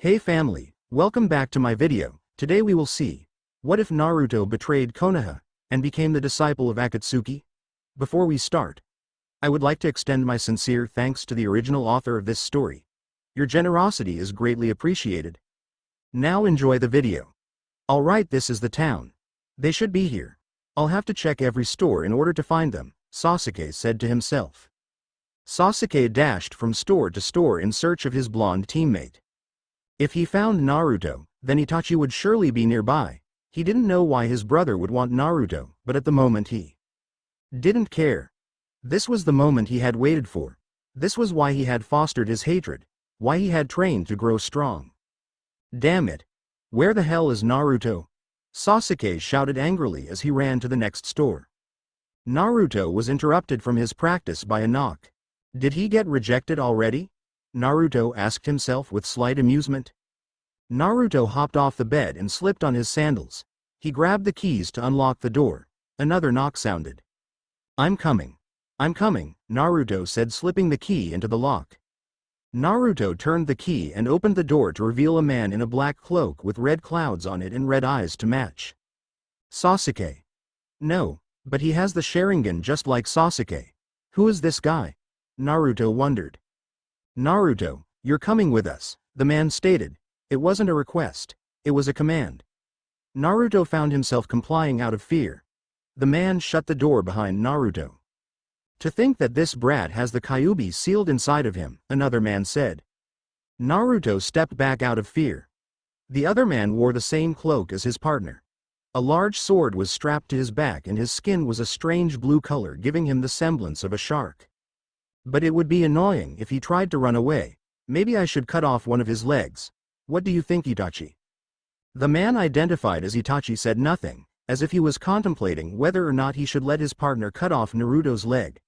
Hey family, welcome back to my video. Today we will see, what if Naruto betrayed Konoha, and became the disciple of Akatsuki? Before we start, I would like to extend my sincere thanks to the original author of this story. Your generosity is greatly appreciated. Now enjoy the video. Alright, this is the town. They should be here. I'll have to check every store in order to find them, Sasuke said to himself. Sasuke dashed from store to store in search of his blonde teammate. If he found Naruto, then Itachi would surely be nearby. He didn't know why his brother would want Naruto, but at the moment he didn't care. This was the moment he had waited for. This was why he had fostered his hatred, why he had trained to grow strong. Damn it! Where the hell is Naruto? Sasuke shouted angrily as he ran to the next store. Naruto was interrupted from his practice by a knock. Did he get rejected already? Naruto asked himself with slight amusement. Naruto hopped off the bed and slipped on his sandals. He grabbed the keys to unlock the door. Another knock sounded. I'm coming, Naruto said, slipping the key into the lock. Naruto turned the key and opened the door to reveal a man in a black cloak with red clouds on it and red eyes to match. Sasuke. No, but he has the Sharingan just like Sasuke. Who is this guy? Naruto wondered. Naruto, you're coming with us, the man stated. It wasn't a request, it was a command. Naruto found himself complying out of fear. The man shut the door behind Naruto. To think that this brat has the Kyuubi sealed inside of him, another man said. Naruto stepped back out of fear. The other man wore the same cloak as his partner. A large sword was strapped to his back and his skin was a strange blue color, giving him the semblance of a shark. But it would be annoying if he tried to run away. Maybe I should cut off one of his legs. What do you think, Itachi? The man identified as Itachi said nothing, as if he was contemplating whether or not he should let his partner cut off Naruto's leg.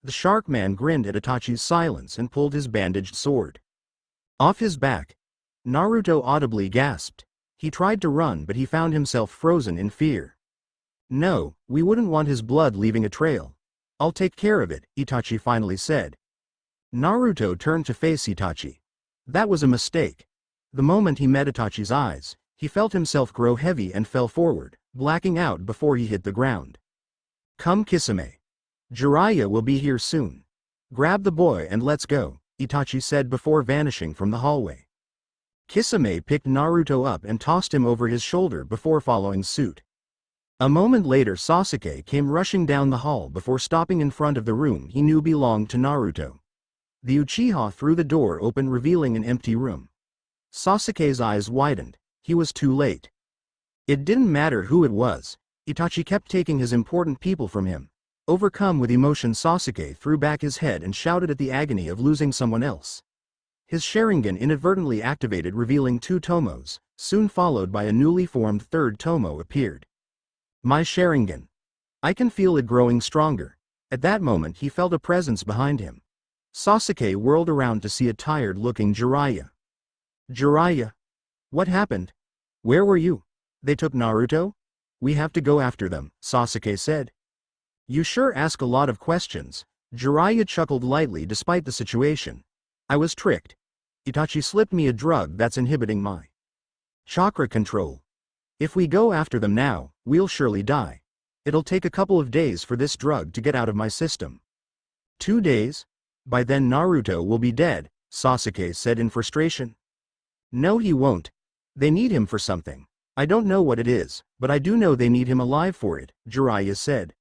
The shark man grinned at Itachi's silence and pulled his bandaged sword off his back. Naruto audibly gasped. He tried to run, but he found himself frozen in fear. No, we wouldn't want his blood leaving a trail. I'll take care of it, Itachi finally said. Naruto turned to face Itachi. That was a mistake. The moment he met Itachi's eyes, he felt himself grow heavy and fell forward, blacking out before he hit the ground. Come Kisame. Jiraiya will be here soon. Grab the boy and let's go, Itachi said before vanishing from the hallway. Kisame picked Naruto up and tossed him over his shoulder before following suit. A moment later, Sasuke came rushing down the hall before stopping in front of the room he knew belonged to Naruto. The Uchiha threw the door open, revealing an empty room. Sasuke's eyes widened. He was too late. It didn't matter who it was. Itachi kept taking his important people from him. Overcome with emotion, Sasuke threw back his head and shouted at the agony of losing someone else. His Sharingan inadvertently activated, revealing two tomos, soon followed by a newly formed third tomo appeared. My Sharingan. I can feel it growing stronger. At that moment he felt a presence behind him. Sasuke whirled around to see a tired-looking Jiraiya. Jiraiya? What happened? Where were you? They took Naruto? We have to go after them, Sasuke said. You sure ask a lot of questions. Jiraiya chuckled lightly despite the situation. I was tricked. Itachi slipped me a drug that's inhibiting my chakra control. If we go after them now, we'll surely die. It'll take a couple of days for this drug to get out of my system. 2 days? By then Naruto will be dead, Sasuke said in frustration. No, he won't. They need him for something. I don't know what it is, but I do know they need him alive for it, Jiraiya said.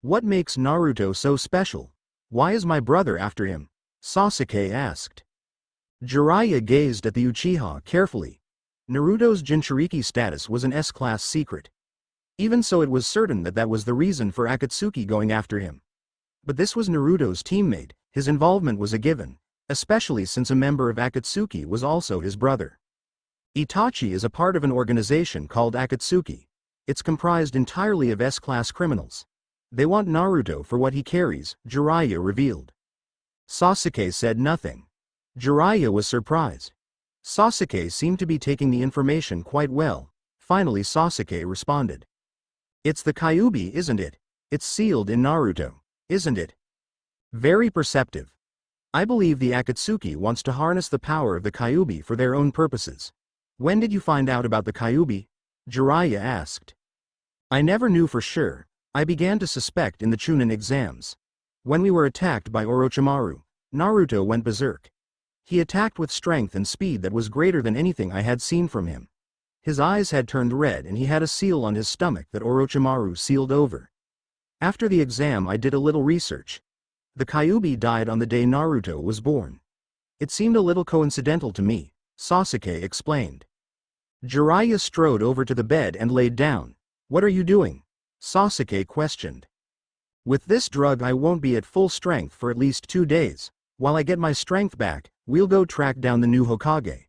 What makes Naruto so special? Why is my brother after him? Sasuke asked. Jiraiya gazed at the Uchiha carefully. Naruto's Jinchuriki status was an S-class secret. Even so, it was certain that that was the reason for Akatsuki going after him. But this was Naruto's teammate, his involvement was a given, especially since a member of Akatsuki was also his brother. Itachi is a part of an organization called Akatsuki. It's comprised entirely of S-class criminals. They want Naruto for what he carries, Jiraiya revealed. Sasuke said nothing. Jiraiya was surprised. Sasuke seemed to be taking the information quite well. Finally Sasuke responded. It's the Kyuubi, isn't it? It's sealed in Naruto, isn't it? Very perceptive. I believe the Akatsuki wants to harness the power of the Kyuubi for their own purposes. When did you find out about the Kyuubi? Jiraiya asked. I never knew for sure. I began to suspect in the Chunin exams. When we were attacked by Orochimaru, Naruto went berserk. He attacked with strength and speed that was greater than anything I had seen from him. His eyes had turned red and he had a seal on his stomach that Orochimaru sealed over. After the exam I did a little research. The Kyuubi died on the day Naruto was born. It seemed a little coincidental to me, Sasuke explained. Jiraiya strode over to the bed and laid down. What are you doing? Sasuke questioned. With this drug I won't be at full strength for at least 2 days. While I get my strength back, we'll go track down the new Hokage.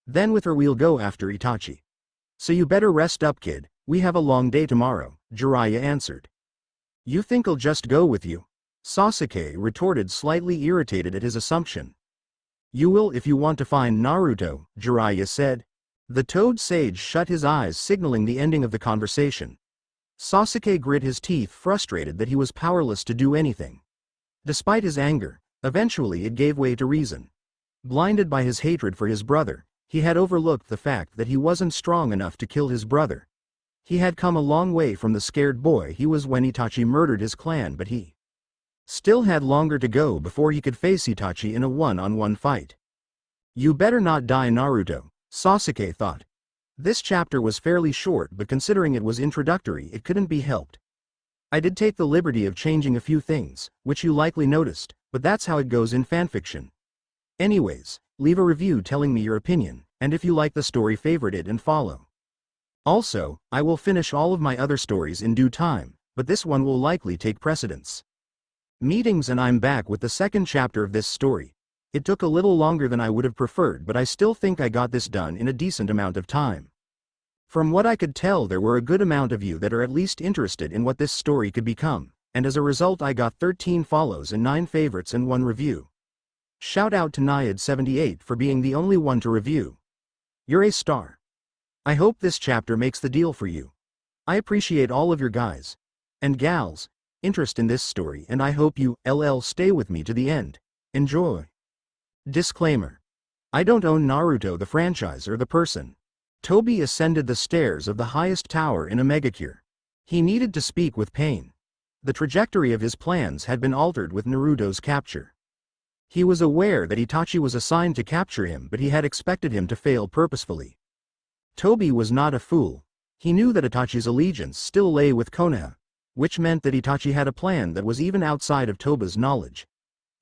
Then with her we'll go after Itachi. So you better rest up, kid, we have a long day tomorrow, Jiraiya answered. You think I'll just go with you? Sasuke retorted, slightly irritated at his assumption. You will if you want to find Naruto, Jiraiya said. The Toad Sage shut his eyes, signaling the ending of the conversation. Sasuke grit his teeth, frustrated that he was powerless to do anything. Despite his anger, eventually it gave way to reason. Blinded by his hatred for his brother, he had overlooked the fact that he wasn't strong enough to kill his brother. He had come a long way from the scared boy he was when Itachi murdered his clan, but he still had longer to go before he could face Itachi in a one-on-one fight. You better not die, Naruto, Sasuke thought. This chapter was fairly short, but considering it was introductory it couldn't be helped. I did take the liberty of changing a few things, which you likely noticed, but that's how it goes in fanfiction. Anyways, leave a review telling me your opinion, and if you like the story, favorite it and follow. Also, I will finish all of my other stories in due time, but this one will likely take precedence. Meetings, and I'm back with the second chapter of this story. It took a little longer than I would have preferred, but I still think I got this done in a decent amount of time. From what I could tell, there were a good amount of you that are at least interested in what this story could become, and as a result I got 13 follows and 9 favorites and 1 review. Shout out to Nayad78 for being the only one to review. You're a star. I hope this chapter makes the deal for you. I appreciate all of your guys and gals interest in this story, and I hope you stay with me to the end. Enjoy. Disclaimer. I don't own Naruto the franchise or the person. Tobi ascended the stairs of the highest tower in a megacure. He needed to speak with Pain. The trajectory of his plans had been altered with Naruto's capture. He was aware that Itachi was assigned to capture him, but he had expected him to fail purposefully. Tobi was not a fool. He knew that Itachi's allegiance still lay with Konoha, which meant that Itachi had a plan that was even outside of Tobi's knowledge.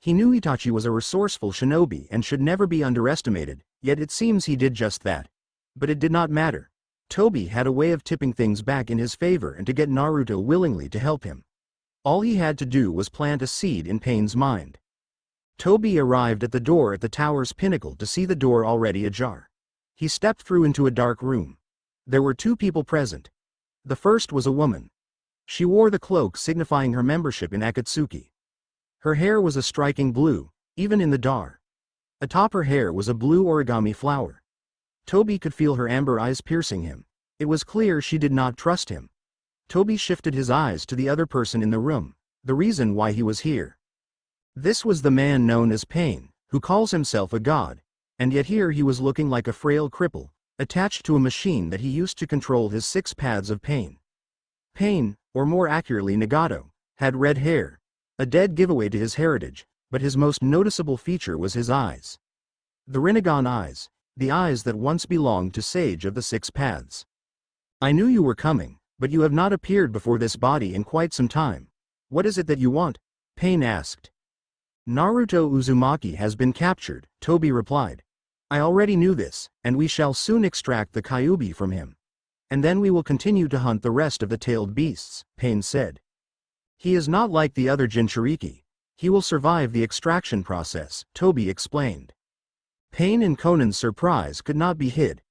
He knew Itachi was a resourceful shinobi and should never be underestimated, yet it seems he did just that. But it did not matter. Tobi had a way of tipping things back in his favor and to get Naruto willingly to help him. All he had to do was plant a seed in Pain's mind. Tobi arrived at the door at the tower's pinnacle to see the door already ajar. He stepped through into a dark room. There were 2 people present. The first was a woman. She wore the cloak signifying her membership in Akatsuki. Her hair was a striking blue, even in the dark. Atop her hair was a blue origami flower. Tobi could feel her amber eyes piercing him. It was clear she did not trust him. Tobi shifted his eyes to the other person in the room, the reason why he was here. This was the man known as Pain, who calls himself a god, and yet here he was looking like a frail cripple, attached to a machine that he used to control his 6 paths of pain. Pain, or more accurately Nagato, had red hair, a dead giveaway to his heritage, but his most noticeable feature was his eyes. The Rinnegan eyes, the eyes that once belonged to Sage of the 6 Paths. I knew you were coming, but you have not appeared before this body in quite some time. What is it that you want? Pain asked. Naruto Uzumaki has been captured, Tobi replied. I already knew this, and we shall soon extract the Kyuubi from him. And then we will continue to hunt the rest of the tailed beasts, Pain said. He is not like the other Jinchuriki. He will survive the extraction process, Tobi explained. Pain and Conan's surprise could not be hid.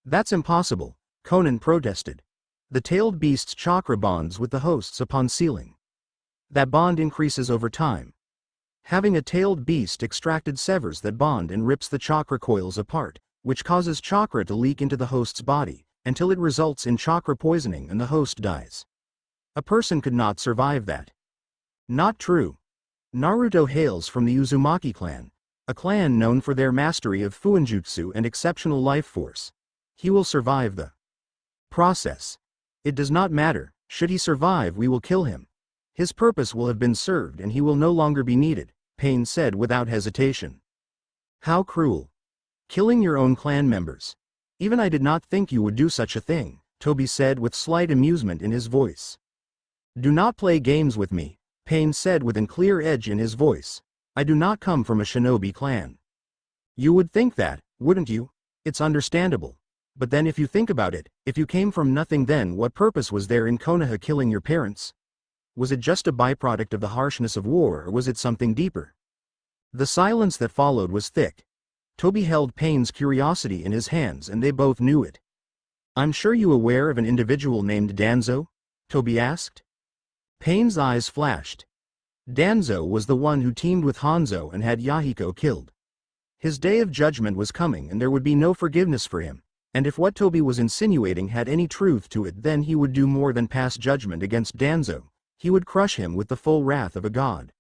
That's impossible, Conan protested. The tailed beast's chakra bonds with the hosts upon sealing. That bond increases over time. Having a tailed beast extracted severs that bond and rips the chakra coils apart, which causes chakra to leak into the host's body, until it results in chakra poisoning and the host dies. A person could not survive that. Not true. Naruto hails from the Uzumaki clan, a clan known for their mastery of fuinjutsu and exceptional life force. He will survive the process. It does not matter, should he survive we will kill him. His purpose will have been served and he will no longer be needed, Pain said without hesitation. How cruel. Killing your own clan members. Even I did not think you would do such a thing, Tobi said with slight amusement in his voice. Do not play games with me, Pain said with a clear edge in his voice. I do not come from a shinobi clan. You would think that, wouldn't you? It's understandable. But then if you think about it, if you came from nothing then what purpose was there in Konoha killing your parents? Was it just a byproduct of the harshness of war or was it something deeper? The silence that followed was thick. Tobi held Pain's curiosity in his hands and they both knew it. I'm sure you aware of an individual named Danzo? Tobi asked. Pain's eyes flashed. Danzo was the one who teamed with Hanzo and had Yahiko killed. His day of judgment was coming and there would be no forgiveness for him, and if what Tobi was insinuating had any truth to it then he would do more than pass judgment against Danzo, he would crush him with the full wrath of a god.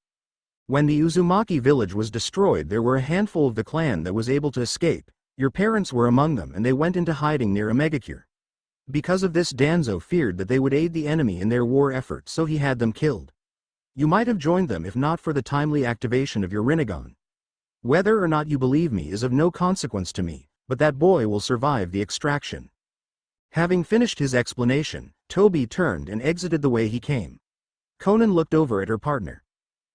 When the Uzumaki village was destroyed there were a handful of the clan that was able to escape, your parents were among them and they went into hiding near a megacure. Because of this Danzo feared that they would aid the enemy in their war effort so he had them killed. You might have joined them if not for the timely activation of your Rinnegan. Whether or not you believe me is of no consequence to me, but that boy will survive the extraction. Having finished his explanation, Tobi turned and exited the way he came. Conan looked over at her partner.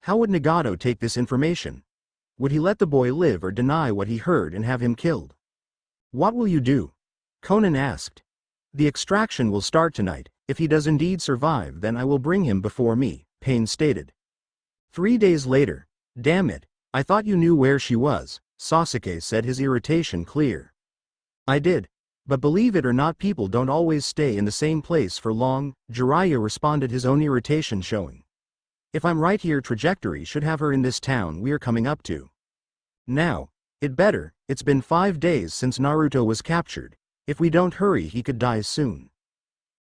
How would Nagato take this information? Would he let the boy live or deny what he heard and have him killed? What will you do? Conan asked. The extraction will start tonight. If he does indeed survive then I will bring him before me, Pain stated. 3 days later. Damn it, I thought you knew where she was, Sasuke said, his irritation clear. I did. But believe it or not people don't always stay in the same place for long, Jiraiya responded, his own irritation showing. If I'm right here trajectory should have her in this town we are coming up to. Now. It better, it's been 5 days since Naruto was captured. If we don't hurry he could die soon.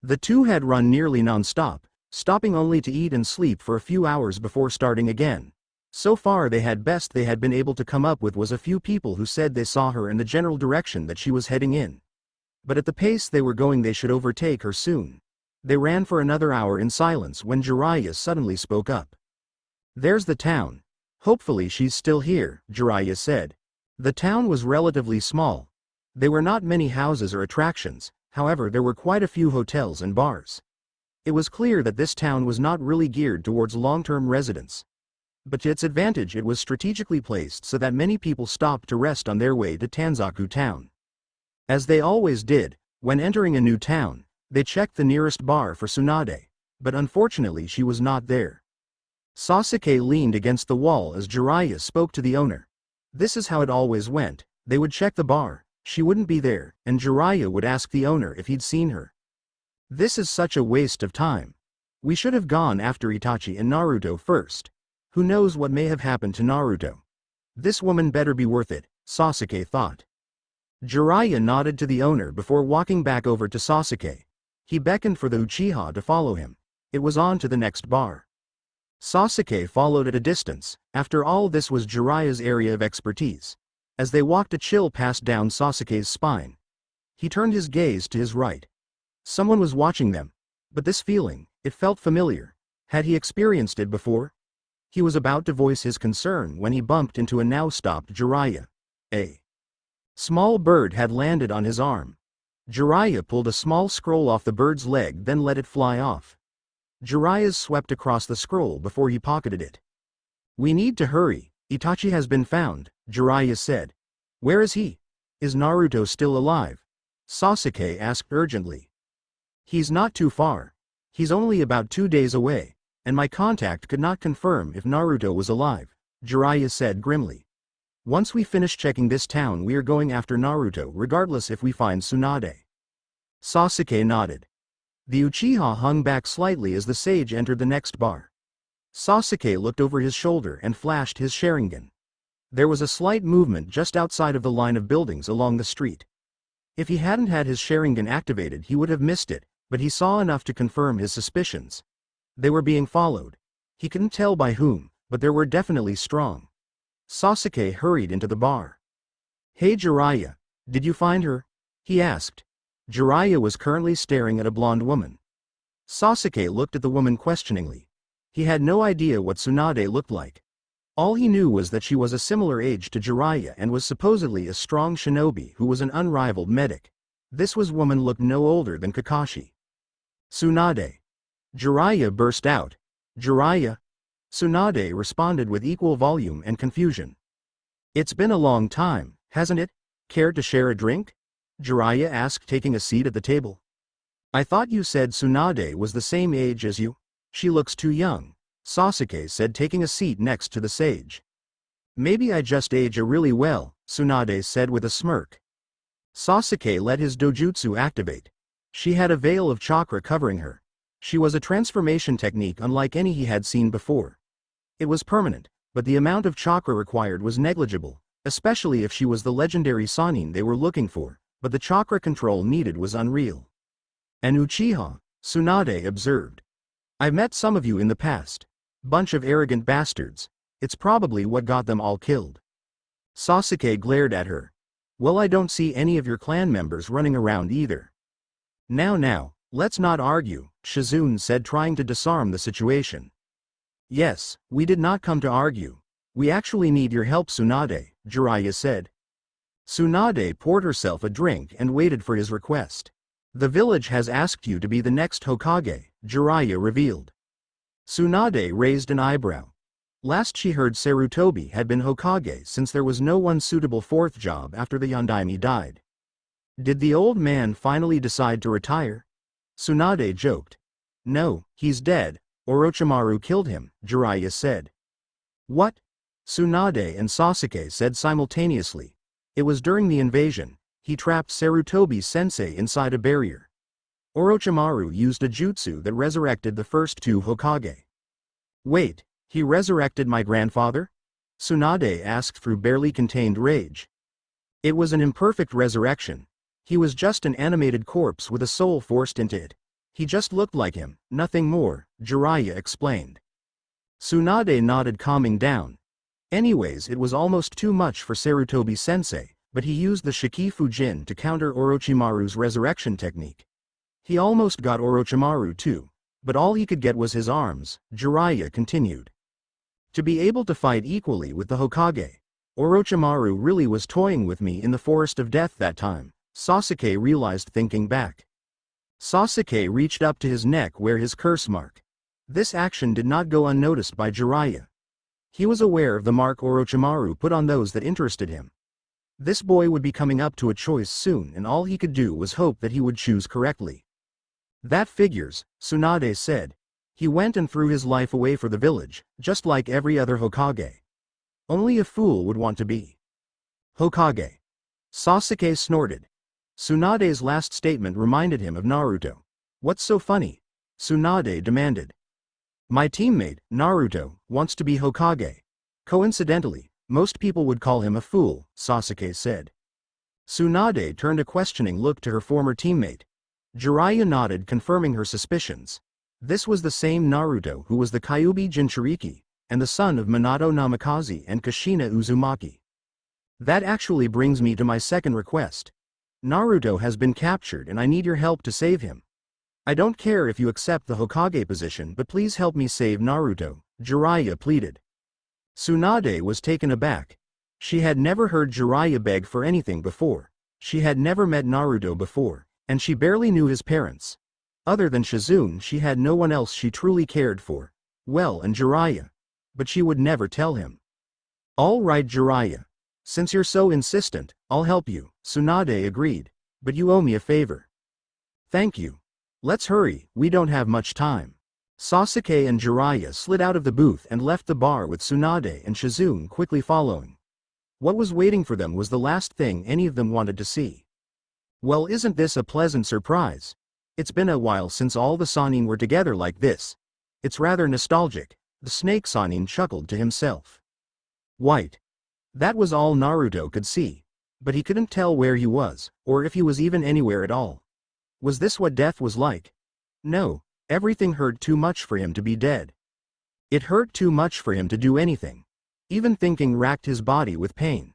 The two had run nearly non-stop, stopping only to eat and sleep for a few hours before starting again. So far they had been able to come up with was a few people who said they saw her in the general direction that she was heading in. But at the pace they were going they should overtake her soon. They ran for another hour in silence when Jiraiya suddenly spoke up. There's the town. Hopefully she's still here, Jiraiya said. The town was relatively small. There were not many houses or attractions, however there were quite a few hotels and bars. It was clear that this town was not really geared towards long-term residents. But to its advantage it was strategically placed so that many people stopped to rest on their way to Tanzaku town. As they always did, when entering a new town, they checked the nearest bar for Tsunade, but unfortunately she was not there. Sasuke leaned against the wall as Jiraiya spoke to the owner. This is how it always went, they would check the bar, she wouldn't be there, and Jiraiya would ask the owner if he'd seen her. This is such a waste of time. We should have gone after Itachi and Naruto first. Who knows what may have happened to Naruto? This woman better be worth it, Sasuke thought. Jiraiya nodded to the owner before walking back over to Sasuke. He beckoned for the Uchiha to follow him. It was on to the next bar. Sasuke followed at a distance. After all, this was Jiraiya's area of expertise. As they walked, a chill passed down Sasuke's spine. He turned his gaze to his right. Someone was watching them. But this feeling, it felt familiar. Had he experienced it before? He was about to voice his concern when he bumped into a now stopped Jiraiya. A small bird had landed on his arm. Jiraiya pulled a small scroll off the bird's leg, then let it fly off. Jiraiya swept across the scroll before he pocketed it. We need to hurry, Itachi has been found, Jiraiya said. Where is he? Is Naruto still alive? Sasuke asked urgently. He's not too far. He's only about 2 days away, and my contact could not confirm if Naruto was alive, Jiraiya said grimly. Once we finish checking this town we are going after Naruto regardless if we find Tsunade. Sasuke nodded. The Uchiha hung back slightly as the sage entered the next bar. Sasuke looked over his shoulder and flashed his Sharingan. There was a slight movement just outside of the line of buildings along the street. If he hadn't had his Sharingan activated he would have missed it, but he saw enough to confirm his suspicions. They were being followed. He couldn't tell by whom, but they were definitely strong. Sasuke hurried into the bar. Hey Jiraiya, did you find her? He asked. Jiraiya was currently staring at a blonde woman. Sasuke looked at the woman questioningly. He had no idea what Tsunade looked like. All he knew was that she was a similar age to Jiraiya and was supposedly a strong shinobi who was an unrivaled medic. This woman looked no older than Kakashi. Tsunade. Jiraiya burst out. Jiraiya? Tsunade responded with equal volume and confusion. It's been a long time, hasn't it? Care to share a drink? Jiraiya asked, taking a seat at the table. I thought you said Tsunade was the same age as you. She looks too young, Sasuke said, taking a seat next to the sage. Maybe I just age really well, Tsunade said with a smirk. Sasuke let his dojutsu activate. She had a veil of chakra covering her. She was a transformation technique unlike any he had seen before. It was permanent, but the amount of chakra required was negligible, especially if she was the legendary Sannin they were looking for, but the chakra control needed was unreal. An Uchiha, Tsunade observed. I've met some of you in the past. Bunch of arrogant bastards. It's probably what got them all killed. Sasuke glared at her. Well, I don't see any of your clan members running around either. Now, let's not argue, Shizune said, trying to disarm the situation. Yes, we did not come to argue. We actually need your help, Tsunade, Jiraiya said. Tsunade poured herself a drink and waited for his request. The village has asked you to be the next Hokage, Jiraiya revealed. Tsunade raised an eyebrow. Last she heard, Tobi had been Hokage since there was no one suitable fourth job after the Yondaime died. Did the old man finally decide to retire? Tsunade joked. No, he's dead. Orochimaru killed him, Jiraiya said. What? Tsunade and Sasuke said simultaneously. It was during the invasion. He trapped Sarutobi-sensei inside a barrier. Orochimaru used a jutsu that resurrected the first two Hokage. Wait, he resurrected my grandfather? Tsunade asked through barely contained rage. It was an imperfect resurrection. He was just an animated corpse with a soul forced into it. He just looked like him, nothing more, Jiraiya explained. Tsunade nodded, calming down. Anyways, it was almost too much for Sarutobi-sensei, but he used the Shiki-Fujin to counter Orochimaru's resurrection technique. He almost got Orochimaru too, but all he could get was his arms, Jiraiya continued. To be able to fight equally with the Hokage, Orochimaru really was toying with me in the Forest of Death that time, Sasuke realized thinking back. Sasuke reached up to his neck where his curse mark. This action did not go unnoticed by Jiraiya. He was aware of the mark Orochimaru put on those that interested him. This boy would be coming up to a choice soon, and all he could do was hope that he would choose correctly. That figures, Tsunade said. He went and threw his life away for the village, just like every other Hokage. Only a fool would want to be Hokage. Sasuke snorted. Tsunade's last statement reminded him of Naruto. What's so funny? Tsunade demanded. My teammate, Naruto, wants to be Hokage. Coincidentally, most people would call him a fool, Sasuke said. Tsunade turned a questioning look to her former teammate. Jiraiya nodded, confirming her suspicions. This was the same Naruto who was the Kyuubi Jinchuriki, and the son of Minato Namikaze and Kushina Uzumaki. That actually brings me to my second request. Naruto has been captured and I need your help to save him. I don't care if you accept the Hokage position, but please help me save Naruto, Jiraiya pleaded. Tsunade was taken aback. She had never heard Jiraiya beg for anything before. She had never met Naruto before, and she barely knew his parents. Other than Shizune, she had no one else she truly cared for. Well, and Jiraiya. But she would never tell him. All right, Jiraiya. Since you're so insistent, I'll help you, Tsunade agreed. But you owe me a favor. Thank you. Let's hurry, we don't have much time. Sasuke and Jiraiya slid out of the booth and left the bar with Tsunade and Shizune quickly following. What was waiting for them was the last thing any of them wanted to see. Well, isn't this a pleasant surprise? It's been a while since all the Sannin were together like this. It's rather nostalgic, the snake Sannin chuckled to himself. White. That was all Naruto could see. But he couldn't tell where he was, or if he was even anywhere at all. Was this what death was like? No, everything hurt too much for him to be dead. It hurt too much for him to do anything. Even thinking racked his body with pain.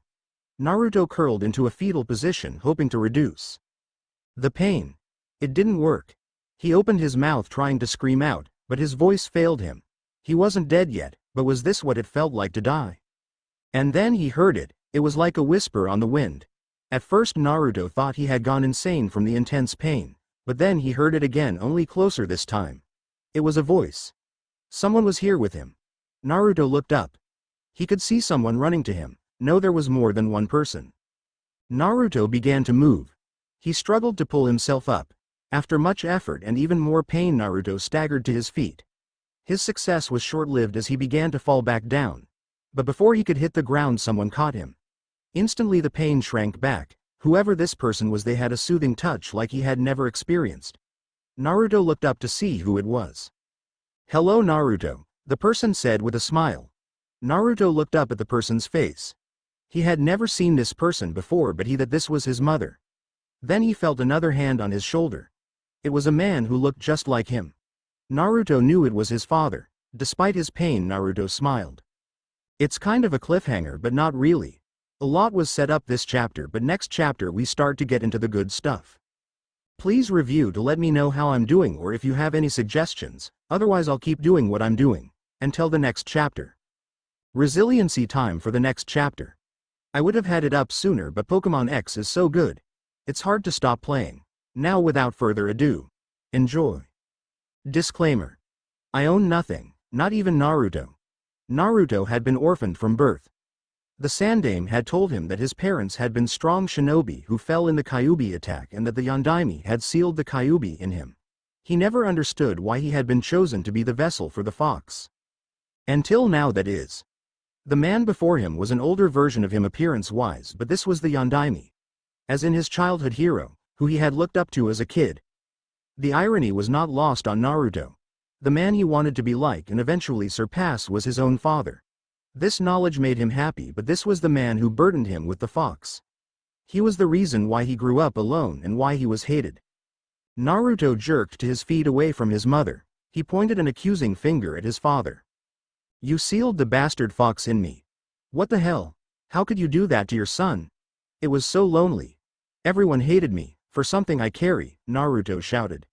Naruto curled into a fetal position hoping to reduce the pain. It didn't work. He opened his mouth trying to scream out, but his voice failed him. He wasn't dead yet, but was this what it felt like to die? And then he heard it. It was like a whisper on the wind. At first Naruto thought he had gone insane from the intense pain, but then he heard it again, only closer this time. It was a voice. Someone was here with him. Naruto looked up. He could see someone running to him. No, there was more than one person. Naruto began to move. He struggled to pull himself up. After much effort and even more pain, Naruto staggered to his feet. His success was short-lived as he began to fall back down. But before he could hit the ground, someone caught him. Instantly the pain shrank back. Whoever this person was, they had a soothing touch like he had never experienced. Naruto looked up to see who it was. "Hello Naruto," the person said with a smile. Naruto looked up at the person's face. He had never seen this person before, but this was his mother. Then he felt another hand on his shoulder. It was a man who looked just like him. Naruto knew it was his father. Despite his pain, Naruto smiled. It's kind of a cliffhanger, but not really. A lot was set up this chapter, but next chapter we start to get into the good stuff. Please review to let me know how I'm doing or if you have any suggestions, otherwise I'll keep doing what I'm doing. Until the next chapter. Resiliency time for the next chapter. I would have had it up sooner, but Pokemon X is so good. It's hard to stop playing. Now without further ado. Enjoy. Disclaimer. I own nothing, not even Naruto. Naruto had been orphaned from birth. The Sandaime had told him that his parents had been strong shinobi who fell in the Kyuubi attack and that the Yondaime had sealed the Kyuubi in him. He never understood why he had been chosen to be the vessel for the fox. Until now, that is. The man before him was an older version of him appearance-wise, but this was the Yondaime. As in his childhood hero, who he had looked up to as a kid. The irony was not lost on Naruto. The man he wanted to be like and eventually surpass was his own father. This knowledge made him happy, but this was the man who burdened him with the fox. He was the reason why he grew up alone and why he was hated. Naruto jerked to his feet away from his mother. He pointed an accusing finger at his father. "You sealed the bastard fox in me. What the hell? How could you do that to your son? It was so lonely. Everyone hated me, for something I carry," Naruto shouted.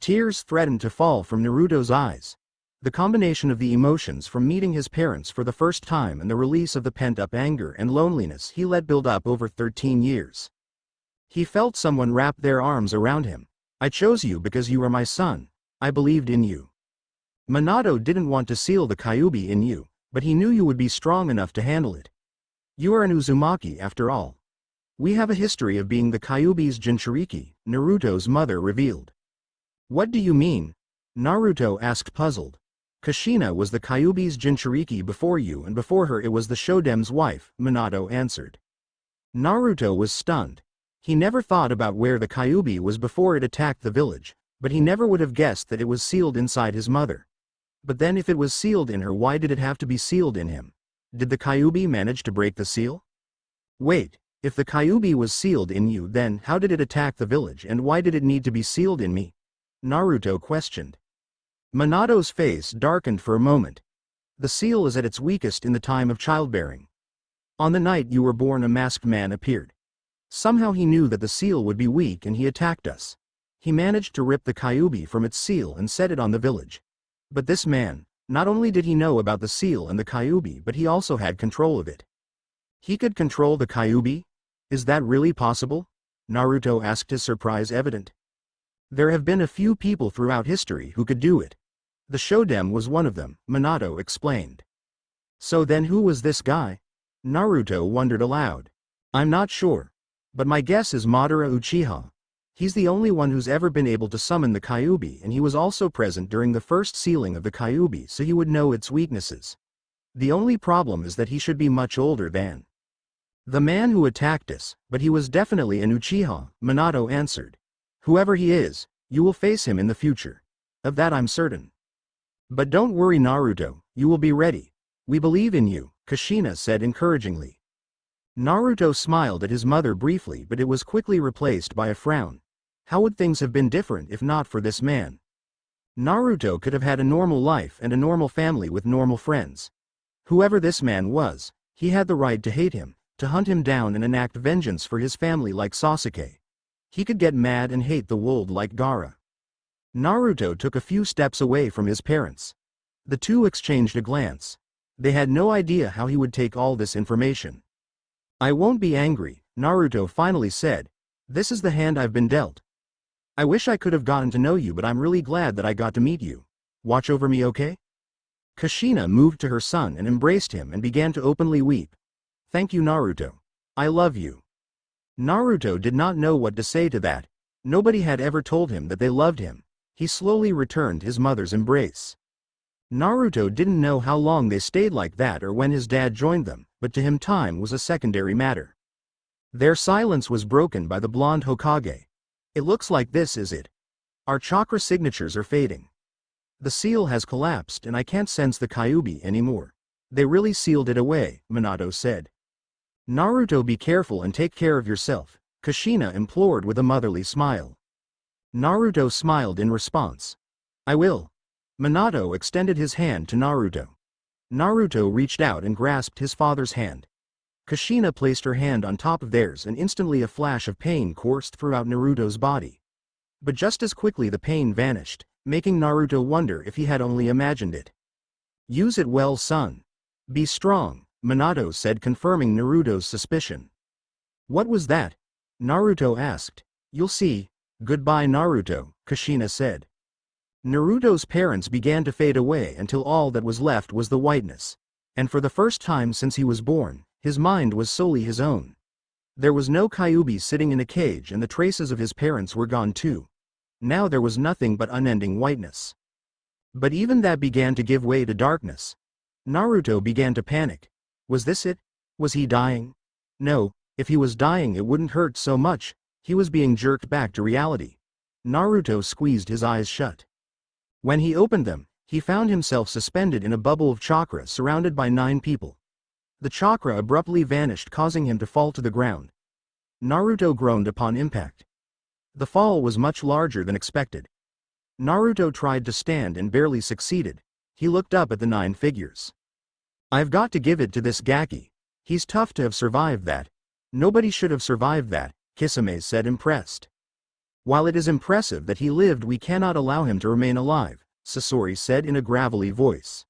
Tears threatened to fall from Naruto's eyes. The combination of the emotions from meeting his parents for the first time and the release of the pent-up anger and loneliness he let build up over 13 years. He felt someone wrap their arms around him. "I chose you because you are my son. I believed in you. Minato didn't want to seal the Kyuubi in you, but he knew you would be strong enough to handle it. You are an Uzumaki after all. We have a history of being the Kyuubi's Jinchuriki," Naruto's mother revealed. "What do you mean?" Naruto asked, puzzled. "Kushina was the Kyuubi's Jinchuriki before you, and before her it was the Shoden's wife," Minato answered. Naruto was stunned. He never thought about where the Kyuubi was before it attacked the village, but he never would have guessed that it was sealed inside his mother. But then if it was sealed in her, why did it have to be sealed in him? Did the Kyuubi manage to break the seal? Wait, if the Kyuubi was sealed in you, then how did it attack the village, and why did it need to be sealed in me? Naruto questioned. Minato's face darkened for a moment. The seal is at its weakest in the time of childbearing. On the night you were born, a masked man appeared. Somehow he knew that the seal would be weak and he attacked us. He managed to rip the Kyuubi from its seal and set it on the village. But this man, not only did he know about the seal and the Kyuubi, but he also had control of it. He could control the Kyuubi? Is that really possible? Naruto asked, his surprise evident. There have been a few people throughout history who could do it. The Shoden was one of them, Minato explained. So then who was this guy? Naruto wondered aloud. I'm not sure. But my guess is Madara Uchiha. He's the only one who's ever been able to summon the Kyuubi, and he was also present during the first sealing of the Kyuubi, so he would know its weaknesses. The only problem is that he should be much older than the man who attacked us, but he was definitely an Uchiha, Minato answered. Whoever he is, you will face him in the future. Of that I'm certain. But don't worry Naruto, you will be ready. We believe in you, Kushina said encouragingly. Naruto smiled at his mother briefly, but it was quickly replaced by a frown. How would things have been different if not for this man? Naruto could have had a normal life and a normal family with normal friends. Whoever this man was, he had the right to hate him, to hunt him down and enact vengeance for his family like Sasuke. He could get mad and hate the world like Gaara. Naruto took a few steps away from his parents. The two exchanged a glance. They had no idea how he would take all this information. "I won't be angry," Naruto finally said. "This is the hand I've been dealt. I wish I could have gotten to know you, but I'm really glad that I got to meet you. Watch over me, okay?" Kushina moved to her son and embraced him and began to openly weep. "Thank you, Naruto. I love you." Naruto did not know what to say to that. Nobody had ever told him that they loved him. He slowly returned his mother's embrace. Naruto didn't know how long they stayed like that or when his dad joined them, but to him time was a secondary matter. Their silence was broken by the blonde Hokage. "It looks like this is it. Our chakra signatures are fading. The seal has collapsed and I can't sense the Kyuubi anymore. They really sealed it away," Minato said. "Naruto, be careful and take care of yourself," Kushina implored with a motherly smile. Naruto smiled in response. "I will." Minato extended his hand to Naruto. Naruto reached out and grasped his father's hand. Kushina placed her hand on top of theirs and instantly a flash of pain coursed throughout Naruto's body. But just as quickly the pain vanished, making Naruto wonder if he had only imagined it. "Use it well, son. Be strong," Minato said, confirming Naruto's suspicion. "What was that?" Naruto asked. "You'll see." "Goodbye, Naruto," Kushina said. Naruto's parents began to fade away until all that was left was the whiteness. And for the first time since he was born, his mind was solely his own. There was no Kyuubi sitting in a cage and the traces of his parents were gone too. Now there was nothing but unending whiteness. But even that began to give way to darkness. Naruto began to panic. Was this it? Was he dying? No, if he was dying it wouldn't hurt so much. He was being jerked back to reality. Naruto squeezed his eyes shut. When he opened them, he found himself suspended in a bubble of chakra surrounded by 9 people. The chakra abruptly vanished, causing him to fall to the ground. Naruto groaned upon impact. The fall was much larger than expected. Naruto tried to stand and barely succeeded. He looked up at the 9 figures. "I've got to give it to this Gaki. He's tough to have survived that. Nobody should have survived that," Kisame said, impressed. "While it is impressive that he lived, we cannot allow him to remain alive," Sasori said in a gravelly voice.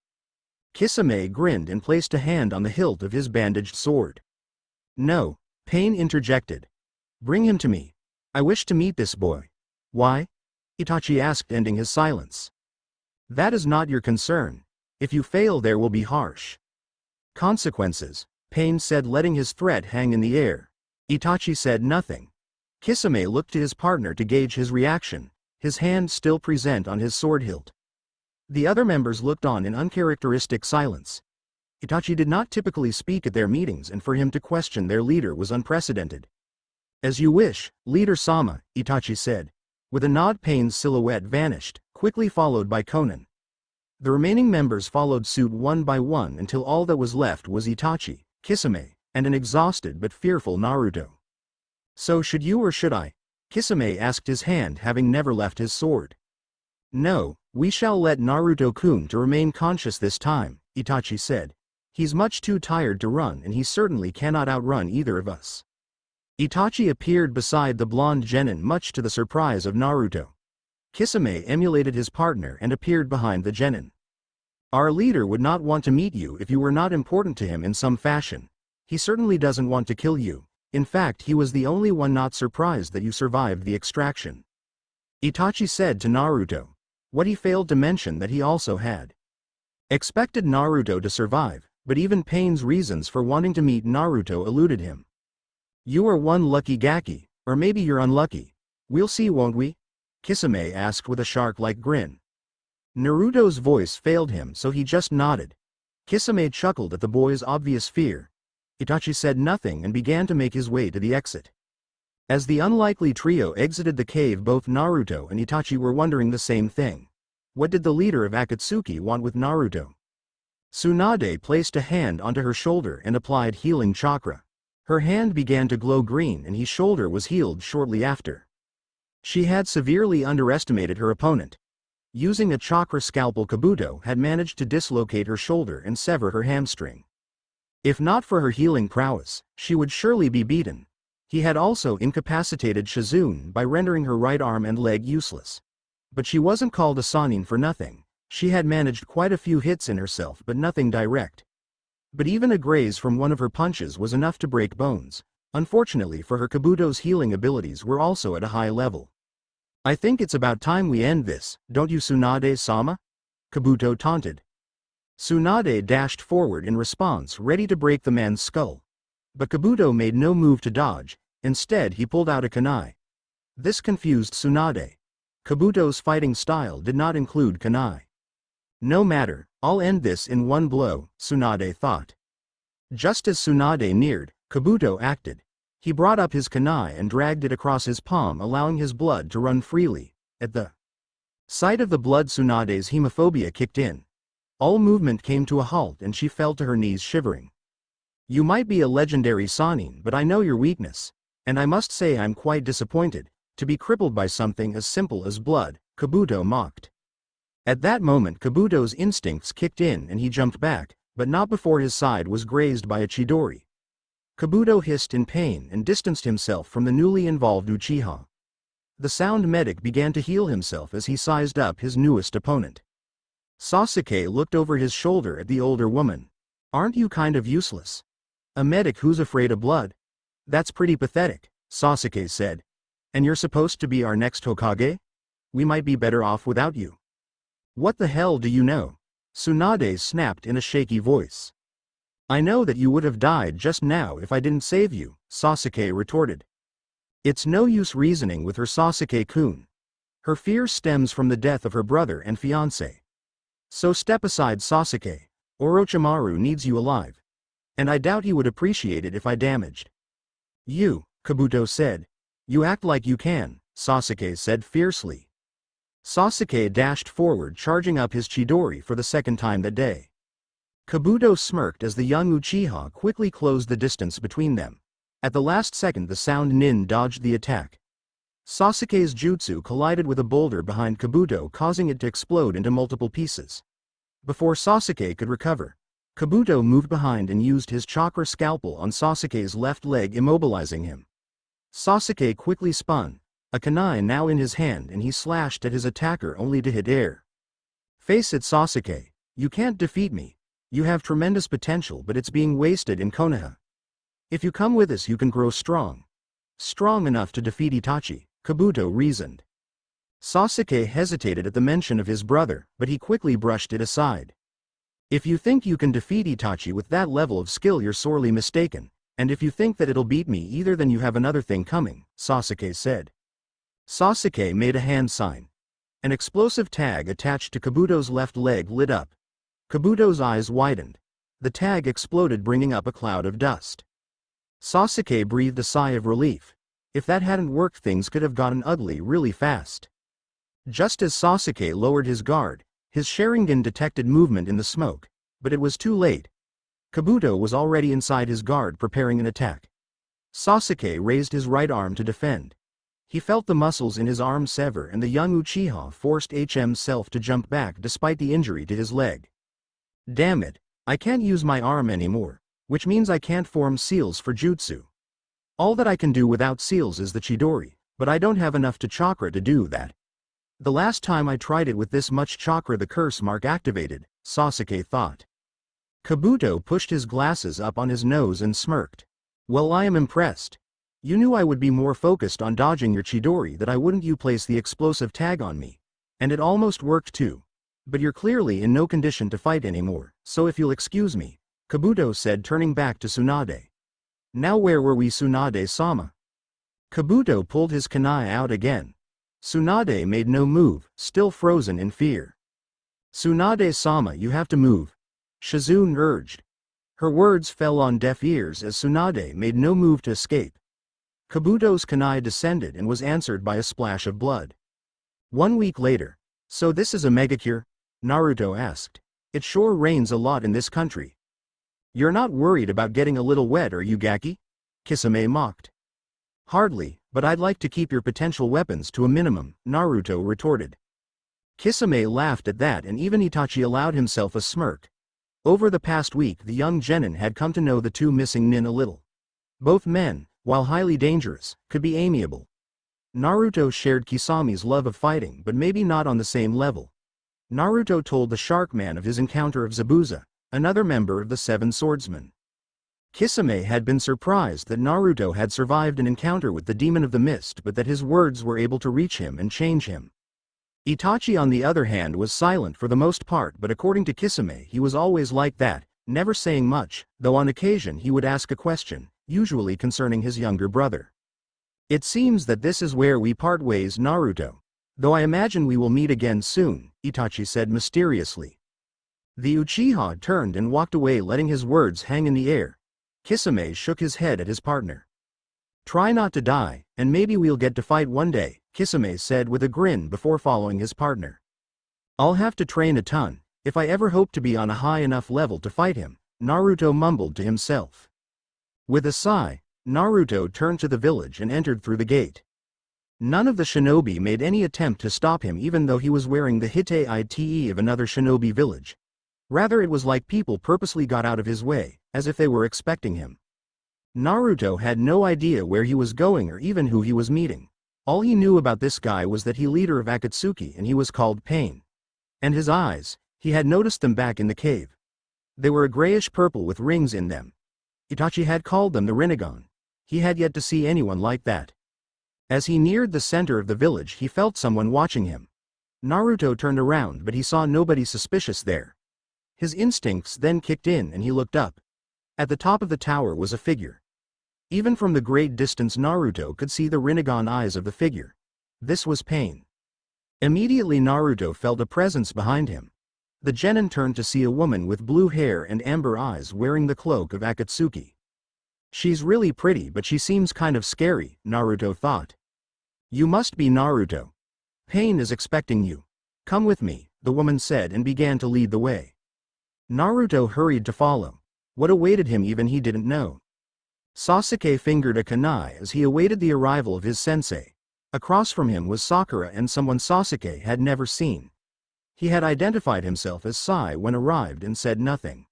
Kisame grinned and placed a hand on the hilt of his bandaged sword. "No," Pain interjected. "Bring him to me. I wish to meet this boy." "Why?" Itachi asked, ending his silence. "That is not your concern. If you fail there will be harsh consequences," Pain said, letting his threat hang in the air. Itachi said nothing. Kisame looked to his partner to gauge his reaction, his hand still present on his sword hilt. The other members looked on in uncharacteristic silence. Itachi did not typically speak at their meetings, and for him to question their leader was unprecedented. "As you wish, Leader Sama," Itachi said. With a nod, Pain's silhouette vanished, quickly followed by Konan. The remaining members followed suit one by one until all that was left was Itachi, Kisame, and an exhausted but fearful Naruto. "So should you or should I?" Kisame asked, his hand having never left his sword. "No, we shall let Naruto-kun to remain conscious this time," Itachi said. "He's much too tired to run and he certainly cannot outrun either of us." Itachi appeared beside the blonde genin, much to the surprise of Naruto. Kisame emulated his partner and appeared behind the genin. "Our leader would not want to meet you if you were not important to him in some fashion. He certainly doesn't want to kill you. In fact, he was the only one not surprised that you survived the extraction," Itachi said to Naruto. What he failed to mention that he also had expected Naruto to survive, but even Pain's reasons for wanting to meet Naruto eluded him. "You are one lucky Gaki, or maybe you're unlucky. We'll see, won't we?" Kisame asked with a shark-like grin. Naruto's voice failed him, so he just nodded. Kisame chuckled at the boy's obvious fear. Itachi said nothing and began to make his way to the exit. As the unlikely trio exited the cave, both Naruto and Itachi were wondering the same thing. What did the leader of Akatsuki want with Naruto? Tsunade placed a hand onto her shoulder and applied healing chakra. Her hand began to glow green and his shoulder was healed shortly after. She had severely underestimated her opponent. Using a chakra scalpel, Kabuto had managed to dislocate her shoulder and sever her hamstring. If not for her healing prowess, she would surely be beaten. He had also incapacitated Shizune by rendering her right arm and leg useless. But she wasn't called a Sannin for nothing. She had managed quite a few hits in herself but nothing direct. But even a graze from one of her punches was enough to break bones. Unfortunately for her, Kabuto's healing abilities were also at a high level. "I think it's about time we end this, don't you, Tsunade-sama?" Kabuto taunted. Tsunade dashed forward in response, ready to break the man's skull. But Kabuto made no move to dodge. Instead, he pulled out a kunai. This confused Tsunade. Kabuto's fighting style did not include kunai. "No matter, I'll end this in one blow," Tsunade thought. Just as Tsunade neared, Kabuto acted. He brought up his kunai and dragged it across his palm, allowing his blood to run freely. At the sight of the blood, Tsunade's hemophobia kicked in. All movement came to a halt and she fell to her knees shivering. "You might be a legendary Sannin, but I know your weakness. And I must say I'm quite disappointed, to be crippled by something as simple as blood," Kabuto mocked. At that moment, Kabuto's instincts kicked in and he jumped back, but not before his side was grazed by a Chidori. Kabuto hissed in pain and distanced himself from the newly involved Uchiha. The sound medic began to heal himself as he sized up his newest opponent. Sasuke looked over his shoulder at the older woman. "Aren't you kind of useless? A medic who's afraid of blood? That's pretty pathetic," Sasuke said. "And you're supposed to be our next Hokage? We might be better off without you." "What the hell do you know?" Tsunade snapped in a shaky voice. "I know that you would have died just now if I didn't save you," Sasuke retorted. It's no use reasoning with her, Sasuke-kun. Her fear stems from the death of her brother and fiancé. So step aside, Sasuke. Orochimaru needs you alive. And I doubt he would appreciate it if I damaged you, Kabuto said. "You act like you can," Sasuke said fiercely. Sasuke dashed forward, charging up his Chidori for the second time that day. Kabuto smirked as the young Uchiha quickly closed the distance between them. At the last second, the sound nin dodged the attack. Sasuke's jutsu collided with a boulder behind Kabuto, causing it to explode into multiple pieces. Before Sasuke could recover, Kabuto moved behind and used his chakra scalpel on Sasuke's left leg, immobilizing him. Sasuke quickly spun, a kunai now in his hand, and he slashed at his attacker only to hit air. "Face it, Sasuke, you can't defeat me. You have tremendous potential, but it's being wasted in Konoha. If you come with us, you can grow strong. Strong enough to defeat Itachi," Kabuto reasoned. Sasuke hesitated at the mention of his brother, but he quickly brushed it aside. "If you think you can defeat Itachi with that level of skill, you're sorely mistaken. And if you think that it'll beat me either, then you have another thing coming," Sasuke said. Sasuke made a hand sign. An explosive tag attached to Kabuto's left leg lit up. Kabuto's eyes widened. The tag exploded, bringing up a cloud of dust. Sasuke breathed a sigh of relief. If that hadn't worked, things could have gotten ugly really fast. Just as Sasuke lowered his guard, his Sharingan detected movement in the smoke, but it was too late. Kabuto was already inside his guard, preparing an attack. Sasuke raised his right arm to defend. He felt the muscles in his arm sever, and the young Uchiha forced himself to jump back despite the injury to his leg. "Damn it, I can't use my arm anymore, which means I can't form seals for jutsu. All that I can do without seals is the Chidori, but I don't have enough to chakra to do that. The last time I tried it with this much chakra, the curse mark activated," Sasuke thought. Kabuto pushed his glasses up on his nose and smirked. "Well, I am impressed. You knew I would be more focused on dodging your Chidori, that I wouldn't you place the explosive tag on me. And it almost worked too. But you're clearly in no condition to fight anymore, so if you'll excuse me," Kabuto said, turning back to Tsunade. "Now where were we, Tsunade-sama?" Kabuto pulled his kunai out again. Tsunade made no move, still frozen in fear. "Tsunade-sama, you have to move," Shizune urged. Her words fell on deaf ears as Tsunade made no move to escape. Kabuto's kunai descended and was answered by a splash of blood. 1 week later. "So this is a megacure?" Naruto asked. "It sure rains a lot in this country." "You're not worried about getting a little wet, are you, Gaki?" Kisame mocked. "Hardly, but I'd like to keep your potential weapons to a minimum," Naruto retorted. Kisame laughed at that, and even Itachi allowed himself a smirk. Over the past week the young genin had come to know the two missing nin a little. Both men, while highly dangerous, could be amiable. Naruto shared Kisame's love of fighting, but maybe not on the same level. Naruto told the Shark Man of his encounter of Zabuza, another member of the Seven Swordsmen. Kisame had been surprised that Naruto had survived an encounter with the Demon of the Mist, but that his words were able to reach him and change him. Itachi on the other hand was silent for the most part, but according to Kisame he was always like that, never saying much, though on occasion he would ask a question, usually concerning his younger brother. It seems that this is where we part ways, Naruto. Though I imagine we will meet again soon, Itachi said mysteriously. The Uchiha turned and walked away, letting his words hang in the air. Kisame shook his head at his partner. Try not to die, and maybe we'll get to fight one day, Kisame said with a grin before following his partner. I'll have to train a ton, if I ever hope to be on a high enough level to fight him, Naruto mumbled to himself. With a sigh, Naruto turned to the village and entered through the gate. None of the shinobi made any attempt to stop him, even though he was wearing the Hite-ite of another shinobi village. Rather, it was like people purposely got out of his way, as if they were expecting him. Naruto had no idea where he was going or even who he was meeting. All he knew about this guy was that he leader of Akatsuki and he was called Pain. And his eyes, he had noticed them back in the cave. They were a grayish purple with rings in them. Itachi had called them the Rinnegan. He had yet to see anyone like that. As he neared the center of the village he felt someone watching him. Naruto turned around, but he saw nobody suspicious there. His instincts then kicked in and he looked up. At the top of the tower was a figure. Even from the great distance Naruto could see the Rinnegan eyes of the figure. This was Pain. Immediately Naruto felt a presence behind him. The genin turned to see a woman with blue hair and amber eyes wearing the cloak of Akatsuki. She's really pretty, but she seems kind of scary, Naruto thought. You must be Naruto. Pain is expecting you. Come with me, the woman said and began to lead the way. Naruto hurried to follow. What awaited him even he didn't know. Sasuke fingered a kunai as he awaited the arrival of his sensei. Across from him was Sakura and someone Sasuke had never seen. He had identified himself as Sai when arrived and said nothing.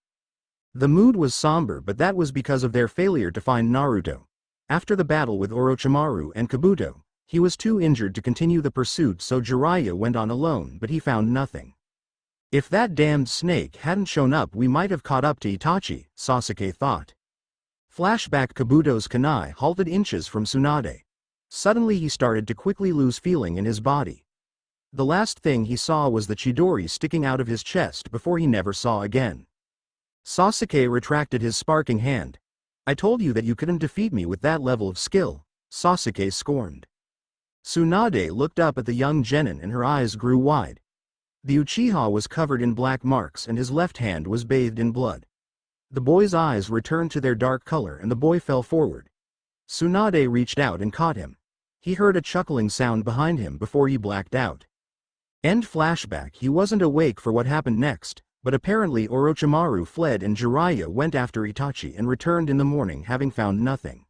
The mood was somber, but that was because of their failure to find Naruto. After the battle with Orochimaru and Kabuto, he was too injured to continue the pursuit, so Jiraiya went on alone, but he found nothing. If that damned snake hadn't shown up we might have caught up to Itachi, Sasuke thought. Flashback: Kabuto's kunai halted inches from Tsunade. Suddenly he started to quickly lose feeling in his body. The last thing he saw was the Chidori sticking out of his chest before he never saw again. Sasuke retracted his sparking hand. I told you that you couldn't defeat me with that level of skill, Sasuke scorned. Tsunade looked up at the young genin and her eyes grew wide. The Uchiha was covered in black marks and his left hand was bathed in blood. The boy's eyes returned to their dark color and the boy fell forward. Tsunade reached out and caught him. He heard a chuckling sound behind him before he blacked out. End flashback: he wasn't awake for what happened next, but apparently Orochimaru fled and Jiraiya went after Itachi and returned in the morning having found nothing.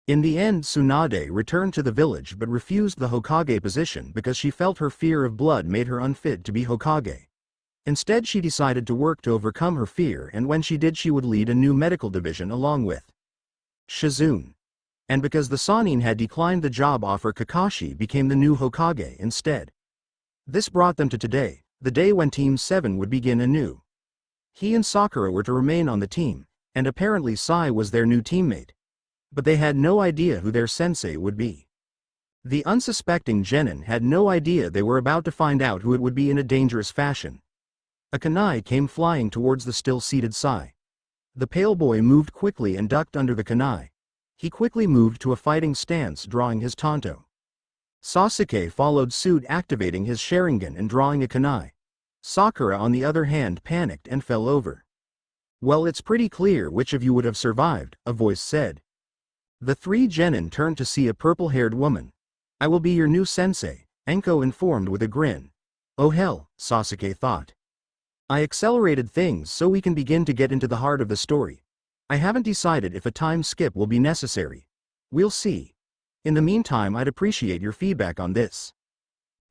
In the end Tsunade returned to the village but refused the Hokage position because she felt her fear of blood made her unfit to be Hokage. Instead she decided to work to overcome her fear, and when she did she would lead a new medical division along with Shizune. And because the Sannin had declined the job offer, Kakashi became the new Hokage instead. This brought them to today, the day when Team 7 would begin anew. He and Sakura were to remain on the team, and apparently Sai was their new teammate. But they had no idea who their sensei would be. The unsuspecting genin had no idea they were about to find out who it would be in a dangerous fashion. A kunai came flying towards the still-seated Sai. The pale boy moved quickly and ducked under the kunai. He quickly moved to a fighting stance, drawing his tanto. Sasuke followed suit, activating his Sharingan and drawing a kunai. Sakura on the other hand panicked and fell over. Well, it's pretty clear which of you would have survived, a voice said. The three genin turned to see a purple-haired woman. I will be your new sensei, Enko informed with a grin. Oh hell, Sasuke thought. I accelerated things so we can begin to get into the heart of the story. I haven't decided if a time skip will be necessary. We'll see. In the meantime, I'd appreciate your feedback on this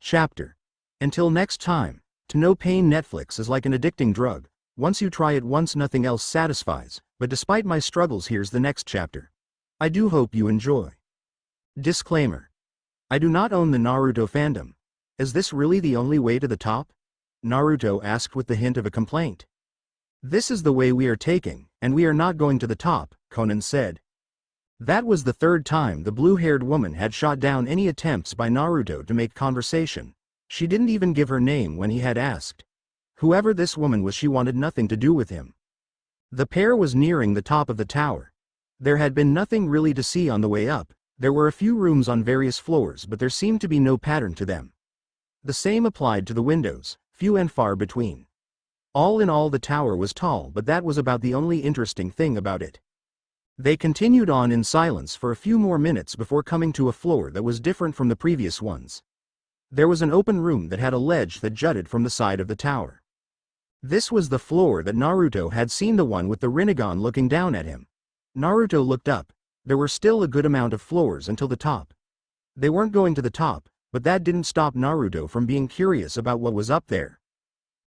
chapter. Until next time, to know pain. Netflix is like an addicting drug. Once you try it once, nothing else satisfies, but despite my struggles, here's the next chapter. I do hope you enjoy. Disclaimer. I do not own the Naruto fandom. Is this really the only way to the top? Naruto asked with the hint of a complaint. This is the way we are taking, and we are not going to the top, Konan said. That was the third time the blue-haired woman had shot down any attempts by Naruto to make conversation. She didn't even give her name when he had asked. Whoever this woman was, she wanted nothing to do with him. The pair was nearing the top of the tower. There had been nothing really to see on the way up. There were a few rooms on various floors, but there seemed to be no pattern to them. The same applied to the windows, few and far between. All in all, the tower was tall, but that was about the only interesting thing about it. They continued on in silence for a few more minutes before coming to a floor that was different from the previous ones. There was an open room that had a ledge that jutted from the side of the tower. This was the floor that Naruto had seen, the one with the Rinnegan looking down at him. Naruto looked up. There were still a good amount of floors until the top. They weren't going to the top, but that didn't stop Naruto from being curious about what was up there.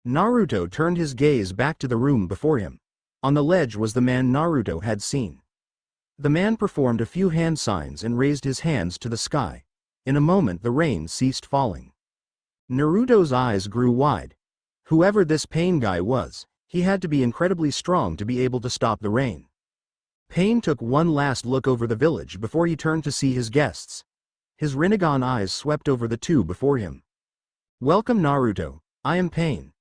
Naruto turned his gaze back to the room before him. On the ledge was the man Naruto had seen. The man performed a few hand signs and raised his hands to the sky. In a moment the rain ceased falling. Naruto's eyes grew wide. Whoever this Pain guy was, he had to be incredibly strong to be able to stop the rain. Pain took one last look over the village before he turned to see his guests. His Rinnegan eyes swept over the two before him. Welcome, Naruto. I am Pain.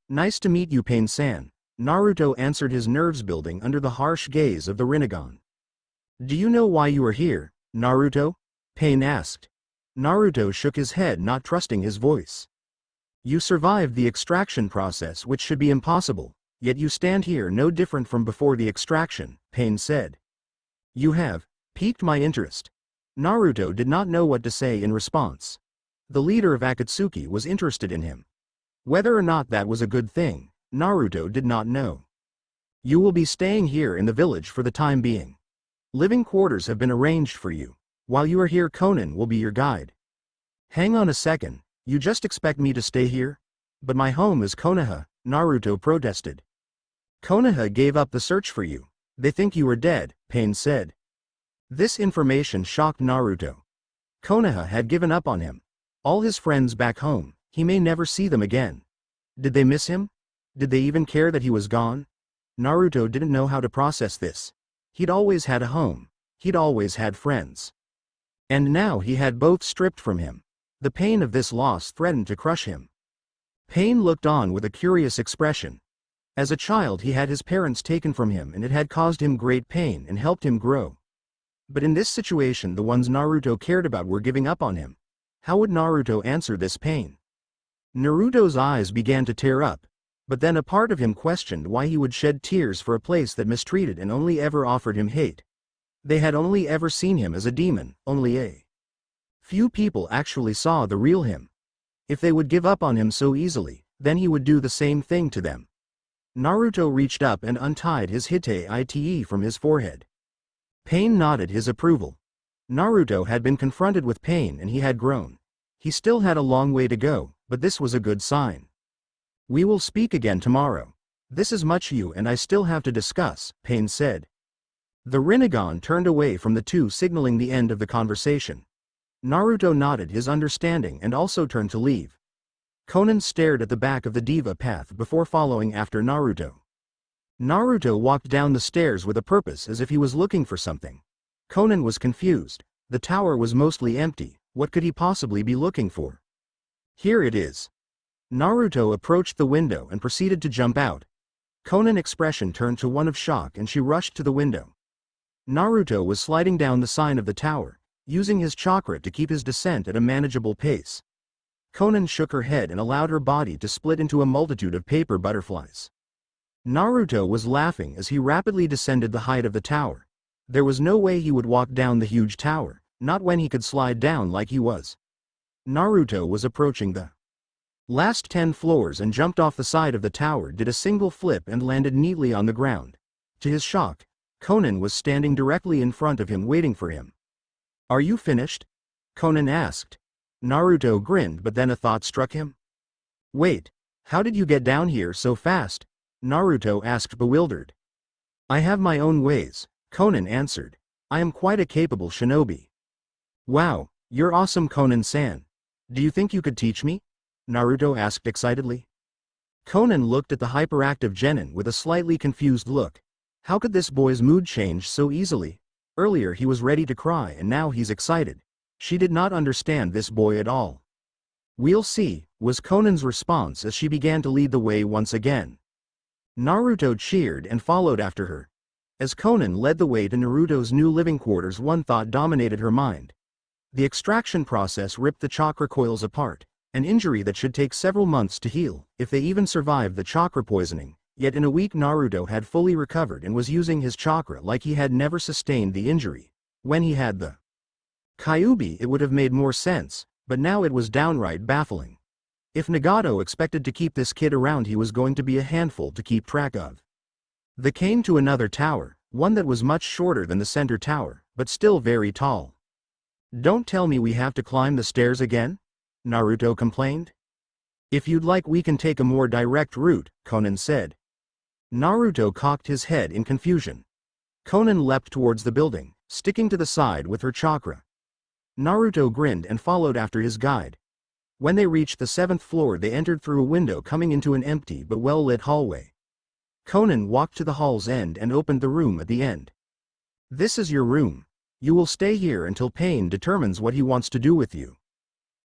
Nice to meet you, Pain-san. Naruto answered, his nerves building under the harsh gaze of the Rinnegan. Do you know why you are here, Naruto? Pain asked. Naruto shook his head, not trusting his voice. You survived the extraction process, which should be impossible, yet you stand here no different from before the extraction, Pain said. You have piqued my interest. Naruto did not know what to say in response. The leader of Akatsuki was interested in him. Whether or not that was a good thing, Naruto did not know. You will be staying here in the village for the time being. Living quarters have been arranged for you. While you are here, Konan will be your guide. Hang on a second, you just expect me to stay here? But my home is Konoha, Naruto protested. Konoha gave up the search for you. They think you are dead, Pain said. This information shocked Naruto. Konoha had given up on him. All his friends back home, he may never see them again. Did they miss him? Did they even care that he was gone? Naruto didn't know how to process this. He'd always had a home. He'd always had friends. And now he had both stripped from him. The pain of this loss threatened to crush him. Pain looked on with a curious expression. As a child, he had his parents taken from him, and it had caused him great pain and helped him grow. But in this situation, the ones Naruto cared about were giving up on him. How would Naruto answer this pain? Naruto's eyes began to tear up. But then a part of him questioned why he would shed tears for a place that mistreated and only ever offered him hate. They had only ever seen him as a demon, only a few people actually saw the real him. If they would give up on him so easily, then he would do the same thing to them. Naruto reached up and untied his ite from his forehead. Pain nodded his approval. Naruto had been confronted with pain and he had grown. He still had a long way to go, but this was a good sign. We will speak again tomorrow. This is much you and I still have to discuss, Pain said. The Rinnegan turned away from the two, signaling the end of the conversation. Naruto nodded his understanding and also turned to leave. Konan stared at the back of the diva path before following after Naruto. Naruto walked down the stairs with a purpose, as if he was looking for something. Konan was confused. The tower was mostly empty. What could he possibly be looking for? Here it is. Naruto approached the window and proceeded to jump out. Konan's expression turned to one of shock and she rushed to the window. Naruto was sliding down the side of the tower, using his chakra to keep his descent at a manageable pace. Konan shook her head and allowed her body to split into a multitude of paper butterflies. Naruto was laughing as he rapidly descended the height of the tower. There was no way he would walk down the huge tower, not when he could slide down like he was. Naruto was approaching the last 10 floors and jumped off the side of the tower, did a single flip and landed neatly on the ground. To his shock, Konan was standing directly in front of him, waiting for him. Are you finished? Konan asked. Naruto grinned, but then a thought struck him. Wait, how did you get down here so fast? Naruto asked, bewildered. I have my own ways, Konan answered. I am quite a capable shinobi. Wow, you're awesome, Konan-san. Do you think you could teach me? Naruto asked excitedly. Konan looked at the hyperactive genin with a slightly confused look. How could this boy's mood change so easily? Earlier he was ready to cry and now he's excited. She did not understand this boy at all. We'll see, was Konan's response as she began to lead the way once again. Naruto cheered and followed after her. As Konan led the way to Naruto's new living quarters, one thought dominated her mind. The extraction process ripped the chakra coils apart, an injury that should take several months to heal, if they even survived the chakra poisoning, yet in a week Naruto had fully recovered and was using his chakra like he had never sustained the injury. When he had the Kyuubi it would have made more sense, but now it was downright baffling. If Nagato expected to keep this kid around, he was going to be a handful to keep track of. They came to another tower, one that was much shorter than the center tower, but still very tall. Don't tell me we have to climb the stairs again? Naruto complained. If you'd like we can take a more direct route, Konan said. Naruto cocked his head in confusion. Konan leapt towards the building, sticking to the side with her chakra. Naruto grinned and followed after his guide. When they reached the 7th floor they entered through a window coming into an empty but well-lit hallway. Konan walked to the hall's end and opened the room at the end. This is your room. You will stay here until Pain determines what he wants to do with you.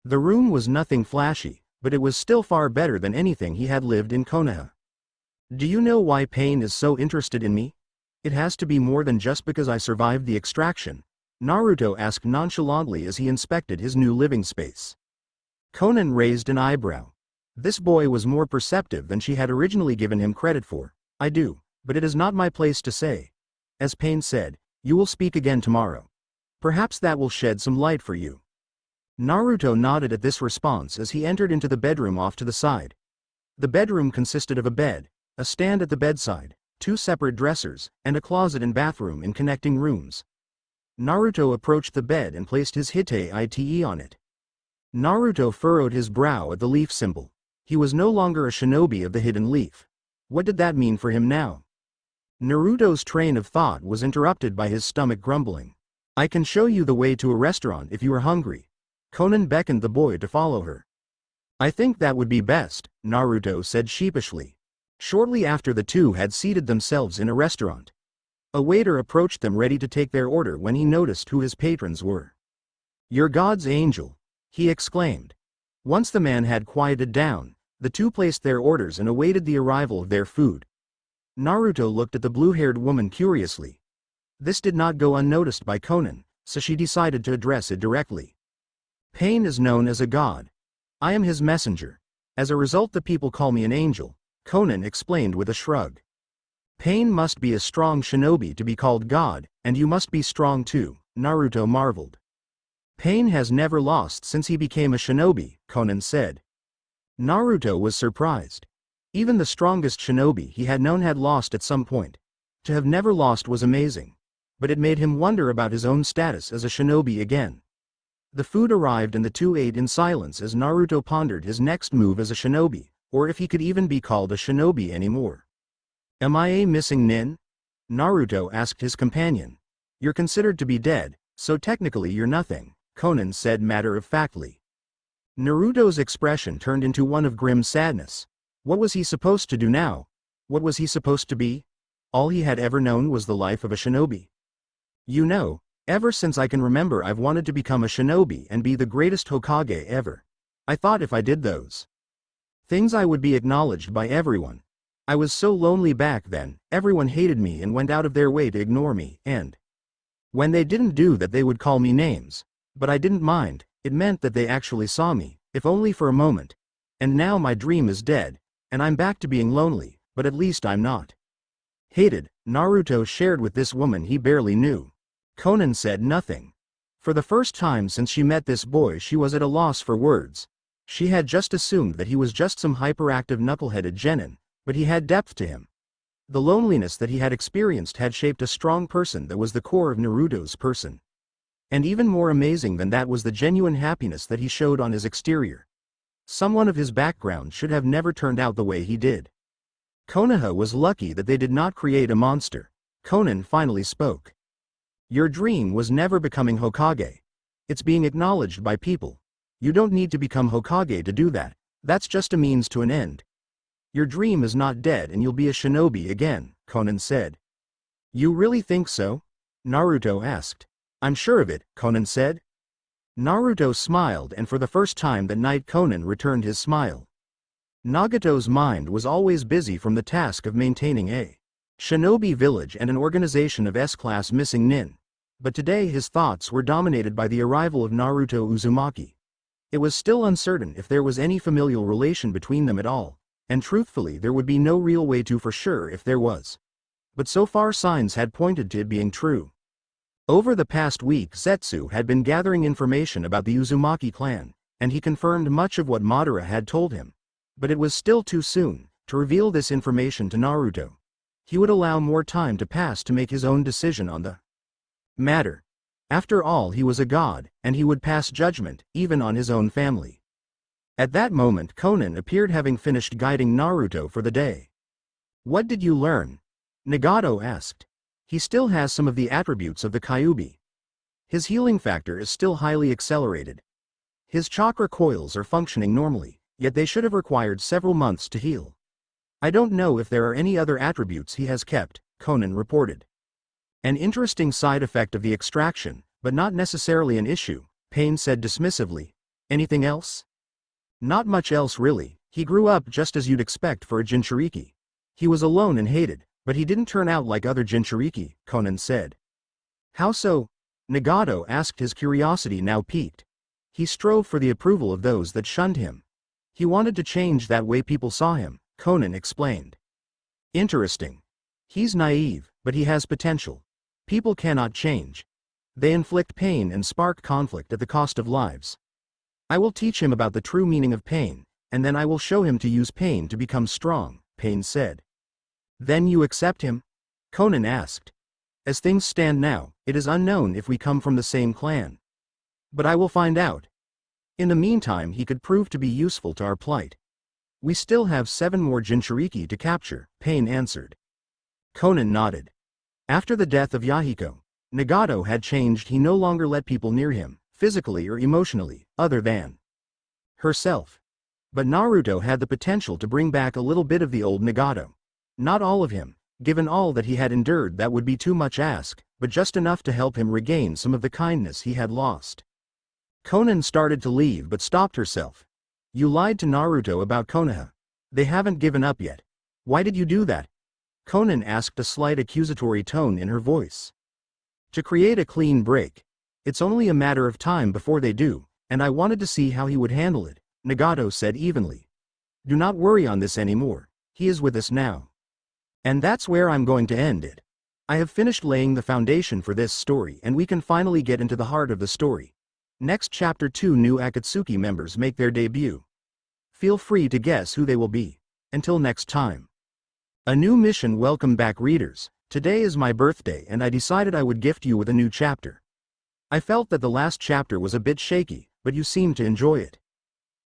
The room was nothing flashy, but it was still far better than anything he had lived in Konoha. Do you know why Pain is so interested in me? It has to be more than just because I survived the extraction, Naruto asked nonchalantly as he inspected his new living space. Konan raised an eyebrow. This boy was more perceptive than she had originally given him credit for. I do, but it is not my place to say. As Pain said, you will speak again tomorrow. Perhaps that will shed some light for you. Naruto nodded at this response as he entered into the bedroom off to the side. The bedroom consisted of a bed, a stand at the bedside, 2 separate dressers, and a closet and bathroom in connecting rooms. Naruto approached the bed and placed his Hite on it. Naruto furrowed his brow at the leaf symbol. He was no longer a shinobi of the hidden leaf. What did that mean for him now? Naruto's train of thought was interrupted by his stomach grumbling. I can show you the way to a restaurant if you are hungry. Konan beckoned the boy to follow her. I think that would be best, Naruto said sheepishly. Shortly after the two had seated themselves in a restaurant. A waiter approached them ready to take their order when he noticed who his patrons were. You're God's angel, he exclaimed. Once the man had quieted down, the two placed their orders and awaited the arrival of their food. Naruto looked at the blue-haired woman curiously. This did not go unnoticed by Konan, so she decided to address it directly. Pain is known as a god. I am his messenger. As a result the people call me an angel, Konan explained with a shrug. Pain must be a strong shinobi to be called god, and you must be strong too, Naruto marveled. Pain has never lost since he became a shinobi, Konan said. Naruto was surprised. Even the strongest shinobi he had known had lost at some point. To have never lost was amazing. But it made him wonder about his own status as a shinobi again. The food arrived and the two ate in silence as Naruto pondered his next move as a shinobi, or if he could even be called a shinobi anymore. Am I a missing nin? Naruto asked his companion. You're considered to be dead, so technically you're nothing, Konan said matter-of-factly. Naruto's expression turned into one of grim sadness. What was he supposed to do now? What was he supposed to be? All he had ever known was the life of a shinobi. You know, ever since I can remember I've wanted to become a shinobi and be the greatest Hokage ever. I thought if I did those things I would be acknowledged by everyone. I was so lonely back then, everyone hated me and went out of their way to ignore me, and when they didn't do that they would call me names. But I didn't mind, it meant that they actually saw me, if only for a moment. And now my dream is dead, and I'm back to being lonely, but at least I'm not hated, Naruto shared with this woman he barely knew. Konan said nothing. For the first time since she met this boy she was at a loss for words. She had just assumed that he was just some hyperactive knuckleheaded genin, but he had depth to him. The loneliness that he had experienced had shaped a strong person that was the core of Naruto's person. And even more amazing than that was the genuine happiness that he showed on his exterior. Someone of his background should have never turned out the way he did. Konoha was lucky that they did not create a monster. Konan finally spoke. Your dream was never becoming Hokage. It's being acknowledged by people. You don't need to become Hokage to do that. That's just a means to an end. Your dream is not dead and you'll be a shinobi again, Konan said. You really think so? Naruto asked. I'm sure of it, Konan said. Naruto smiled, and for the first time that night Konan returned his smile. Nagato's mind was always busy from the task of maintaining a shinobi village and an organization of S-class missing nin. But today his thoughts were dominated by the arrival of Naruto Uzumaki. It was still uncertain if there was any familial relation between them at all, and truthfully there would be no real way to for sure if there was. But so far signs had pointed to it being true. Over the past week Zetsu had been gathering information about the Uzumaki clan, and he confirmed much of what Madara had told him. But it was still too soon to reveal this information to Naruto. He would allow more time to pass to make his own decision on the matter. After all, he was a god, and he would pass judgment, even on his own family. At that moment Konan appeared, having finished guiding Naruto for the day. What did you learn? Nagato asked. He still has some of the attributes of the Kyuubi. His healing factor is still highly accelerated. His chakra coils are functioning normally, yet they should have required several months to heal. I don't know if there are any other attributes he has kept, Konan reported. An interesting side effect of the extraction, but not necessarily an issue, Pain said dismissively. Anything else? Not much else really. He grew up just as you'd expect for a Jinchuriki. He was alone and hated, but he didn't turn out like other Jinchuriki, Konan said. How so? Nagato asked, his curiosity now piqued. He strove for the approval of those that shunned him. He wanted to change that way people saw him, Konan explained. Interesting. He's naive, but he has potential. People cannot change. They inflict pain and spark conflict at the cost of lives. I will teach him about the true meaning of pain, and then I will show him to use pain to become strong, Pain said. Then you accept him? Konan asked. As things stand now, it is unknown if we come from the same clan. But I will find out. In the meantime, he could prove to be useful to our plight. We still have 7 more Jinchuriki to capture, Pain answered. Konan nodded. After the death of Yahiko, Nagato had changed. He no longer let people near him, physically or emotionally, other than herself. But Naruto had the potential to bring back a little bit of the old Nagato. Not all of him, given all that he had endured. That would be too much ask, but just enough to help him regain some of the kindness he had lost. Konan started to leave but stopped herself. You lied to Naruto about Konoha. They haven't given up yet. Why did you do that? Konan asked, a slight accusatory tone in her voice. To create a clean break. It's only a matter of time before they do, and I wanted to see how he would handle it, Nagato said evenly. Do not worry on this anymore. He is with us now. And that's where I'm going to end it. I have finished laying the foundation for this story, and we can finally get into the heart of the story. Next chapter, 2 new Akatsuki members make their debut. Feel free to guess who they will be. Until next time. A new mission. Welcome back, readers. Today is my birthday and I decided I would gift you with a new chapter. I felt that the last chapter was a bit shaky, but you seemed to enjoy it.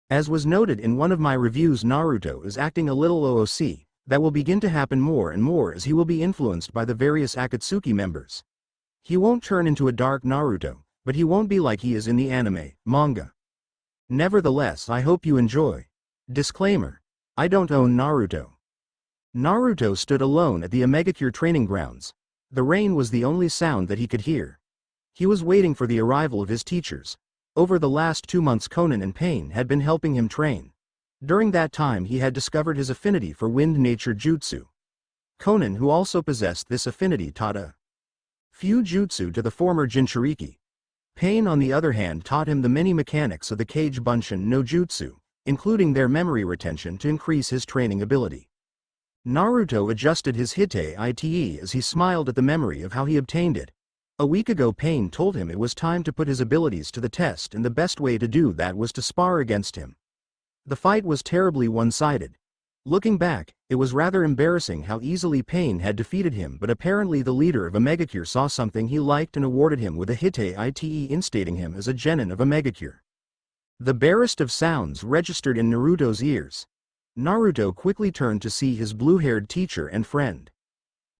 As was noted in one of my reviews, Naruto is acting a little OOC. That will begin to happen more and more as he will be influenced by the various Akatsuki members. He won't turn into a dark Naruto, but he won't be like he is in the anime, manga. Nevertheless, I hope you enjoy. Disclaimer. I don't own Naruto. Naruto stood alone at the Omegacure training grounds. The rain was the only sound that he could hear. He was waiting for the arrival of his teachers. Over the last 2 months, Konan and Pain had been helping him train. During that time he had discovered his affinity for wind nature jutsu. Konan, who also possessed this affinity, taught a few jutsu to the former Jinchuriki. Pain, on the other hand, taught him the many mechanics of the Kage Bunshin no jutsu, including their memory retention to increase his training ability. Naruto adjusted his Hite Ite as he smiled at the memory of how he obtained it. A week ago Pain told him it was time to put his abilities to the test, and the best way to do that was to spar against him. The fight was terribly one-sided. Looking back, it was rather embarrassing how easily Pain had defeated him, but apparently the leader of a Megacure saw something he liked and awarded him with a Hite, instating him as a genin of a Megacure. The barest of sounds registered in Naruto's ears. Naruto quickly turned to see his blue-haired teacher and friend.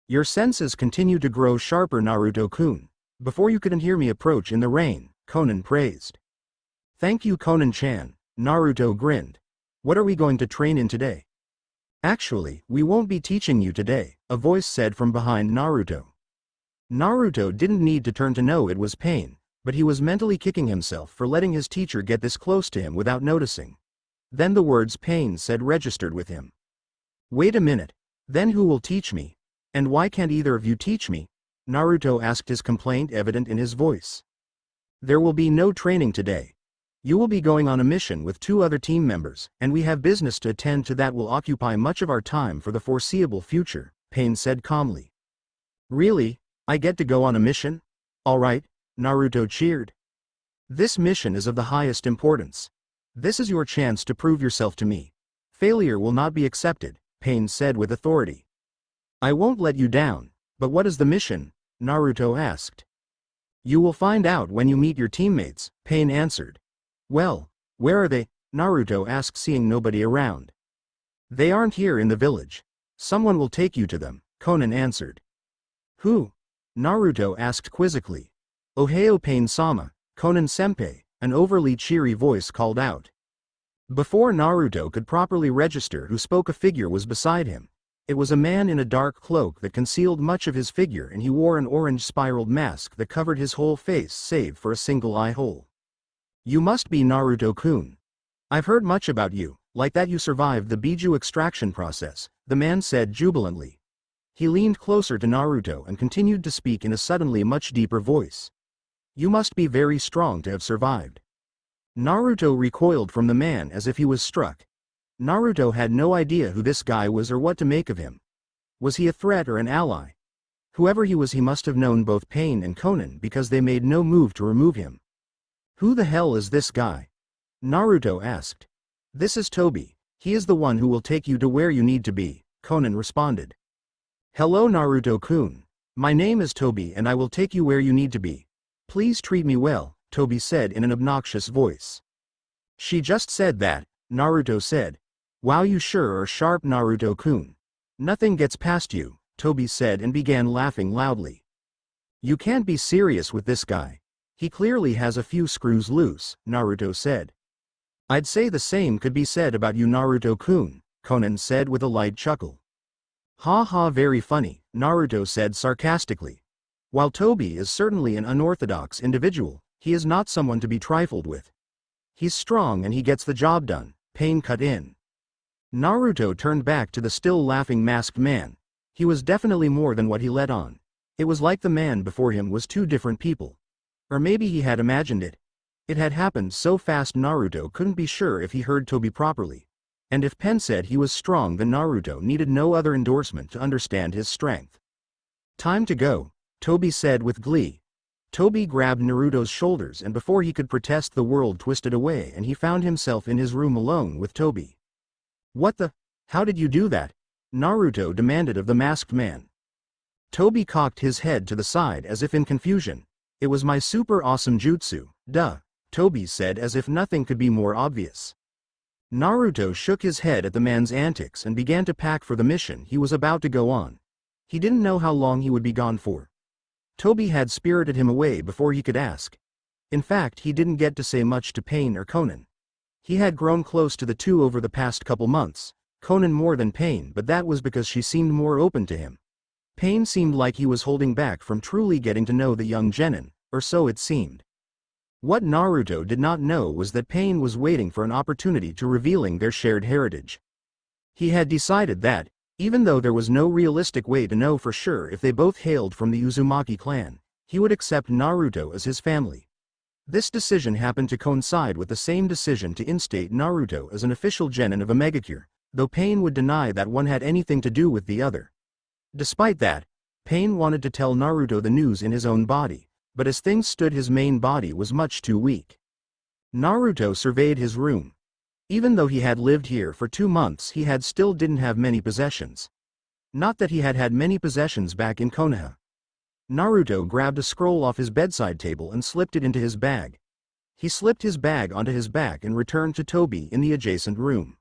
Your senses continue to grow sharper, Naruto-kun. Before you couldn't hear me approach in the rain, Konan praised. Thank you, Konan-chan, Naruto grinned. What are we going to train in today? Actually, we won't be teaching you today, a voice said from behind Naruto. Naruto didn't need to turn to know it was Pain, but he was mentally kicking himself for letting his teacher get this close to him without noticing. Then the words Pain said registered with him. Wait a minute, then who will teach me? And why can't either of you teach me? Naruto asked, his complaint evident in his voice. There will be no training today. You will be going on a mission with 2 other team members, and we have business to attend to that will occupy much of our time for the foreseeable future, Pain said calmly. Really? I get to go on a mission? All right, Naruto cheered. This mission is of the highest importance. This is your chance to prove yourself to me. Failure will not be accepted, Pain said with authority. I won't let you down, but what is the mission? Naruto asked. You will find out when you meet your teammates, Pain answered. Well, where are they? Naruto asked, seeing nobody around. They aren't here in the village. Someone will take you to them, Konan answered. Who? Naruto asked quizzically. Ohio Pain-sama, Konan-senpai, an overly cheery voice called out. Before Naruto could properly register who spoke, a figure was beside him. It was a man in a dark cloak that concealed much of his figure, and he wore an orange spiraled mask that covered his whole face save for a single eye hole. You must be Naruto-kun. I've heard much about you, like that you survived the Biju extraction process, the man said jubilantly. He leaned closer to Naruto and continued to speak in a suddenly much deeper voice. You must be very strong to have survived. Naruto recoiled from the man as if he was struck. Naruto had no idea who this guy was or what to make of him. Was he a threat or an ally? Whoever he was, he must have known both Pain and Konan, because they made no move to remove him. Who the hell is this guy? Naruto asked. This is Tobi. He is the one who will take you to where you need to be, Konan responded. Hello, Naruto-kun. My name is Tobi and I will take you where you need to be. Please treat me well, Tobi said in an obnoxious voice. She just said that, Naruto said. Wow, you sure are sharp, Naruto-kun. Nothing gets past you, Tobi said and began laughing loudly. You can't be serious with this guy. He clearly has a few screws loose, Naruto said. I'd say the same could be said about you, Naruto-kun, Konan said with a light chuckle. Ha ha, very funny, Naruto said sarcastically. While Tobi is certainly an unorthodox individual, he is not someone to be trifled with. He's strong and he gets the job done, Pain cut in. Naruto turned back to the still laughing masked man. He was definitely more than what he let on. It was like the man before him was 2 different people. Or maybe he had imagined it. It had happened so fast Naruto couldn't be sure if he heard Tobi properly. And if Pain said he was strong, then Naruto needed no other endorsement to understand his strength. Time to go, Tobi said with glee. Tobi grabbed Naruto's shoulders, and before he could protest, the world twisted away and he found himself in his room alone with Tobi. What the? How did you do that? Naruto demanded of the masked man. Tobi cocked his head to the side as if in confusion. It was my super awesome jutsu, duh, Tobi said as if nothing could be more obvious. Naruto shook his head at the man's antics and began to pack for the mission he was about to go on. He didn't know how long he would be gone for. Tobi had spirited him away before he could ask. In fact, he didn't get to say much to Pain or Konan. He had grown close to the 2 over the past couple months, Konan more than Pain, but that was because she seemed more open to him. Pain seemed like he was holding back from truly getting to know the young genin, or so it seemed. What Naruto did not know was that Pain was waiting for an opportunity to revealing their shared heritage. He had decided that, even though there was no realistic way to know for sure if they both hailed from the Uzumaki clan, he would accept Naruto as his family. This decision happened to coincide with the same decision to instate Naruto as an official genin of a Megacure, though Pain would deny that one had anything to do with the other. Despite that, Pain wanted to tell Naruto the news in his own body, but as things stood his main body was much too weak. Naruto surveyed his room. Even though he had lived here for 2 months, he still didn't have many possessions. Not that he had many possessions back in Konoha. Naruto grabbed a scroll off his bedside table and slipped it into his bag. He slipped his bag onto his back and returned to Tobi in the adjacent room.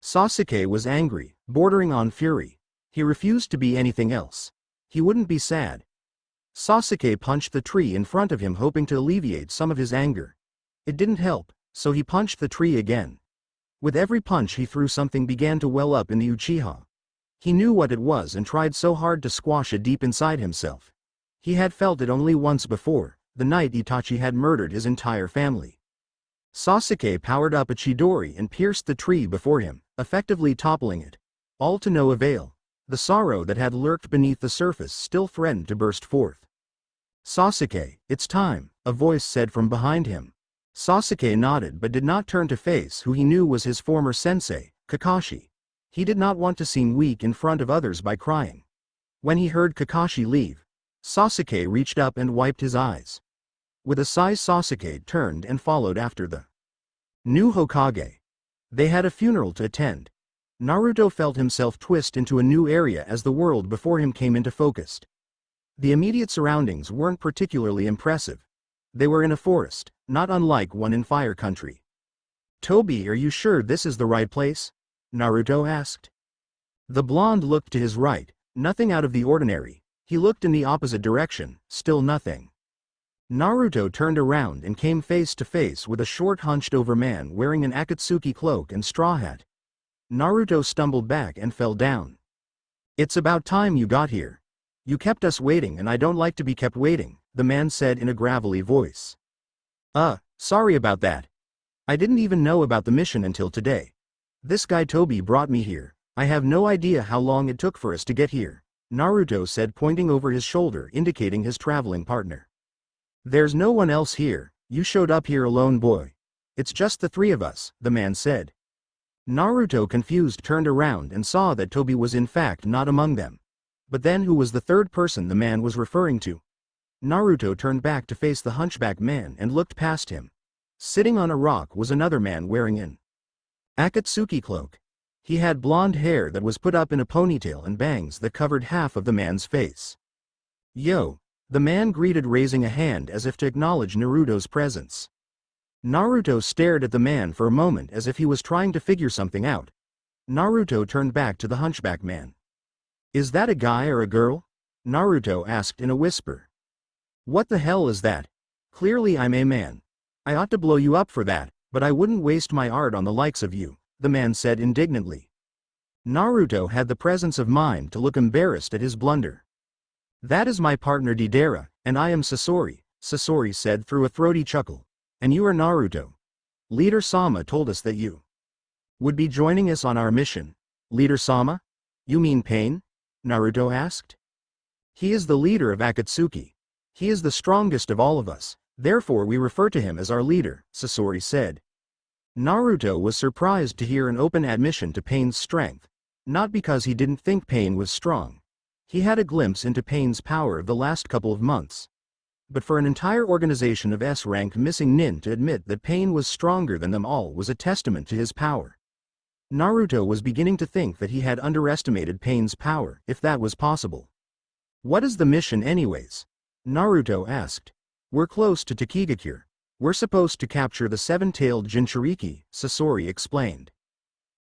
Sasuke was angry, bordering on fury. He refused to be anything else. He wouldn't be sad. Sasuke punched the tree in front of him, hoping to alleviate some of his anger. It didn't help, so he punched the tree again. With every punch he threw, something began to well up in the Uchiha. He knew what it was and tried so hard to squash it deep inside himself. He had felt it only once before, the night Itachi had murdered his entire family. Sasuke powered up a Chidori and pierced the tree before him, effectively toppling it. All to no avail. The sorrow that had lurked beneath the surface still threatened to burst forth. "Sasuke, it's time," a voice said from behind him. Sasuke nodded but did not turn to face who he knew was his former sensei, Kakashi. He did not want to seem weak in front of others by crying. When he heard Kakashi leave, Sasuke reached up and wiped his eyes. With a sigh, Sasuke turned and followed after the new Hokage. They had a funeral to attend. Naruto felt himself twist into a new area as the world before him came into focus. The immediate surroundings weren't particularly impressive. They were in a forest, not unlike one in Fire Country. "Tobi, are you sure this is the right place?" Naruto asked. The blonde looked to his right, nothing out of the ordinary. He looked in the opposite direction, still nothing. Naruto turned around and came face to face with a short, hunched-over man wearing an Akatsuki cloak and straw hat. Naruto stumbled back and fell down. "It's about time you got here. You kept us waiting and I don't like to be kept waiting," the man said in a gravelly voice. Sorry about that. I didn't even know about the mission until today. This guy Tobi brought me here. I have no idea how long it took for us to get here," Naruto said, pointing over his shoulder, indicating his traveling partner. "There's no one else here. You showed up here alone, boy." "It's just the three of us," the man said. Naruto, confused, turned around and saw that Tobi was in fact not among them. But then who was the third person the man was referring to? Naruto turned back to face the hunchback man and looked past him. Sitting on a rock was another man wearing an Akatsuki cloak. He had blonde hair that was put up in a ponytail and bangs that covered half of the man's face. "Yo," the man greeted, raising a hand as if to acknowledge Naruto's presence. Naruto stared at the man for a moment as if he was trying to figure something out. Naruto turned back to the hunchback man. "Is that a guy or a girl?" Naruto asked in a whisper. "What the hell is that? Clearly I'm a man. I ought to blow you up for that, but I wouldn't waste my art on the likes of you," the man said indignantly. Naruto had the presence of mind to look embarrassed at his blunder. "That is my partner Deidara, and I am Sasori," Sasori said through a throaty chuckle. "And you are Naruto. Leader Sama told us that you would be joining us on our mission." "Leader Sama? You mean Pain?" Naruto asked. "He is the leader of Akatsuki. He is the strongest of all of us, therefore we refer to him as our leader," Sasori said. Naruto was surprised to hear an open admission to Pain's strength, not because he didn't think Pain was strong. He had a glimpse into Pain's power the last couple of months. But for an entire organization of S-rank missing nin to admit that Pain was stronger than them all was a testament to his power. Naruto was beginning to think that he had underestimated Pain's power, if that was possible. "What is the mission anyways?" Naruto asked. "We're close to Takigakure. We're supposed to capture the seven-tailed Jinchuriki," Sasori explained.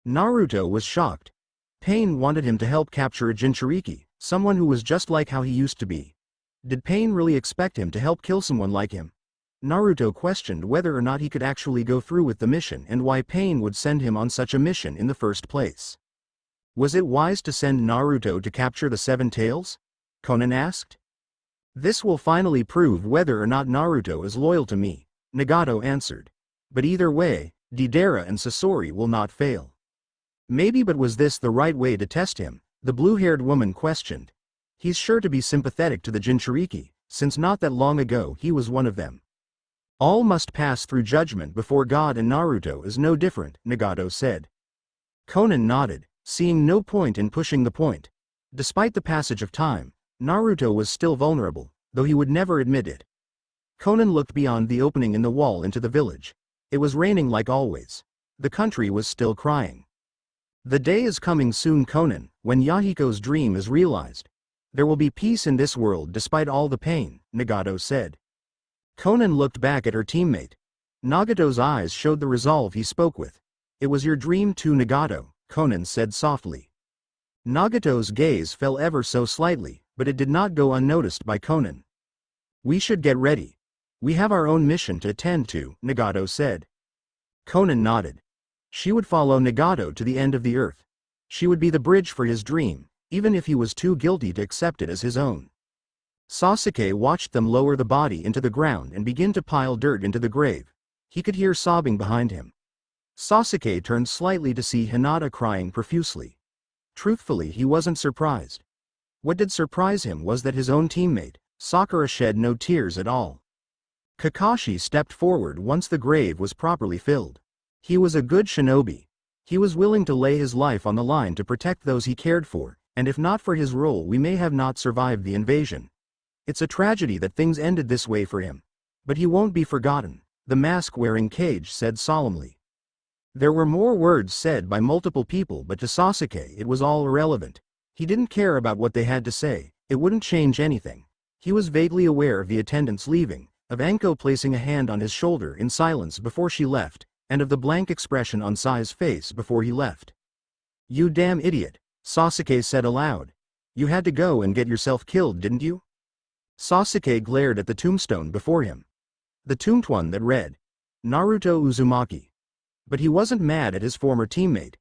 Naruto was shocked. Pain wanted him to help capture a Jinchuriki, someone who was just like how he used to be. Did Pain really expect him to help kill someone like him? Naruto questioned whether or not he could actually go through with the mission and why Pain would send him on such a mission in the first place. "Was it wise to send Naruto to capture the Seven Tails?" Conan asked. "This will finally prove whether or not Naruto is loyal to me," Nagato answered. "But either way, Deidara and Sasori will not fail." "Maybe, but was this the right way to test him?" the blue-haired woman questioned. "He's sure to be sympathetic to the Jinchuriki, since not that long ago he was one of them." "All must pass through judgment before God, and Naruto is no different," Nagato said. Conan nodded, seeing no point in pushing the point. Despite the passage of time, Naruto was still vulnerable, though he would never admit it. Conan looked beyond the opening in the wall into the village. It was raining like always. The country was still crying. The day is coming soon, Conan, when Yahiko's dream is realized. There will be peace in this world despite all the pain, Nagato said. Conan looked back at her teammate. Nagato's eyes showed the resolve he spoke with. It was your dream too, Nagato, Conan said softly. Nagato's gaze fell ever so slightly, but it did not go unnoticed by Conan. We should get ready. We have our own mission to attend to, Nagato said. Conan nodded. She would follow Nagato to the end of the earth. She would be the bridge for his dream, even if he was too guilty to accept it as his own. Sasuke watched them lower the body into the ground and begin to pile dirt into the grave. He could hear sobbing behind him. Sasuke turned slightly to see Hinata crying profusely. Truthfully, he wasn't surprised. What did surprise him was that his own teammate, Sakura, shed no tears at all. Kakashi stepped forward once the grave was properly filled. He was a good shinobi. He was willing to lay his life on the line to protect those he cared for, and if not for his role, we may have not survived the invasion. It's a tragedy that things ended this way for him. But he won't be forgotten, the mask-wearing Kage said solemnly. There were more words said by multiple people, but to Sasuke it was all irrelevant. He didn't care about what they had to say, it wouldn't change anything. He was vaguely aware of the attendants leaving, of Anko placing a hand on his shoulder in silence before she left, and of the blank expression on Sai's face before he left. You damn idiot, Sasuke said aloud. You had to go and get yourself killed, didn't you? Sasuke glared at the tombstone before him. The tombed one that read, Naruto Uzumaki. But he wasn't mad at his former teammate.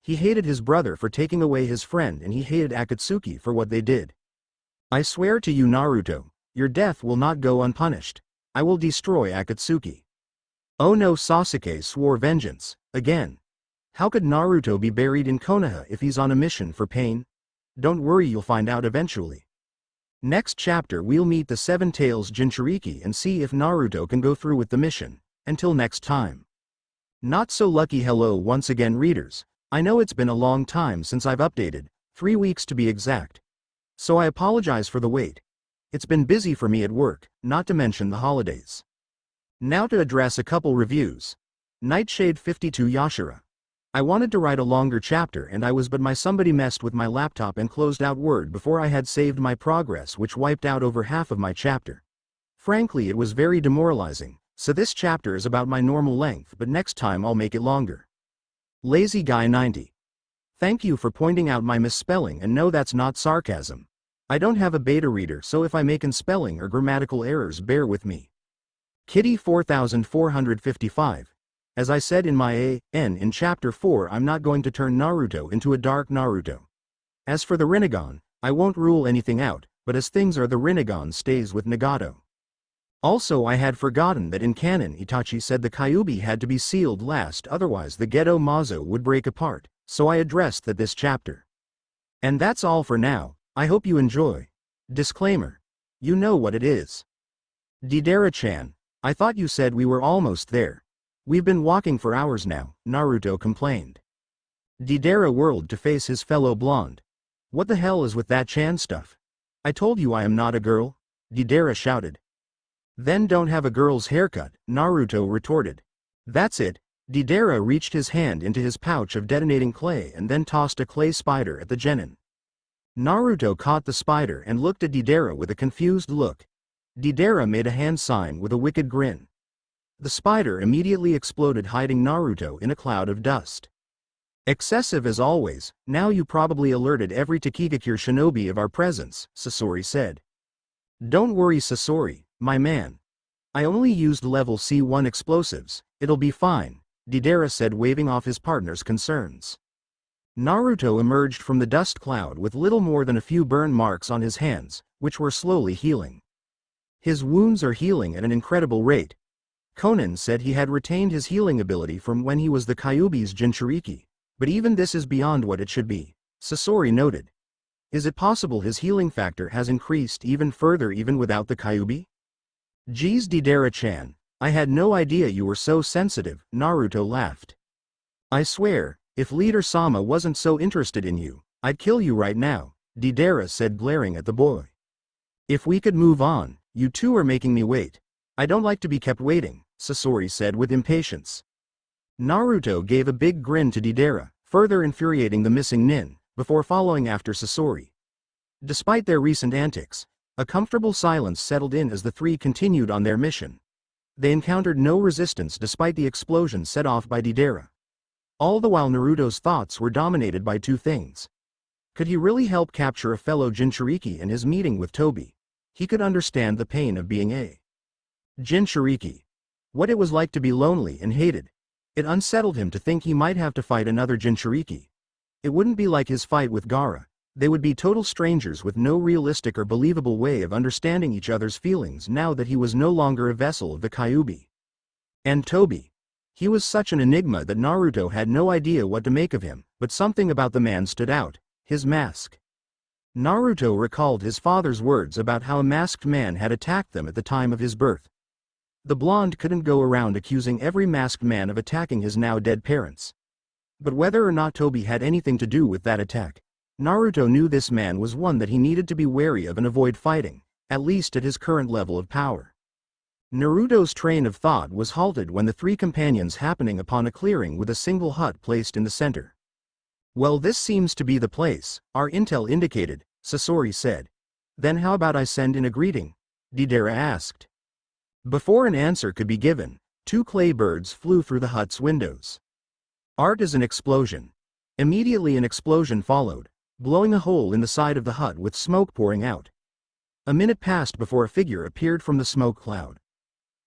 He hated his brother for taking away his friend, and he hated Akatsuki for what they did. I swear to you, Naruto, your death will not go unpunished. I will destroy Akatsuki. Oh no, Sasuke swore vengeance, again. How could Naruto be buried in Konoha if he's on a mission for pain? Don't worry, you'll find out eventually. Next chapter we'll meet the Seven Tails Jinchuriki and see if Naruto can go through with the mission. Until next time. Not so lucky. Hello once again, readers. I know it's been a long time since I've updated, 3 weeks to be exact. So I apologize for the wait. It's been busy for me at work, not to mention the holidays. Now to address a couple reviews. Nightshade 52 Yashira. I wanted to write a longer chapter and I was, but somebody messed with my laptop and closed out Word before I had saved my progress, which wiped out over half of my chapter. Frankly, it was very demoralizing. So this chapter is about my normal length, but next time I'll make it longer. Lazy Guy 90. Thank you for pointing out my misspelling, and no, that's not sarcasm. I don't have a beta reader, so if I make spelling or grammatical errors, bear with me. Kitty 4455. As I said in my AN in chapter 4, I'm not going to turn Naruto into a dark Naruto. As for the Rinnegan, I won't rule anything out, but as things are, the Rinnegan stays with Nagato. Also, I had forgotten that in canon Itachi said the Kyuubi had to be sealed last, otherwise the Geto Mazo would break apart, so I addressed that this chapter. And that's all for now. I hope you enjoy. Disclaimer. You know what it is. Deidara-chan, I thought you said we were almost there. We've been walking for hours now, Naruto complained. Deidara whirled to face his fellow blonde. What the hell is with that Chan stuff? I told you I am not a girl, Deidara shouted. Then don't have a girl's haircut, Naruto retorted. That's it. Deidara reached his hand into his pouch of detonating clay and then tossed a clay spider at the genin. Naruto caught the spider and looked at Deidara with a confused look. Deidara made a hand sign with a wicked grin. The spider immediately exploded, hiding Naruto in a cloud of dust. Excessive as always. Now you probably alerted every Takigakure shinobi of our presence, Sasori said. Don't worry, Sasori. My man. I only used level C1 explosives, it'll be fine, Deidara said, waving off his partner's concerns. Naruto emerged from the dust cloud with little more than a few burn marks on his hands, which were slowly healing. His wounds are healing at an incredible rate. Conan said he had retained his healing ability from when he was the Kyuubi's Jinchuriki, but even this is beyond what it should be, Sasori noted. Is it possible his healing factor has increased even further even without the Kyuubi? Geez, Deidara-chan, I had no idea you were so sensitive, Naruto laughed. I swear, if Leader-sama wasn't so interested in you, I'd kill you right now, Deidara said, glaring at the boy. If we could move on, you two are making me wait. I don't like to be kept waiting, Sasori said with impatience. Naruto gave a big grin to Deidara, further infuriating the missing nin, before following after Sasori. Despite their recent antics, a comfortable silence settled in as the three continued on their mission. They encountered no resistance despite the explosion set off by Deidara. All the while Naruto's thoughts were dominated by two things. Could he really help capture a fellow Jinchuriki in his meeting with Tobi? He could understand the pain of being a Jinchuriki. What it was like to be lonely and hated. It unsettled him to think he might have to fight another Jinchuriki. It wouldn't be like his fight with Gaara. They would be total strangers with no realistic or believable way of understanding each other's feelings now that he was no longer a vessel of the Kyuubi. And Tobi. He was such an enigma that Naruto had no idea what to make of him, but something about the man stood out. His mask. Naruto recalled his father's words about how a masked man had attacked them at the time of his birth. The blonde couldn't go around accusing every masked man of attacking his now dead parents. But whether or not Tobi had anything to do with that attack, Naruto knew this man was one that he needed to be wary of and avoid fighting, at least at his current level of power. Naruto's train of thought was halted when the three companions happening upon a clearing with a single hut placed in the center. Well, this seems to be the place, our intel indicated, Sasori said. Then how about I send in a greeting? Deidara asked. Before an answer could be given, two clay birds flew through the hut's windows. Art is an explosion. Immediately an explosion followed, blowing a hole in the side of the hut with smoke pouring out. A minute passed before a figure appeared from the smoke cloud.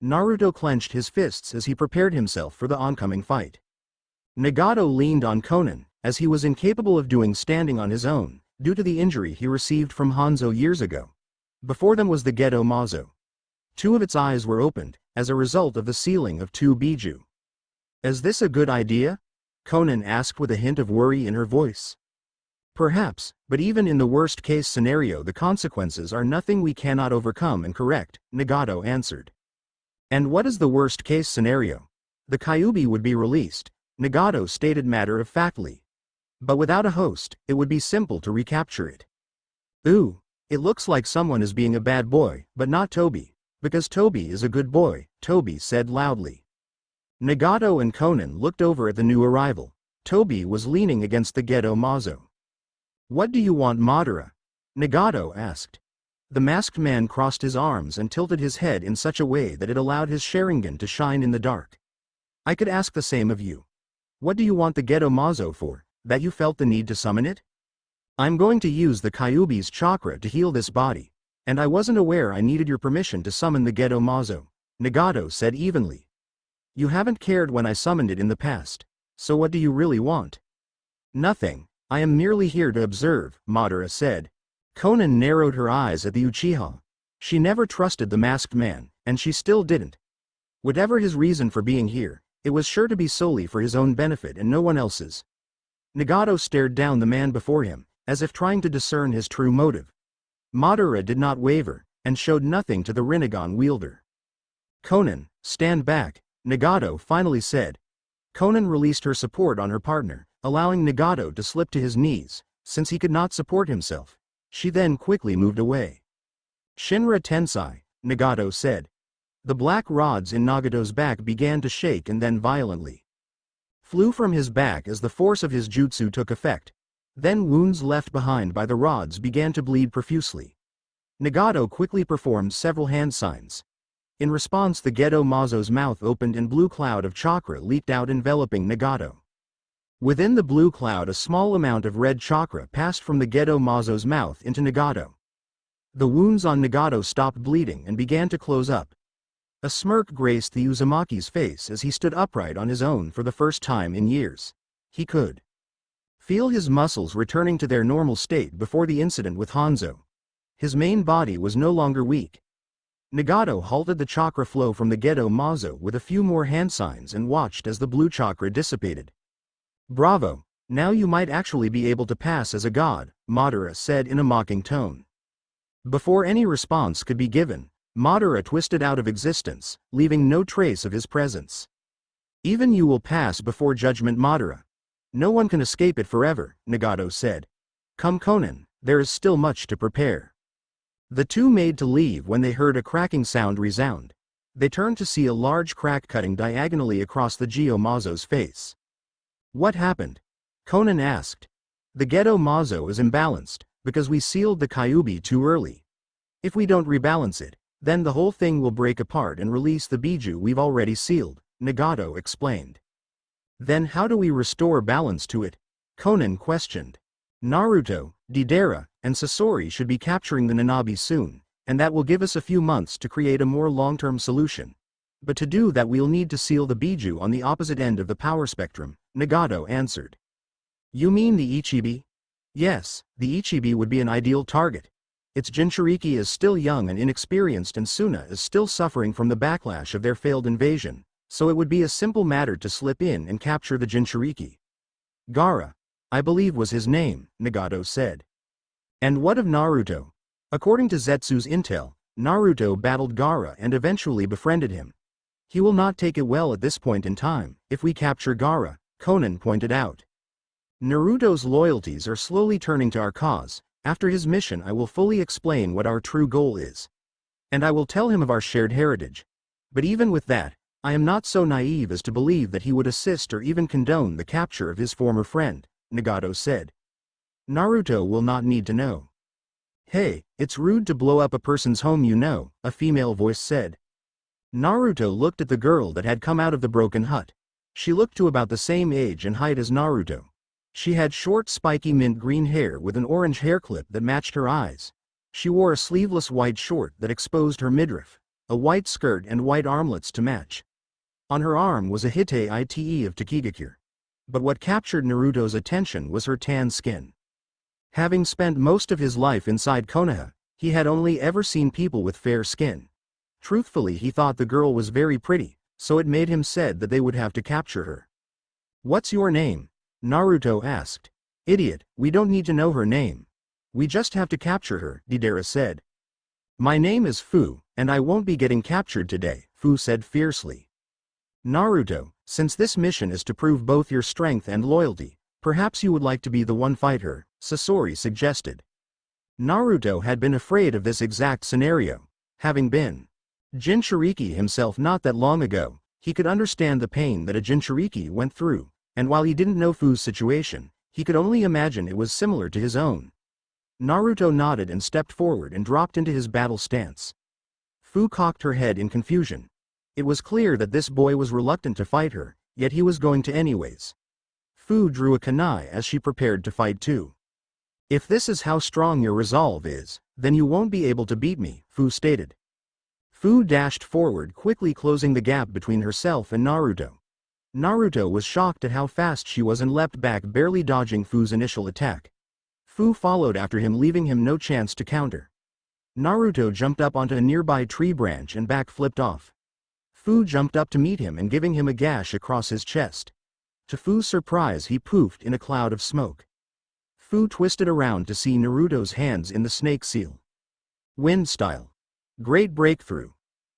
Naruto clenched his fists as he prepared himself for the oncoming fight. Nagato leaned on Konan, as he was incapable of doing standing on his own, due to the injury he received from Hanzo years ago. Before them was the Gedo Mazo. Two of its eyes were opened, as a result of the sealing of two biju. Is this a good idea? Konan asked with a hint of worry in her voice. Perhaps, but even in the worst-case scenario the consequences are nothing we cannot overcome and correct, Nagato answered. And what is the worst-case scenario? The Kyuubi would be released, Nagato stated matter-of-factly. But without a host, it would be simple to recapture it. Ooh, it looks like someone is being a bad boy, but not Tobi. Because Tobi is a good boy, Tobi said loudly. Nagato and Konan looked over at the new arrival. Tobi was leaning against the Gedo Mazo. What do you want, Madara? Nagato asked. The masked man crossed his arms and tilted his head in such a way that it allowed his Sharingan to shine in the dark. I could ask the same of you. What do you want the Gedo Mazo for? That you felt the need to summon it? I'm going to use the Kyuubi's chakra to heal this body, and I wasn't aware I needed your permission to summon the Gedo Mazo, Nagato said evenly. You haven't cared when I summoned it in the past, so what do you really want? Nothing, I am merely here to observe, Madara said. Konan narrowed her eyes at the Uchiha. She never trusted the masked man, and she still didn't. Whatever his reason for being here, it was sure to be solely for his own benefit and no one else's. Nagato stared down the man before him, as if trying to discern his true motive. Madara did not waver, and showed nothing to the Rinnegan wielder. Konan, stand back, Nagato finally said. Konan released her support on her partner, allowing Nagato to slip to his knees, since he could not support himself. She then quickly moved away. Shinra Tensai, Nagato said. The black rods in Nagato's back began to shake and then violently flew from his back as the force of his jutsu took effect. Then wounds left behind by the rods began to bleed profusely. Nagato quickly performed several hand signs. In response, the Gedo Mazo's mouth opened and blue cloud of chakra leaked out, enveloping Nagato. Within the blue cloud a small amount of red chakra passed from the Gedo Mazo's mouth into Nagato. The wounds on Nagato stopped bleeding and began to close up. A smirk graced the Uzumaki's face as he stood upright on his own for the first time in years. He could feel his muscles returning to their normal state before the incident with Hanzo. His main body was no longer weak. Nagato halted the chakra flow from the Gedo Mazo with a few more hand signs and watched as the blue chakra dissipated. Bravo, now you might actually be able to pass as a god, Madara said in a mocking tone. Before any response could be given, Madara twisted out of existence, leaving no trace of his presence. Even you will pass before judgment, Madara. No one can escape it forever, Nagato said. Come Konan, there is still much to prepare. The two made to leave when they heard a cracking sound resound. They turned to see a large crack cutting diagonally across the Geomazo's face. What happened? Konan asked. The Geto Mazo is imbalanced, because we sealed the Kyuubi too early. If we don't rebalance it, then the whole thing will break apart and release the Biju we've already sealed, Nagato explained. Then how do we restore balance to it? Konan questioned. Naruto, Deidara, and Sasori should be capturing the Nanabi soon, and that will give us a few months to create a more long-term solution. But to do that we'll need to seal the Biju on the opposite end of the power spectrum, Nagato answered. You mean the Ichibi? Yes, the Ichibi would be an ideal target. Its Jinchuriki is still young and inexperienced, and Suna is still suffering from the backlash of their failed invasion, so it would be a simple matter to slip in and capture the Jinchuriki. Gaara, I believe was his name, Nagato said. And what of Naruto? According to Zetsu's intel, Naruto battled Gaara and eventually befriended him. He will not take it well at this point in time, if we capture Gaara, Konan pointed out. Naruto's loyalties are slowly turning to our cause. After his mission I will fully explain what our true goal is. And I will tell him of our shared heritage. But even with that, I am not so naive as to believe that he would assist or even condone the capture of his former friend, Nagato said. Naruto will not need to know. Hey, it's rude to blow up a person's home, you know, a female voice said. Naruto looked at the girl that had come out of the broken hut. She looked to about the same age and height as Naruto. She had short spiky mint green hair with an orange hair clip that matched her eyes. She wore a sleeveless white short that exposed her midriff, a white skirt and white armlets to match. On her arm was a Hite Ite of Takigakure. But what captured Naruto's attention was her tan skin. Having spent most of his life inside Konoha, he had only ever seen people with fair skin. Truthfully, he thought the girl was very pretty, so it made him sad that they would have to capture her. What's your name? Naruto asked. Idiot, we don't need to know her name. We just have to capture her, Deidara said. My name is Fu, and I won't be getting captured today, Fu said fiercely. Naruto, since this mission is to prove both your strength and loyalty, perhaps you would like to be the one fight her, Sasori suggested. Naruto had been afraid of this exact scenario. Having been Jinchuriki himself not that long ago, he could understand the pain that a Jinchuriki went through. And while he didn't know Fu's situation, he could only imagine it was similar to his own. Naruto nodded and stepped forward and dropped into his battle stance. Fu cocked her head in confusion. It was clear that this boy was reluctant to fight her, yet he was going to anyways. Fu drew a kunai as she prepared to fight too. If this is how strong your resolve is, then you won't be able to beat me, Fu stated. Fu dashed forward, quickly closing the gap between herself and Naruto. Naruto was shocked at how fast she was and leapt back, barely dodging Fu's initial attack. Fu followed after him, leaving him no chance to counter. Naruto jumped up onto a nearby tree branch and back-flipped off. Fu jumped up to meet him and giving him a gash across his chest. To Fu's surprise, he poofed in a cloud of smoke. Fu twisted around to see Naruto's hands in the snake seal. Wind style. Great breakthrough.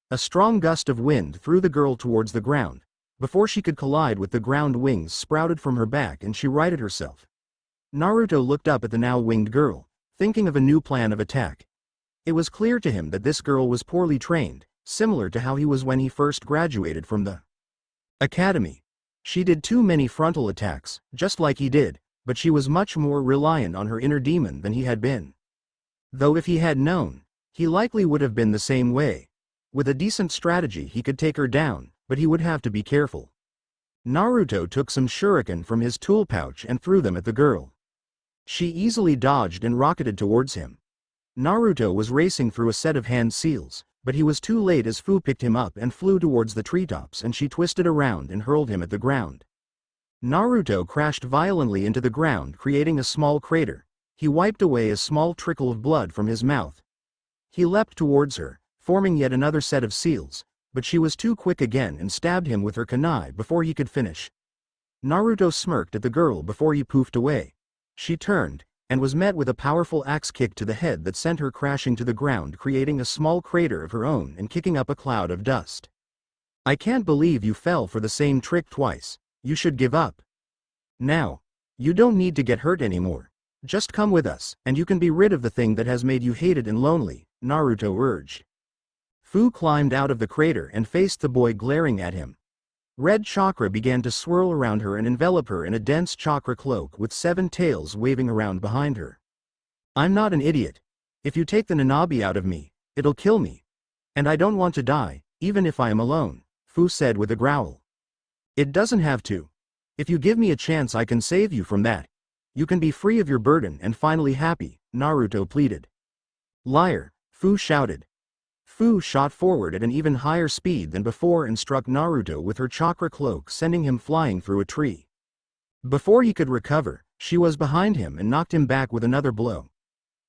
A strong gust of wind threw the girl towards the ground. Before she could collide with the ground, wings sprouted from her back and she righted herself. Naruto looked up at the now winged girl, thinking of a new plan of attack. It was clear to him that this girl was poorly trained, similar to how he was when he first graduated from the academy. She did too many frontal attacks, just like he did, but she was much more reliant on her inner demon than he had been. Though if he had known, he likely would have been the same way. With a decent strategy he could take her down, but he would have to be careful. Naruto took some shuriken from his tool pouch and threw them at the girl. She easily dodged and rocketed towards him. Naruto was racing through a set of hand seals, but he was too late as Fu picked him up and flew towards the treetops, and she twisted around and hurled him at the ground. Naruto crashed violently into the ground, creating a small crater. He wiped away a small trickle of blood from his mouth. He leapt towards her, forming yet another set of seals, but she was too quick again and stabbed him with her kunai before he could finish. Naruto smirked at the girl before he poofed away. She turned, and was met with a powerful axe kick to the head that sent her crashing to the ground, creating a small crater of her own and kicking up a cloud of dust. I can't believe you fell for the same trick twice. You should give up. Now, you don't need to get hurt anymore. Just come with us, and you can be rid of the thing that has made you hated and lonely, Naruto urged. Fu climbed out of the crater and faced the boy glaring at him. Red chakra began to swirl around her and envelop her in a dense chakra cloak with 7 tails waving around behind her. I'm not an idiot. If you take the Nanabi out of me, it'll kill me. And I don't want to die, even if I am alone, Fu said with a growl. It doesn't have to. If you give me a chance I can save you from that. You can be free of your burden and finally happy, Naruto pleaded. Liar, Fu shouted. Fu shot forward at an even higher speed than before and struck Naruto with her chakra cloak, sending him flying through a tree. Before he could recover, she was behind him and knocked him back with another blow.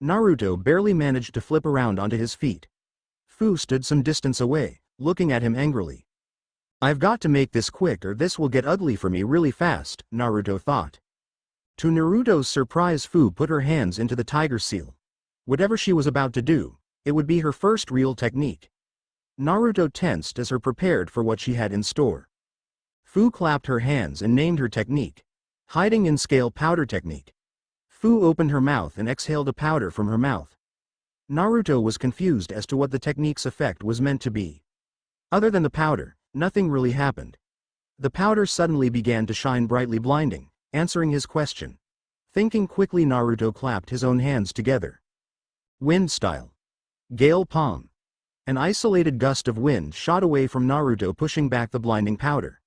Naruto barely managed to flip around onto his feet. Fu stood some distance away, looking at him angrily. I've got to make this quick or this will get ugly for me really fast, Naruto thought. To Naruto's surprise, Fu put her hands into the tiger seal. Whatever she was about to do, it would be her first real technique. Naruto tensed as her prepared for what she had in store. Fu clapped her hands and named her technique. Hiding in scale powder technique. Fu opened her mouth and exhaled a powder from her mouth. Naruto was confused as to what the technique's effect was meant to be. Other than the powder, nothing really happened. The powder suddenly began to shine brightly, blinding, answering his question. Thinking quickly, Naruto clapped his own hands together. Wind style. Gale palm. An isolated gust of wind shot away from Naruto, pushing back the blinding powder.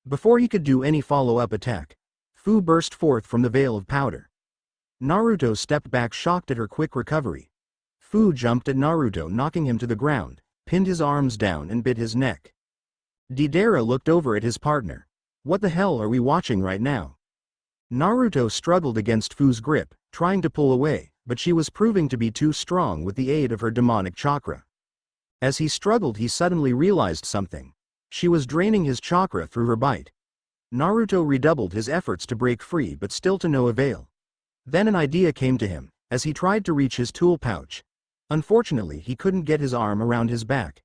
Before he could do any follow-up attack, Fu burst forth from the veil of powder. Naruto stepped back, shocked at her quick recovery. Fu jumped at Naruto, knocking him to the ground, pinned his arms down and bit his neck. Deidara looked over at his partner. What the hell are we watching right now? Naruto struggled against Fu's grip, trying to pull away, but she was proving to be too strong with the aid of her demonic chakra. As he struggled, he suddenly realized something. She was draining his chakra through her bite. Naruto redoubled his efforts to break free, but still to no avail. Then an idea came to him, as he tried to reach his tool pouch. Unfortunately, he couldn't get his arm around his back.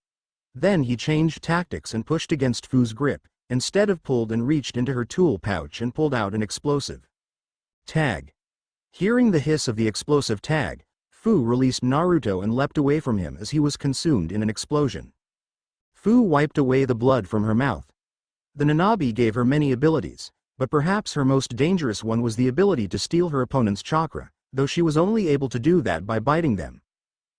Then he changed tactics and pushed against Fu's grip, instead of pulled and reached into her tool pouch and pulled out an explosive. Tag. Hearing the hiss of the explosive tag, Fu released Naruto and leapt away from him as he was consumed in an explosion. Fu wiped away the blood from her mouth. The Nanabi gave her many abilities, but perhaps her most dangerous one was the ability to steal her opponent's chakra, though she was only able to do that by biting them.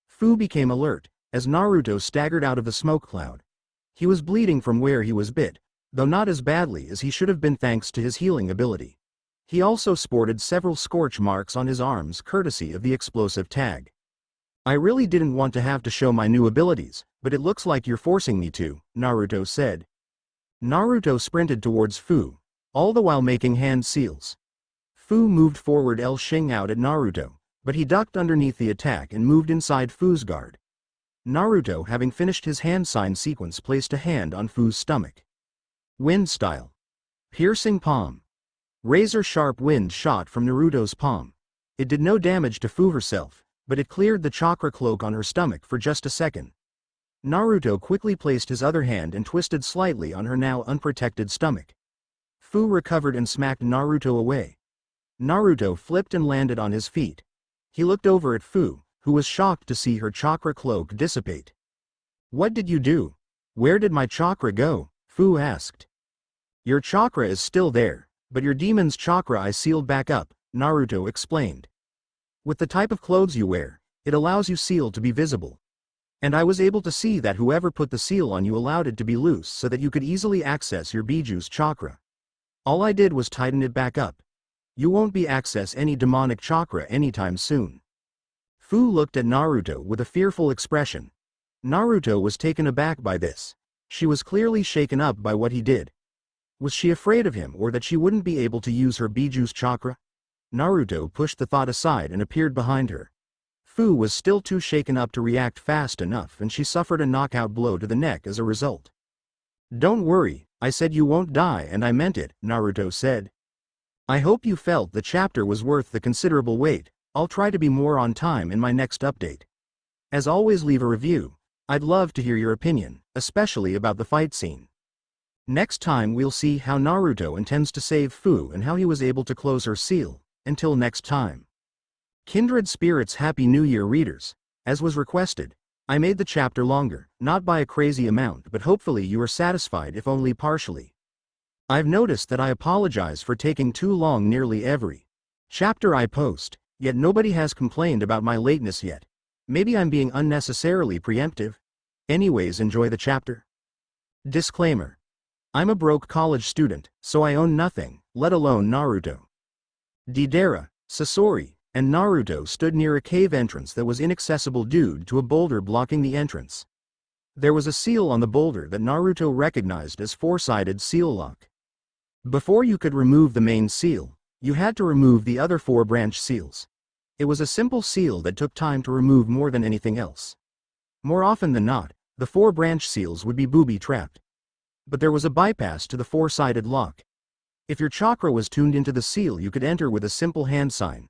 Fu became alert, as Naruto staggered out of the smoke cloud. He was bleeding from where he was bit, though not as badly as he should have been thanks to his healing ability. He also sported several scorch marks on his arms courtesy of the explosive tag. I really didn't want to have to show my new abilities, but it looks like you're forcing me to, Naruto said. Naruto sprinted towards Fu, all the while making hand seals. Fu moved forward, L-shing out at Naruto, but he ducked underneath the attack and moved inside Fu's guard. Naruto, having finished his hand sign sequence, placed a hand on Fu's stomach. Wind style. Piercing palm. Razor-sharp wind shot from Naruto's palm. It did no damage to Fu herself, but it cleared the chakra cloak on her stomach for just a second. Naruto quickly placed his other hand and twisted slightly on her now unprotected stomach. Fu recovered and smacked Naruto away. Naruto flipped and landed on his feet. He looked over at Fu, who was shocked to see her chakra cloak dissipate. What did you do? Where did my chakra go? Fu asked. Your chakra is still there, but your demon's chakra I sealed back up, Naruto explained. With the type of clothes you wear, it allows you seal to be visible. And I was able to see that whoever put the seal on you allowed it to be loose so that you could easily access your Biju's chakra. All I did was tighten it back up. You won't be access any demonic chakra anytime soon. Fu looked at Naruto with a fearful expression. Naruto was taken aback by this. She was clearly shaken up by what he did. Was she afraid of him or that she wouldn't be able to use her Biju's chakra? Naruto pushed the thought aside and appeared behind her. Fu was still too shaken up to react fast enough, and she suffered a knockout blow to the neck as a result. Don't worry, I said you won't die and I meant it, Naruto said. I hope you felt the chapter was worth the considerable wait. I'll try to be more on time in my next update. As always, leave a review. I'd love to hear your opinion, especially about the fight scene. Next time we'll see how Naruto intends to save Fu and how he was able to close her seal. Until next time. Kindred Spirits, Happy New Year readers. As was requested, I made the chapter longer, not by a crazy amount, but hopefully you are satisfied if only partially. I've noticed that I apologize for taking too long nearly every chapter I post, yet nobody has complained about my lateness yet. Maybe I'm being unnecessarily preemptive. Anyways, enjoy the chapter. Disclaimer. I'm a broke college student, so I own nothing, let alone Naruto. Deidara, Sasori, and Naruto stood near a cave entrance that was inaccessible due to a boulder blocking the entrance. There was a seal on the boulder that Naruto recognized as four-sided seal lock. Before you could remove the main seal, you had to remove the other four branch seals. It was a simple seal that took time to remove more than anything else. More often than not, the four branch seals would be booby-trapped. But there was a bypass to the four-sided lock. If your chakra was tuned into the seal, you could enter with a simple hand sign.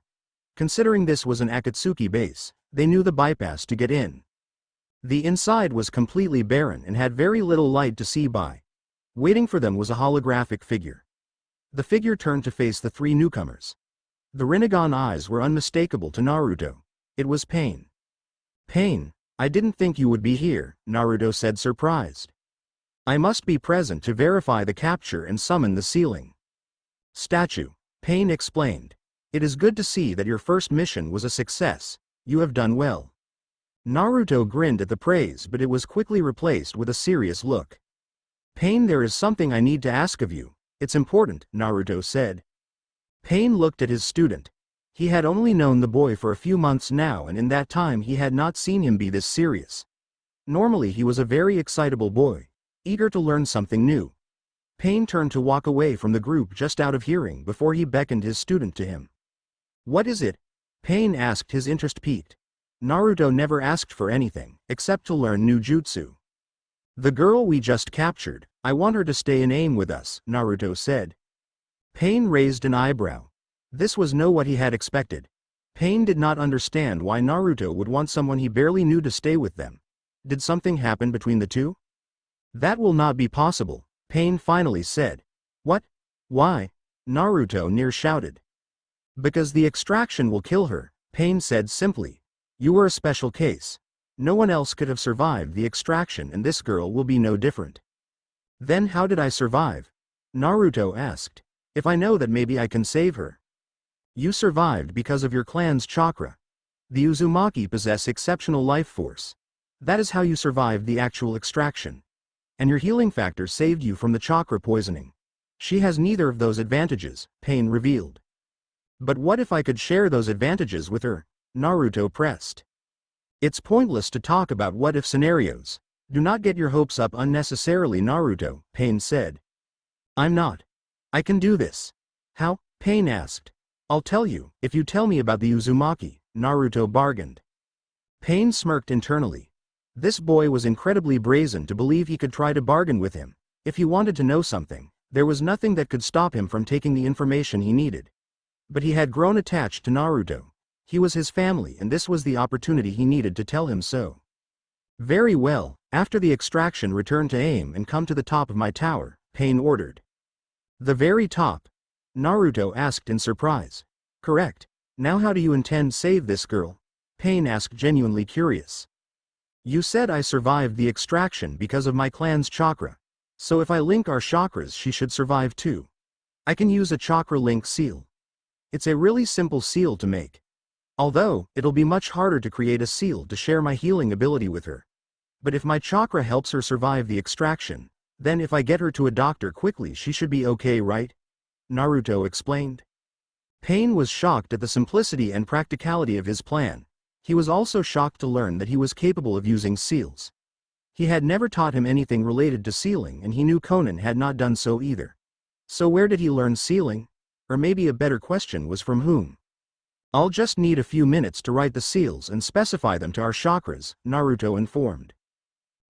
Considering this was an Akatsuki base, they knew the bypass to get in. The inside was completely barren and had very little light to see by. Waiting for them was a holographic figure. The figure turned to face the three newcomers. The Rinnegan eyes were unmistakable to Naruto. It was Pain. Pain, I didn't think you would be here, Naruto said, surprised. I must be present to verify the capture and summon the sealing statue, Pain explained. It is good to see that your first mission was a success. You have done well. Naruto grinned at the praise, but it was quickly replaced with a serious look. Pain, there is something I need to ask of you. It's important, Naruto said. Pain looked at his student. He had only known the boy for a few months now, and in that time he had not seen him be this serious. Normally he was a very excitable boy, eager to learn something new. Pain turned to walk away from the group just out of hearing before he beckoned his student to him. What is it? Pain asked, his interest piqued. Naruto never asked for anything, except to learn new jutsu. The girl we just captured, I want her to stay in AIM with us, Naruto said. Pain raised an eyebrow. This was not what he had expected. Pain did not understand why Naruto would want someone he barely knew to stay with them. Did something happen between the two? That will not be possible, Pain finally said. What? Why? Naruto near shouted. Because the extraction will kill her, Pain said simply. You were a special case. No one else could have survived the extraction, and this girl will be no different. Then how did I survive? Naruto asked. If I know that, maybe I can save her. You survived because of your clan's chakra. The Uzumaki possess exceptional life force. That is how you survived the actual extraction. And your healing factor saved you from the chakra poisoning. She has neither of those advantages, Pain revealed. But what if I could share those advantages with her? Naruto pressed. It's pointless to talk about what-if scenarios. Do not get your hopes up unnecessarily, Naruto, Pain said. I'm not. I can do this. How? Pain asked. I'll tell you, if you tell me about the Uzumaki, Naruto bargained. Pain smirked internally. This boy was incredibly brazen to believe he could try to bargain with him. If he wanted to know something, there was nothing that could stop him from taking the information he needed. But he had grown attached to Naruto. He was his family, and this was the opportunity he needed to tell him so. Very well, after the extraction, return to AIM and come to the top of my tower, Pain ordered. The very top? Naruto asked in surprise. Correct. Now how do you intend to save this girl? Pain asked, genuinely curious. You said I survived the extraction because of my clan's chakra. So if I link our chakras, she should survive too. I can use a chakra link seal. It's a really simple seal to make. Although, it'll be much harder to create a seal to share my healing ability with her. But if my chakra helps her survive the extraction, then if I get her to a doctor quickly, she should be okay, right? Naruto explained. Pain was shocked at the simplicity and practicality of his plan. He was also shocked to learn that he was capable of using seals. He had never taught him anything related to sealing, and he knew Conan had not done so either. So where did he learn sealing? Or maybe a better question was, from whom? I'll just need a few minutes to write the seals and specify them to our chakras, Naruto informed.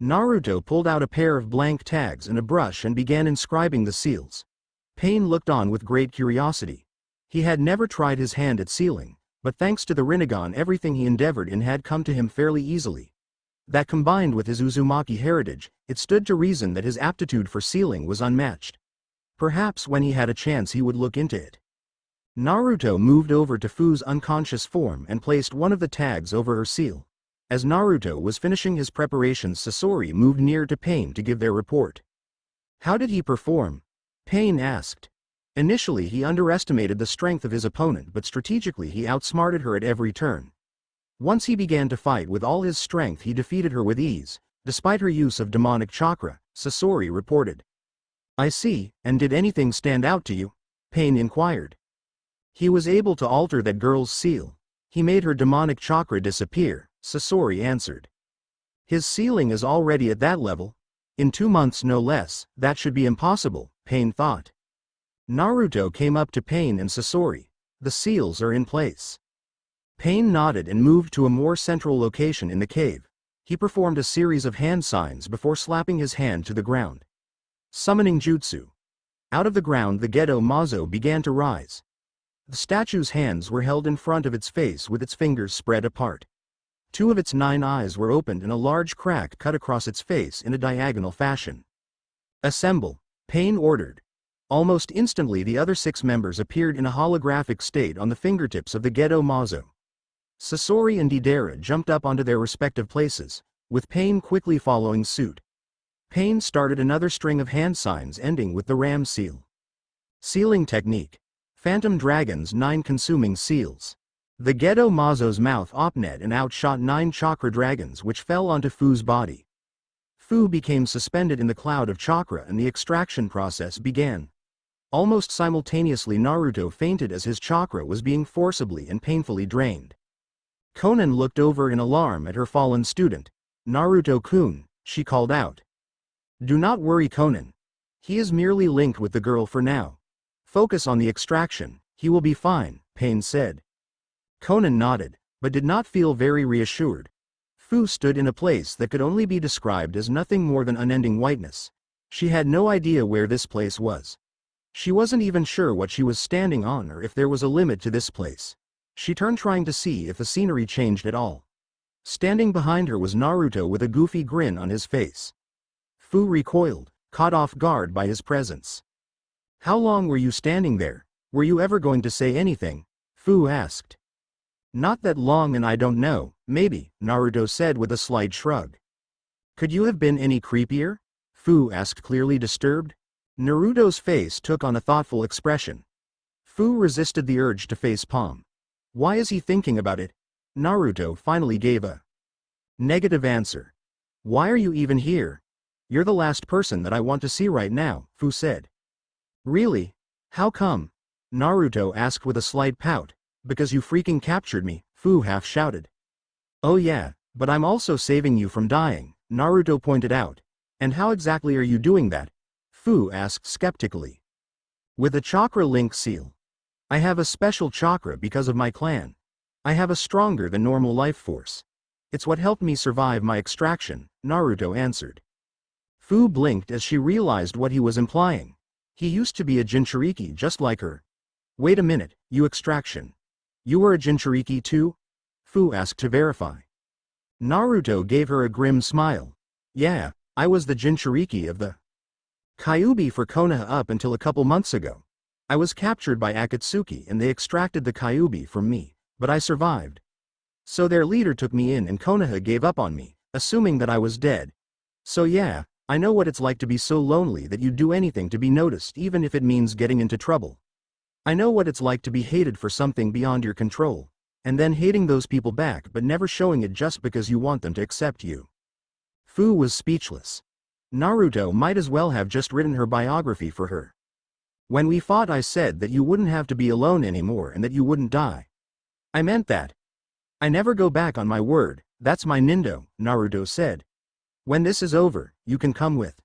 Naruto pulled out a pair of blank tags and a brush and began inscribing the seals. Pain looked on with great curiosity. He had never tried his hand at sealing, but thanks to the Rinnegan, everything he endeavored in had come to him fairly easily. That combined with his Uzumaki heritage, it stood to reason that his aptitude for sealing was unmatched. Perhaps when he had a chance he would look into it. Naruto moved over to Fu's unconscious form and placed one of the tags over her seal. As Naruto was finishing his preparations, Sasori moved near to Pain to give their report. How did he perform? Pain asked. Initially he underestimated the strength of his opponent, but strategically he outsmarted her at every turn. Once he began to fight with all his strength, he defeated her with ease, despite her use of demonic chakra, Sasori reported. I see, and did anything stand out to you? Pain inquired. He was able to alter that girl's seal. He made her demonic chakra disappear, Sasori answered. His ceiling is already at that level. In 2 months no less, that should be impossible, Pain thought. Naruto came up to Pain and Sasori. The seals are in place. Pain nodded and moved to a more central location in the cave. He performed a series of hand signs before slapping his hand to the ground. Summoning jutsu. Out of the ground the Gedo Mazo began to rise. The statue's hands were held in front of its face with its fingers spread apart. 2 of its 9 eyes were opened and a large crack cut across its face in a diagonal fashion. Assemble, Pain ordered. Almost instantly the other 6 members appeared in a holographic state on the fingertips of the Gedo Mazo. Sasori and Deidara jumped up onto their respective places, with Pain quickly following suit. Pain started another string of hand signs ending with the ram seal. Sealing technique. Phantom Dragon's 9 consuming seals. The Gedo Mazo's mouth opened and outshot 9 chakra dragons which fell onto Fu's body. Fu became suspended in the cloud of chakra and the extraction process began. Almost simultaneously Naruto fainted as his chakra was being forcibly and painfully drained. Konan looked over in alarm at her fallen student. Naruto-kun, she called out. Do not worry, Konan. He is merely linked with the girl for now. Focus on the extraction, he will be fine, Pain said. Konan nodded, but did not feel very reassured. Fu stood in a place that could only be described as nothing more than unending whiteness. She had no idea where this place was. She wasn't even sure what she was standing on or if there was a limit to this place. She turned trying to see if the scenery changed at all. Standing behind her was Naruto with a goofy grin on his face. Fu recoiled, caught off guard by his presence. How long were you standing there? Were you ever going to say anything? Fu asked. Not that long and I don't know, maybe, Naruto said with a slight shrug. Could you have been any creepier? Fu asked, clearly disturbed. Naruto's face took on a thoughtful expression. Fu resisted the urge to face palm. Why is he thinking about it? Naruto finally gave a negative answer. Why are you even here? You're the last person that I want to see right now, Fu said. Really? How come? Naruto asked with a slight pout. Because you freaking captured me, Fu half shouted. Oh yeah, but I'm also saving you from dying, Naruto pointed out. And how exactly are you doing that? Fu asked skeptically. With a chakra link seal. I have a special chakra because of my clan. I have a stronger than normal life force. It's what helped me survive my extraction, Naruto answered. Fu blinked as she realized what he was implying. He used to be a Jinchuriki just like her. Wait a minute, you extraction. You were a Jinchuriki too? Fu asked to verify. Naruto gave her a grim smile. Yeah, I was the Jinchuriki of the Kyuubi for Konoha up until a couple months ago. I was captured by Akatsuki and they extracted the Kyuubi from me, but I survived. So their leader took me in and Konoha gave up on me, assuming that I was dead. So yeah, I know what it's like to be so lonely that you'd do anything to be noticed even if it means getting into trouble. I know what it's like to be hated for something beyond your control, and then hating those people back but never showing it just because you want them to accept you. Fu was speechless. Naruto might as well have just written her biography for her. When we fought I said that you wouldn't have to be alone anymore and that you wouldn't die. I meant that. I never go back on my word, that's my Nindo, Naruto said. When this is over, you can come with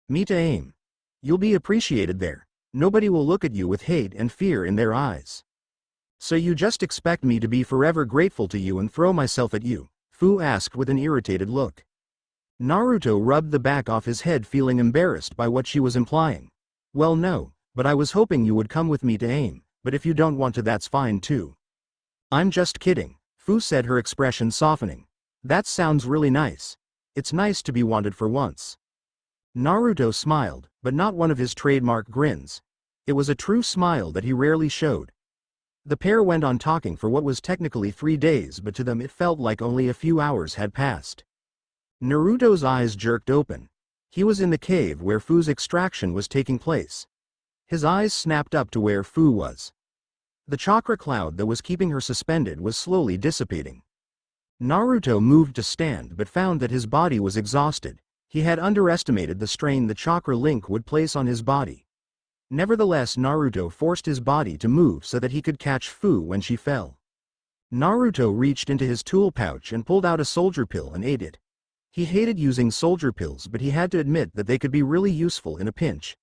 me to AIM. You'll be appreciated there. Nobody will look at you with hate and fear in their eyes. So you just expect me to be forever grateful to you and throw myself at you? Fu asked with an irritated look. Naruto rubbed the back off his head, feeling embarrassed by what she was implying. Well no, but I was hoping you would come with me to AIM, but if you don't want to that's fine too. I'm just kidding, Fu said, her expression softening. That sounds really nice. It's nice to be wanted for once. Naruto smiled, but not one of his trademark grins. It was a true smile that he rarely showed. The pair went on talking for what was technically 3 days, but to them it felt like only a few hours had passed. Naruto's eyes jerked open. He was in the cave where Fu's extraction was taking place. His eyes snapped up to where Fu was. The chakra cloud that was keeping her suspended was slowly dissipating. Naruto moved to stand but found that his body was exhausted. He had underestimated the strain the chakra link would place on his body. Nevertheless, Naruto forced his body to move so that he could catch Fu when she fell. Naruto reached into his tool pouch and pulled out a soldier pill and ate it. He hated using soldier pills, but he had to admit that they could be really useful in a pinch.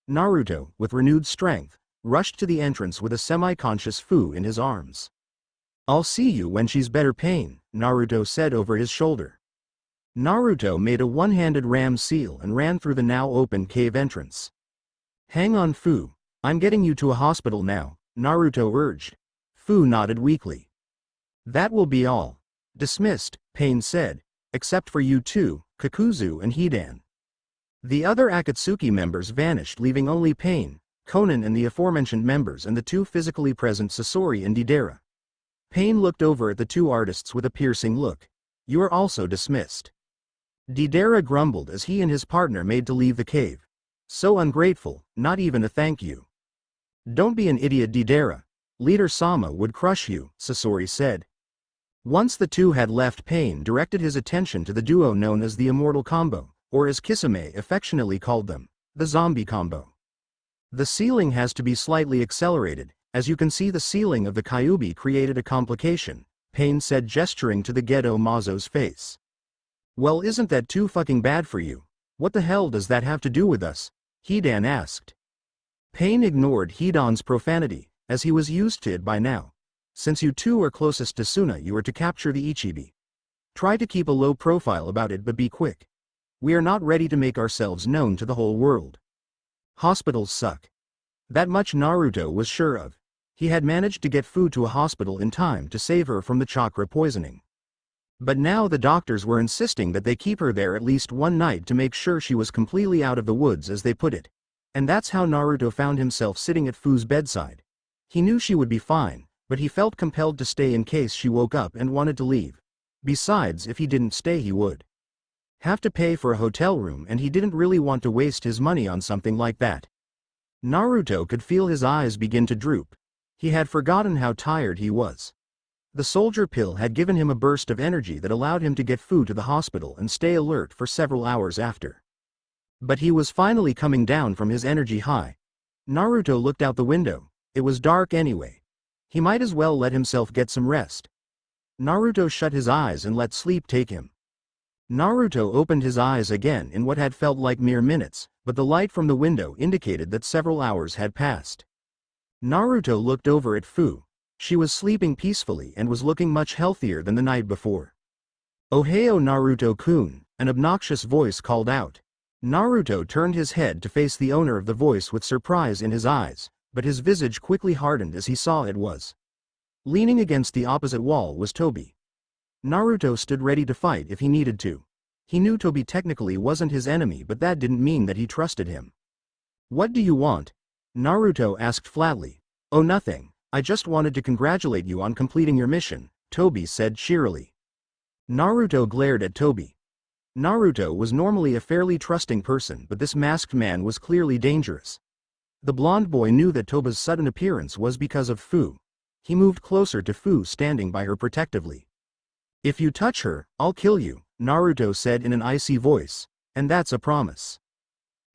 Naruto, with renewed strength, rushed to the entrance with a semi-conscious Fu in his arms. "I'll see you when she's better, Pain," Naruto said over his shoulder. Naruto made a one-handed ram seal and ran through the now open cave entrance. "Hang on, Fu. I'm getting you to a hospital now," Naruto urged. Fu nodded weakly. "That will be all. Dismissed," Pain said, "except for you two, Kakuzu and Hidan." The other Akatsuki members vanished, leaving only Pain, Konan and the aforementioned members and the two physically present Sasori and Deidara. Pain looked over at the two artists with a piercing look. "You are also dismissed." Deidara grumbled as he and his partner made to leave the cave. "So ungrateful, not even a thank you." "Don't be an idiot, Deidara. Leader Sama would crush you," Sasori said. Once the two had left, Pain directed his attention to the duo known as the Immortal Combo, or as Kisame affectionately called them, the Zombie Combo. "The ceiling has to be slightly accelerated. As you can see, the ceiling of the Kyuubi created a complication," Pain said, gesturing to the Gedo Mazo's face. "Well, isn't that too fucking bad for you? What the hell does that have to do with us?" Hidan asked. Pain ignored Hidan's profanity, as he was used to it by now. "Since you two are closest to Suna, you are to capture the Ichibi. Try to keep a low profile about it, but be quick. We are not ready to make ourselves known to the whole world. Hospitals suck." That much Naruto was sure of. He had managed to get Fu to a hospital in time to save her from the chakra poisoning. But now the doctors were insisting that they keep her there at least one night to make sure she was completely out of the woods, as they put it. And that's how Naruto found himself sitting at Fu's bedside. He knew she would be fine, but he felt compelled to stay in case she woke up and wanted to leave. Besides, if he didn't stay, he would have to pay for a hotel room, and he didn't really want to waste his money on something like that. Naruto could feel his eyes begin to droop. He had forgotten how tired he was. The soldier pill had given him a burst of energy that allowed him to get Fu to the hospital and stay alert for several hours after. But he was finally coming down from his energy high. Naruto looked out the window. It was dark anyway. He might as well let himself get some rest. Naruto shut his eyes and let sleep take him. Naruto opened his eyes again in what had felt like mere minutes, but the light from the window indicated that several hours had passed. Naruto looked over at Fu. She was sleeping peacefully and was looking much healthier than the night before. "Ohio, Naruto-kun," an obnoxious voice called out. Naruto turned his head to face the owner of the voice with surprise in his eyes, but his visage quickly hardened as he saw it was. Leaning against the opposite wall was Tobi. Naruto stood ready to fight if he needed to. He knew Tobi technically wasn't his enemy, but that didn't mean that he trusted him. "What do you want?" Naruto asked flatly. "Oh, nothing. I just wanted to congratulate you on completing your mission," Tobi said cheerily. Naruto glared at Tobi. Naruto was normally a fairly trusting person, but this masked man was clearly dangerous. The blonde boy knew that Tobi's sudden appearance was because of Fu. He moved closer to Fu, standing by her protectively. "If you touch her, I'll kill you," Naruto said in an icy voice. "And that's a promise."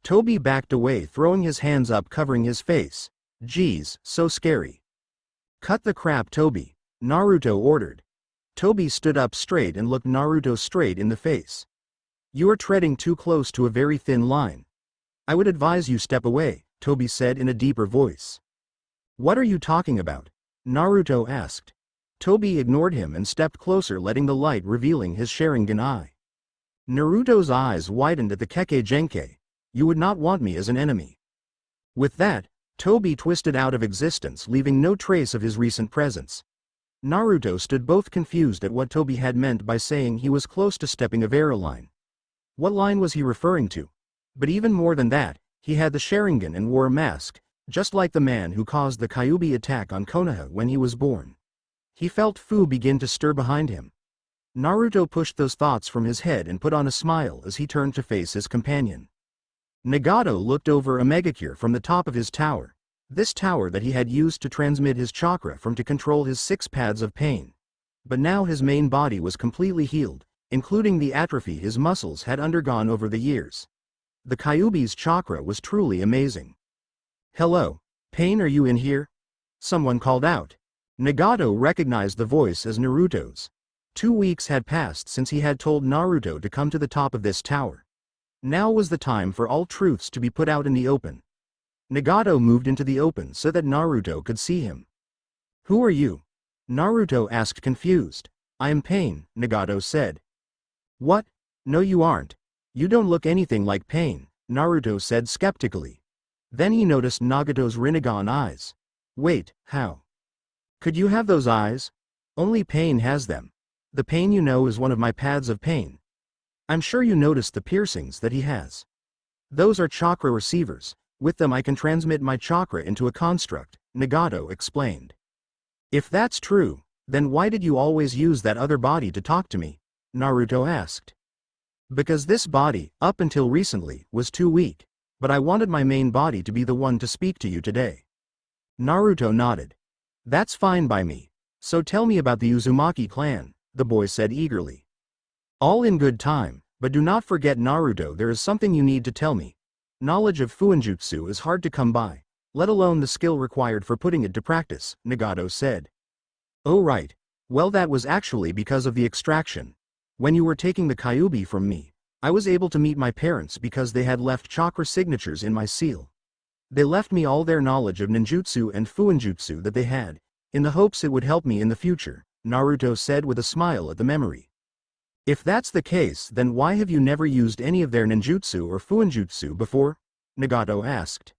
Tobi backed away, throwing his hands up, covering his face. "Geez, so scary." "Cut the crap, Tobi," Naruto ordered. Tobi stood up straight and looked Naruto straight in the face. "You are treading too close to a very thin line. I would advise you step away," Tobi said in a deeper voice. "What are you talking about?" Naruto asked. Tobi ignored him and stepped closer, letting the light revealing his Sharingan eye. Naruto's eyes widened at the Kekkei Genkai. "You would not want me as an enemy." With that, Tobi twisted out of existence, leaving no trace of his recent presence. Naruto stood both confused at what Tobi had meant by saying he was close to stepping a Vera line. What line was he referring to? But even more than that, he had the Sharingan and wore a mask, just like the man who caused the Kyuubi attack on Konoha when he was born. He felt Fu begin to stir behind him. Naruto pushed those thoughts from his head and put on a smile as he turned to face his companion. Nagato looked over a megacure from the top of his tower, this tower that he had used to transmit his chakra from to control his 6 paths of pain. But now his main body was completely healed, including the atrophy his muscles had undergone over the years. The Kyuubi's chakra was truly amazing. "Hello, Pain, are you in here?" someone called out. Nagato recognized the voice as Naruto's. 2 weeks had passed since he had told Naruto to come to the top of this tower. Now was the time for all truths to be put out in the open. Nagato moved into the open so that Naruto could see him. "Who are you?" Naruto asked, confused. "I am Pain," Nagato said. "What? No, you aren't. You don't look anything like Pain," Naruto said skeptically. Then he noticed Nagato's Rinnegan eyes. "Wait, how could you have those eyes? Only Pain has them. The Pain you know is one of my paths of pain. I'm sure you noticed the piercings that he has. Those are chakra receivers. With them I can transmit my chakra into a construct," Nagato explained. "If that's true, then why did you always use that other body to talk to me?" Naruto asked. "Because this body, up until recently, was too weak, but I wanted my main body to be the one to speak to you today." Naruto nodded. "That's fine by me. So tell me about the Uzumaki clan," the boy said eagerly. "All in good time, but do not forget, Naruto, there is something you need to tell me. Knowledge of Fuinjutsu is hard to come by, let alone the skill required for putting it to practice," Nagato said. "Oh right. Well, that was actually because of the extraction. When you were taking the Kyuubi from me, I was able to meet my parents because they had left chakra signatures in my seal. They left me all their knowledge of ninjutsu and fuinjutsu that they had, in the hopes it would help me in the future," Naruto said with a smile at the memory. "If that's the case, then why have you never used any of their ninjutsu or fuinjutsu before?" Nagato asked.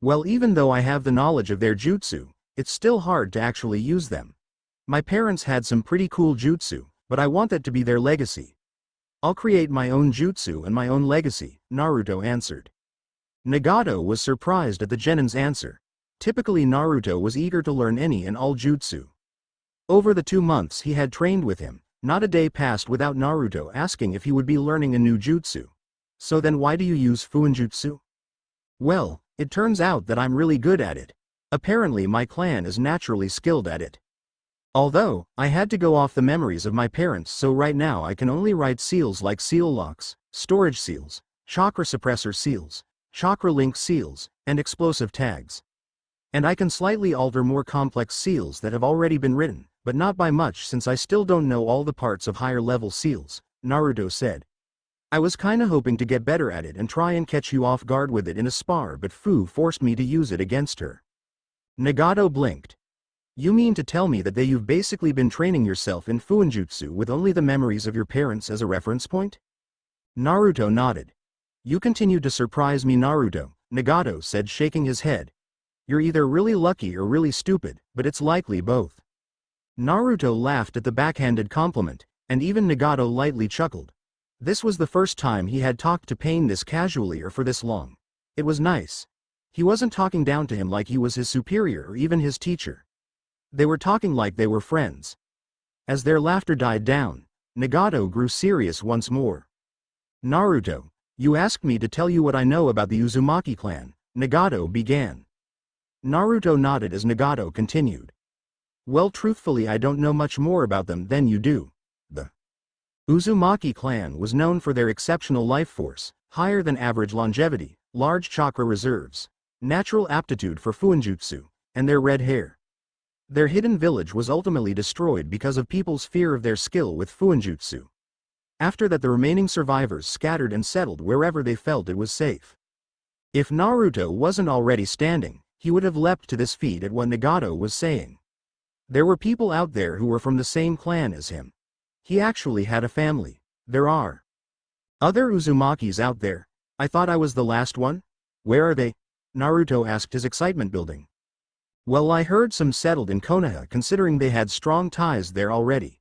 "Well, even though I have the knowledge of their jutsu, it's still hard to actually use them. My parents had some pretty cool jutsu, but I want that to be their legacy. I'll create my own jutsu and my own legacy," Naruto answered. Nagato was surprised at the genin's answer. Typically Naruto was eager to learn any and all jutsu. Over the 2 months he had trained with him, not a day passed without Naruto asking if he would be learning a new jutsu. "So then why do you use fuinjutsu?" "Well, it turns out that I'm really good at it. Apparently my clan is naturally skilled at it. Although, I had to go off the memories of my parents, so right now I can only write seals like seal locks, storage seals, chakra suppressor seals, chakra link seals, and explosive tags. And I can slightly alter more complex seals that have already been written, but not by much since I still don't know all the parts of higher level seals," Naruto said. "I was kinda hoping to get better at it and try and catch you off guard with it in a spar, but Fu forced me to use it against her." Nagato blinked. "You mean to tell me that you've basically been training yourself in fuinjutsu with only the memories of your parents as a reference point?" Naruto nodded. "You continue to surprise me, Naruto," Nagato said, shaking his head. "You're either really lucky or really stupid, but it's likely both." Naruto laughed at the backhanded compliment, and even Nagato lightly chuckled. This was the first time he had talked to Pain this casually or for this long. It was nice. He wasn't talking down to him like he was his superior or even his teacher. They were talking like they were friends. As their laughter died down, Nagato grew serious once more. "Naruto, you asked me to tell you what I know about the Uzumaki clan," Nagato began. Naruto nodded as Nagato continued. "Well, truthfully, I don't know much more about them than you do. The Uzumaki clan was known for their exceptional life force, higher than average longevity, large chakra reserves, natural aptitude for fuinjutsu, and their red hair. Their hidden village was ultimately destroyed because of people's fear of their skill with fuinjutsu. After that, the remaining survivors scattered and settled wherever they felt it was safe." If Naruto wasn't already standing, he would have leapt to this feat at what Nagato was saying. There were people out there who were from the same clan as him. He actually had a family. There are other Uzumakis out there. I thought I was the last one? Where are they? Naruto asked, his excitement building. "Well, I heard some settled in Konoha, considering they had strong ties there already.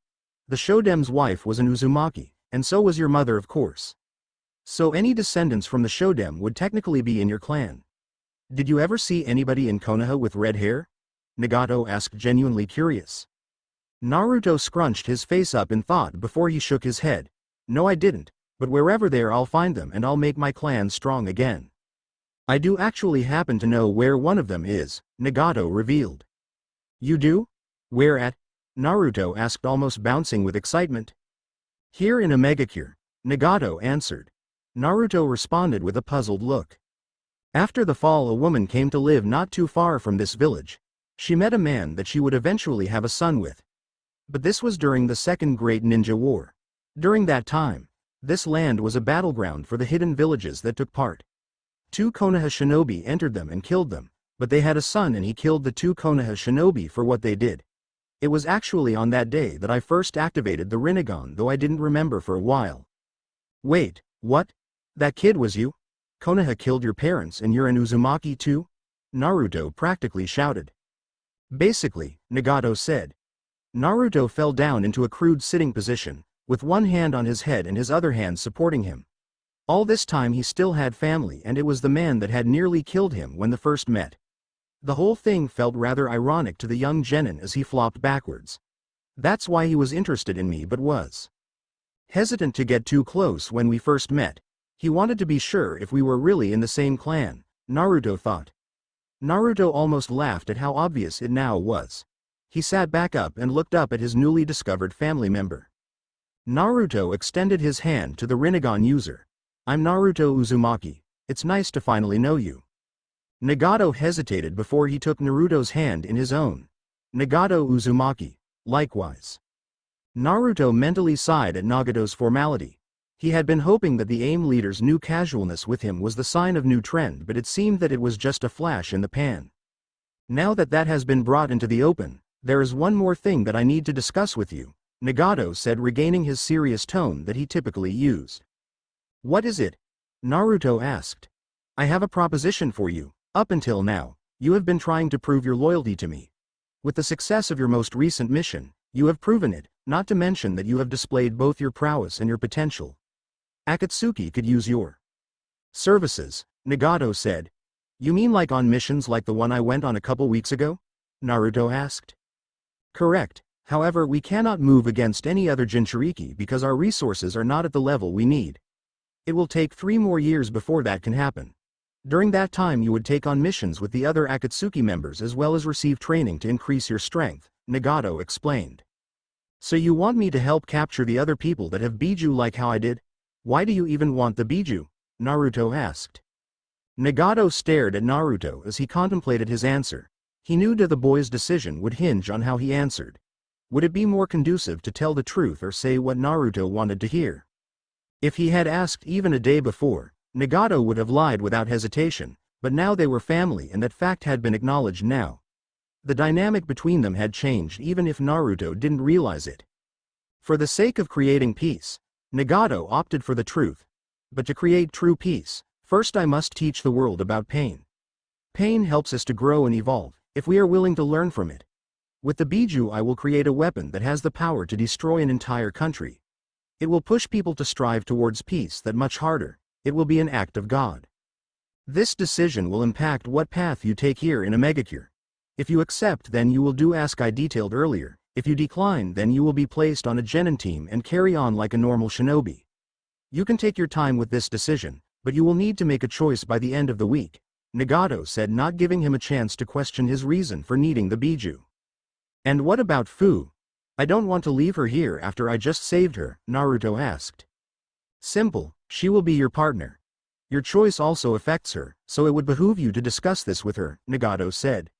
The Shodem's wife was an Uzumaki, and so was your mother, of course. So any descendants from the Shodem would technically be in your clan. Did you ever see anybody in Konoha with red hair? Nagato asked, genuinely curious. Naruto scrunched his face up in thought before he shook his head. No, I didn't, but wherever they are I'll find them and I'll make my clan strong again. I do actually happen to know where one of them is, Nagato revealed. You do? Where at? Naruto asked, almost bouncing with excitement. Here in a megacure, Nagato answered. Naruto responded with a puzzled look. After the fall, a woman came to live not too far from this village. She met a man that she would eventually have a son with. But this was during the Second Great Ninja War. During that time, this land was a battleground for the hidden villages that took part. 2 Konoha shinobi entered them and killed them, but they had a son and he killed the 2 Konoha shinobi for what they did. It was actually on that day that I first activated the Rinnegan, though I didn't remember for a while. Wait, what? That kid was you? Konoha killed your parents and you're an Uzumaki too? Naruto practically shouted. Basically, Nagato said. Naruto fell down into a crude sitting position, with one hand on his head and his other hand supporting him. All this time he still had family, and it was the man that had nearly killed him when they first met. The whole thing felt rather ironic to the young genin as he flopped backwards. That's why he was interested in me but was hesitant to get too close when we first met. He wanted to be sure if we were really in the same clan, Naruto thought. Naruto almost laughed at how obvious it now was. He sat back up and looked up at his newly discovered family member. Naruto extended his hand to the Rinnegan user. I'm Naruto Uzumaki. It's nice to finally know you. Nagato hesitated before he took Naruto's hand in his own. Nagato Uzumaki, likewise. Naruto mentally sighed at Nagato's formality. He had been hoping that the AIM leader's new casualness with him was the sign of new trend, but it seemed that it was just a flash in the pan. Now that that has been brought into the open, there is one more thing that I need to discuss with you, Nagato said, regaining his serious tone that he typically used. What is it? Naruto asked. I have a proposition for you. Up until now, you have been trying to prove your loyalty to me. With the success of your most recent mission, you have proven it, not to mention that you have displayed both your prowess and your potential. Akatsuki could use your services, Nagato said. You mean like on missions like the one I went on a couple weeks ago? Naruto asked. Correct. However, we cannot move against any other Jinchuriki because our resources are not at the level we need. It will take 3 more years before that can happen. During that time you would take on missions with the other Akatsuki members as well as receive training to increase your strength, Nagato explained. So you want me to help capture the other people that have Biju like how I did? Why do you even want the Biju? Naruto asked. Nagato stared at Naruto as he contemplated his answer. He knew that the boy's decision would hinge on how he answered. Would it be more conducive to tell the truth or say what Naruto wanted to hear? If he had asked even a day before, Nagato would have lied without hesitation, but now they were family and that fact had been acknowledged now. The dynamic between them had changed even if Naruto didn't realize it. For the sake of creating peace, Nagato opted for the truth. But to create true peace, first I must teach the world about pain. Pain helps us to grow and evolve, if we are willing to learn from it. With the Biju I will create a weapon that has the power to destroy an entire country. It will push people to strive towards peace that much harder. It will be an act of God. This decision will impact what path you take here in a megacure. If you accept, then you will do as I detailed earlier. If you decline, then you will be placed on a genin team and carry on like a normal shinobi. You can take your time with this decision, but you will need to make a choice by the end of the week, Nagato said, not giving him a chance to question his reason for needing the Biju. And what about Fu? I don't want to leave her here after I just saved her, Naruto asked. Simple, she will be your partner. Your choice also affects her, so it would behoove you to discuss this with her, Nagato said.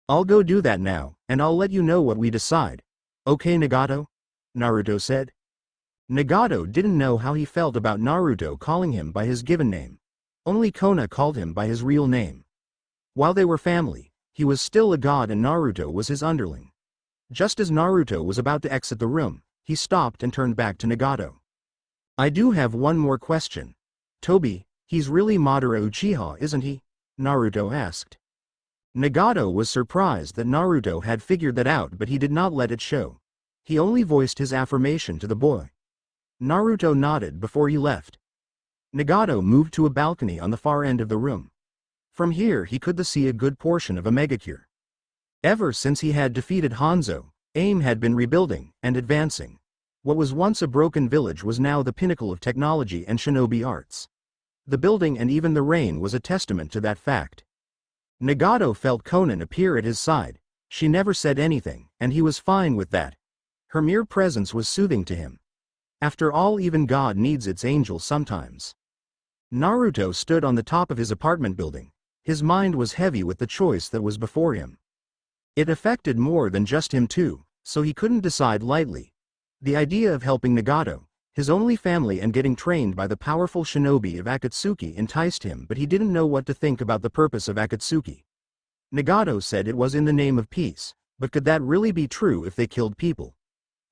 I'll go do that now, and I'll let you know what we decide. Okay, Nagato? Naruto said. Nagato didn't know how he felt about Naruto calling him by his given name. Only Konoha called him by his real name. While they were family, he was still a god and Naruto was his underling. Just as Naruto was about to exit the room, he stopped and turned back to Nagato. I do have one more question. Tobi, he's really Madara Uchiha, isn't he? Naruto asked. Nagato was surprised that Naruto had figured that out, but he did not let it show. He only voiced his affirmation to the boy. Naruto nodded before he left. Nagato moved to a balcony on the far end of the room. From here he could see a good portion of a megacure. Ever since he had defeated Hanzo, AIM had been rebuilding and advancing. What was once a broken village was now the pinnacle of technology and shinobi arts. The building and even the rain was a testament to that fact. Nagato felt Konan appear at his side. She never said anything, and he was fine with that. Her mere presence was soothing to him. After all, even God needs its angels sometimes. Naruto stood on the top of his apartment building. His mind was heavy with the choice that was before him. It affected more than just him too, so he couldn't decide lightly. The idea of helping Nagato, his only family, and getting trained by the powerful shinobi of Akatsuki enticed him, but he didn't know what to think about the purpose of Akatsuki. Nagato said it was in the name of peace, but could that really be true if they killed people?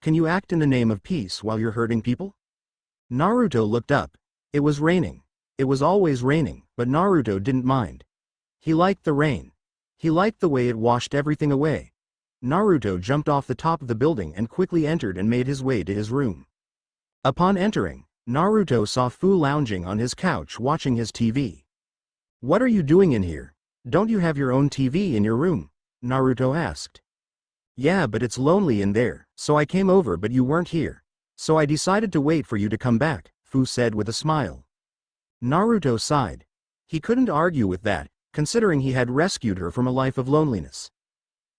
Can you act in the name of peace while you're hurting people? Naruto looked up. It was raining. It was always raining, but Naruto didn't mind. He liked the rain. He liked the way it washed everything away. Naruto jumped off the top of the building and quickly entered and made his way to his room. Upon entering, Naruto saw Fu lounging on his couch watching his TV. "What are you doing in here? Don't you have your own TV in your room?" Naruto asked. "Yeah, but it's lonely in there, so I came over, but you weren't here. So I decided to wait for you to come back," Fu said with a smile. Naruto sighed. He couldn't argue with that, considering he had rescued her from a life of loneliness.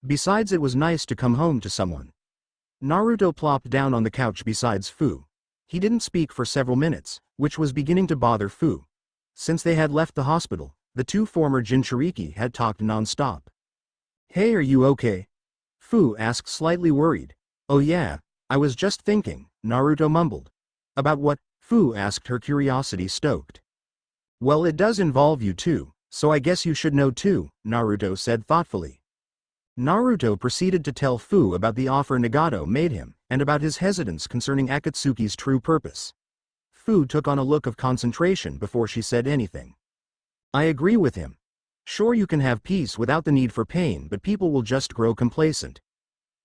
Besides, it was nice to come home to someone. Naruto plopped down on the couch beside Fu. He didn't speak for several minutes, which was beginning to bother Fu. Since they had left the hospital, the two former Jinchuriki had talked non-stop. "Hey, are you okay?" Fu asked, slightly worried. "Oh yeah, I was just thinking," Naruto mumbled. "About what?" Fu asked, her curiosity stoked. "Well, it does involve you too, so I guess you should know too," Naruto said thoughtfully. Naruto proceeded to tell Fu about the offer Nagato made him, and about his hesitance concerning Akatsuki's true purpose. Fu took on a look of concentration before she said anything. "I agree with him. Sure, you can have peace without the need for pain, but people will just grow complacent.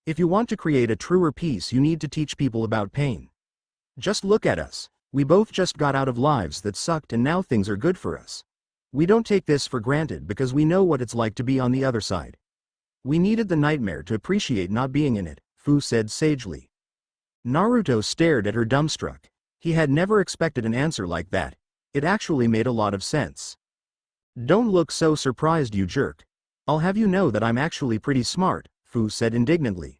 If you want to create a truer peace, you need to teach people about pain. Just look at us. We both just got out of lives that sucked and now things are good for us. We don't take this for granted because we know what it's like to be on the other side. We needed the nightmare to appreciate not being in it," Fu said sagely. Naruto stared at her dumbstruck. He had never expected an answer like that. It actually made a lot of sense. "Don't look so surprised, you jerk. I'll have you know that I'm actually pretty smart," Fu said indignantly.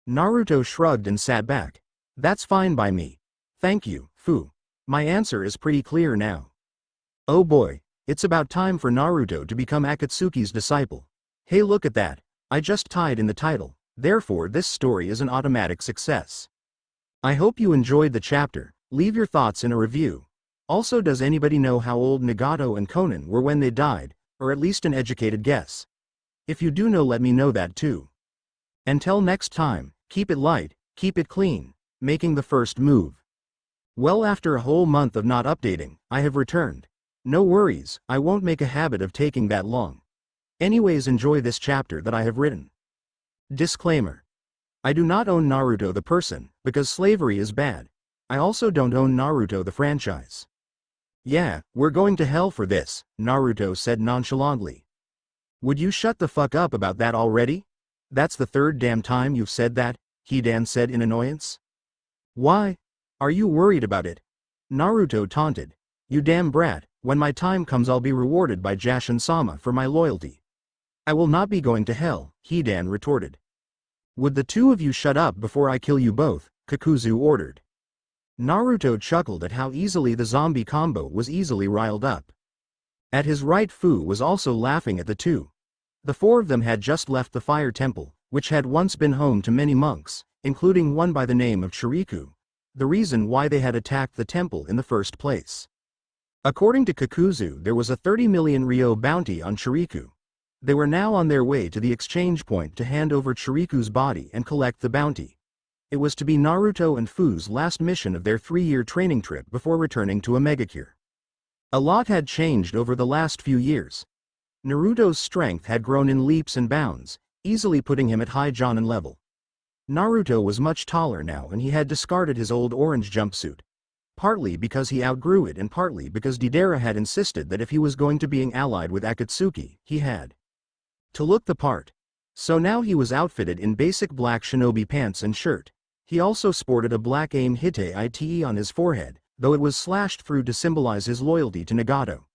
Naruto shrugged and sat back. "That's fine by me. Thank you, Fu. My answer is pretty clear now." Oh boy, it's about time for Naruto to become Akatsuki's disciple. Hey, look at that. I just tied in the title. Therefore, this story is an automatic success. I hope you enjoyed the chapter. Leave your thoughts in a review. Also, does anybody know how old Nagato and Konan were when they died, or at least an educated guess? If you do know, let me know that too. Until next time, keep it light, keep it clean, making the first move. Well, after a whole month of not updating, I have returned. No worries, I won't make a habit of taking that long. Anyways, enjoy this chapter that I have written. Disclaimer. I do not own Naruto the person, because slavery is bad. I also don't own Naruto the franchise. Yeah, we're going to hell for this, Naruto said nonchalantly. Would you shut the fuck up about that already? That's the third damn time you've said that, Hidan said in annoyance. Why? Are you worried about it? Naruto taunted. You damn brat, when my time comes I'll be rewarded by Jashin-sama for my loyalty. I will not be going to hell, Hidan retorted. Would the two of you shut up before I kill you both, Kakuzu ordered. Naruto chuckled at how easily the zombie combo was easily riled up. At his right, Fu was also laughing at the two. The four of them had just left the fire temple, which had once been home to many monks, including one by the name of Chiriku, the reason why they had attacked the temple in the first place. According to Kakuzu, there was a 30 million ryo bounty on Chiriku. They were now on their way to the exchange point to hand over Chiriku's body and collect the bounty. It was to be Naruto and Fu's last mission of their 3-year training trip before returning to a megacure. A lot had changed over the last few years. Naruto's strength had grown in leaps and bounds, easily putting him at high Jonin level. Naruto was much taller now and he had discarded his old orange jumpsuit. partly because he outgrew it and partly because Deidara had insisted that if he was going to being allied with Akatsuki, he had to look the part. So now he was outfitted in basic black shinobi pants and shirt. He also sported a black aim hite ite on his forehead, though it was slashed through to symbolize his loyalty to Nagato.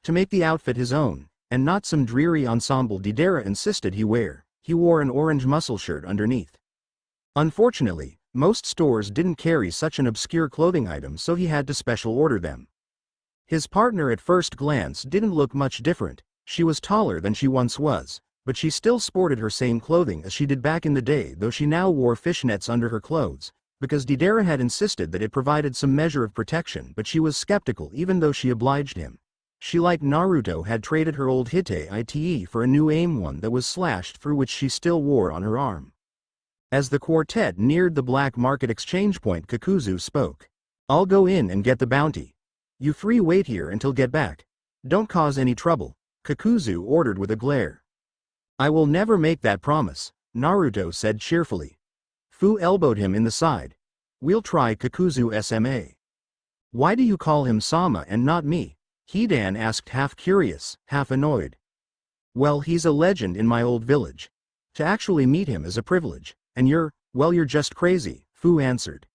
To make the outfit his own, and not some dreary ensemble Deidara insisted he wear, he wore an orange muscle shirt underneath. Unfortunately, most stores didn't carry such an obscure clothing item, so he had to special order them. His partner at first glance didn't look much different. She was taller than she once was, but she still sported her same clothing as she did back in the day, though she now wore fishnets under her clothes, because Deidara had insisted that it provided some measure of protection, but she was skeptical even though she obliged him. She, like Naruto, had traded her old hite ite for a new aim one that was slashed through, which she still wore on her arm. As the quartet neared the black market exchange point, Kakuzu spoke. "I'll go in and get the bounty. You three wait here until get back. Don't cause any trouble," Kakuzu ordered with a glare. "I will never make that promise," Naruto said cheerfully. Fu elbowed him in the side. "We'll try, Kakuzu SMA." "Why do you call him Sama and not me?" Hidan asked, half curious, half annoyed. "Well, he's a legend in my old village. To actually meet him is a privilege, and you're just crazy," Fu answered.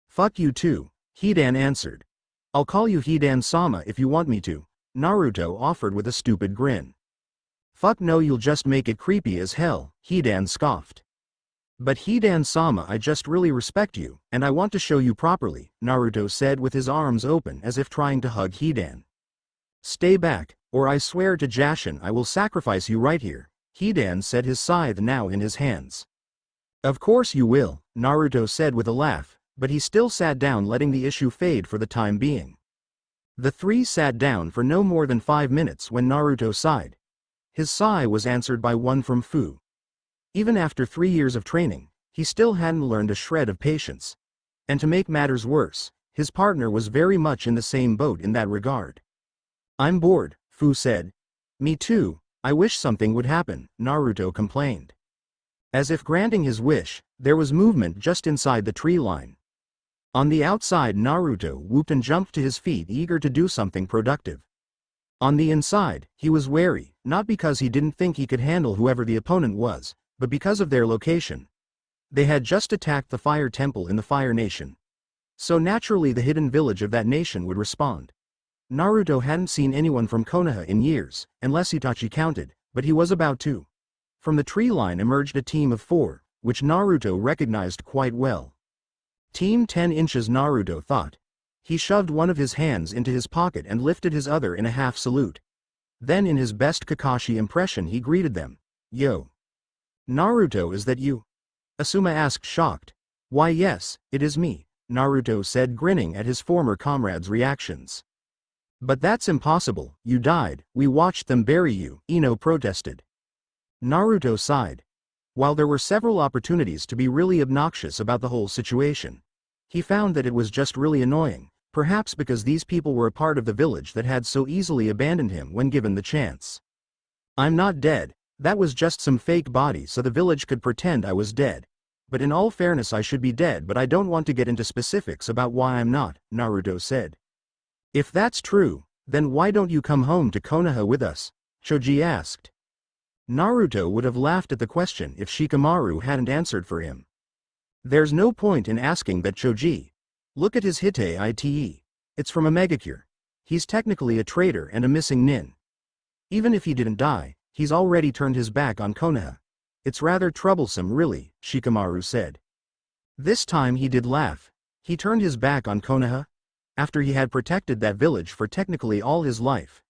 "Fuck you too," Hidan answered. "I'll call you Hidan-sama if you want me to," Naruto offered with a stupid grin. "Fuck no, you'll just make it creepy as hell," Hidan scoffed. "But Hidan-sama, I just really respect you, and I want to show you properly," Naruto said with his arms open as if trying to hug Hidan. "Stay back, or I swear to Jashin I will sacrifice you right here," Hidan said, his scythe now in his hands. "Of course you will," Naruto said with a laugh, but he still sat down, letting the issue fade for the time being. The three sat down for no more than 5 minutes when Naruto sighed. His sigh was answered by one from Fu. Even after 3 years of training, he still hadn't learned a shred of patience. And to make matters worse, his partner was very much in the same boat in that regard. "I'm bored," Fu said. "Me too, I wish something would happen," Naruto complained. As if granting his wish, there was movement just inside the tree line. On the outside, Naruto whooped and jumped to his feet, eager to do something productive. On the inside, he was wary, not because he didn't think he could handle whoever the opponent was, but because of their location. They had just attacked the Fire Temple in the Fire Nation. So naturally the hidden village of that nation would respond. Naruto hadn't seen anyone from Konoha in years, unless Itachi counted, but he was about to. From the tree line emerged a team of 4, which Naruto recognized quite well. Team 10 inches, Naruto thought. He shoved one of his hands into his pocket and lifted his other in a half salute. Then in his best Kakashi impression he greeted them. "Yo. Naruto, is that you?" Asuma asked, shocked. "Why yes, it is me," Naruto said, grinning at his former comrades' reactions. "But that's impossible, you died, we watched them bury you," Ino protested. Naruto sighed. While there were several opportunities to be really obnoxious about the whole situation, he found that it was just really annoying, perhaps because these people were a part of the village that had so easily abandoned him when given the chance. "I'm not dead, that was just some fake body so the village could pretend I was dead. But in all fairness I should be dead, but I don't want to get into specifics about why I'm not," Naruto said. "If that's true, then why don't you come home to Konoha with us?" Choji asked. Naruto would have laughed at the question if Shikamaru hadn't answered for him. "There's no point in asking that, Choji. Look at his hite ite. It's from a megacure. He's technically a traitor and a missing nin. Even if he didn't die, he's already turned his back on Konoha. It's rather troublesome really," Shikamaru said. This time he did laugh. He turned his back on Konoha? After he had protected that village for technically all his life.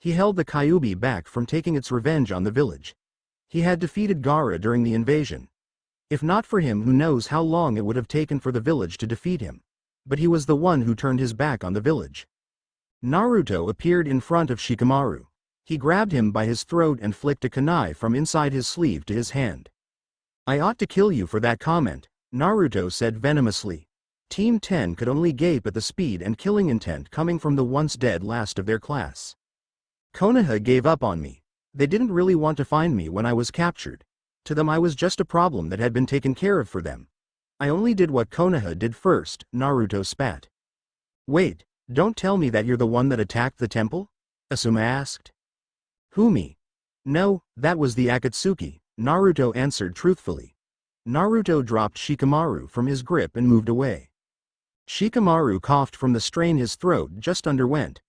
He held the Kyuubi back from taking its revenge on the village. He had defeated Gaara during the invasion. If not for him, who knows how long it would have taken for the village to defeat him. But he was the one who turned his back on the village. Naruto appeared in front of Shikamaru. He grabbed him by his throat and flicked a kunai from inside his sleeve to his hand. "I ought to kill you for that comment," Naruto said venomously. Team 10 could only gape at the speed and killing intent coming from the once dead last of their class. "Konoha gave up on me. They didn't really want to find me when I was captured. To them I was just a problem that had been taken care of for them. I only did what Konoha did first," Naruto spat. Wait, don't tell me that you're the one that attacked the temple? Asuma asked. Who, me? No, that was the Akatsuki, Naruto answered truthfully. Naruto dropped Shikamaru from his grip and moved away. Shikamaru coughed from the strain his throat just underwent.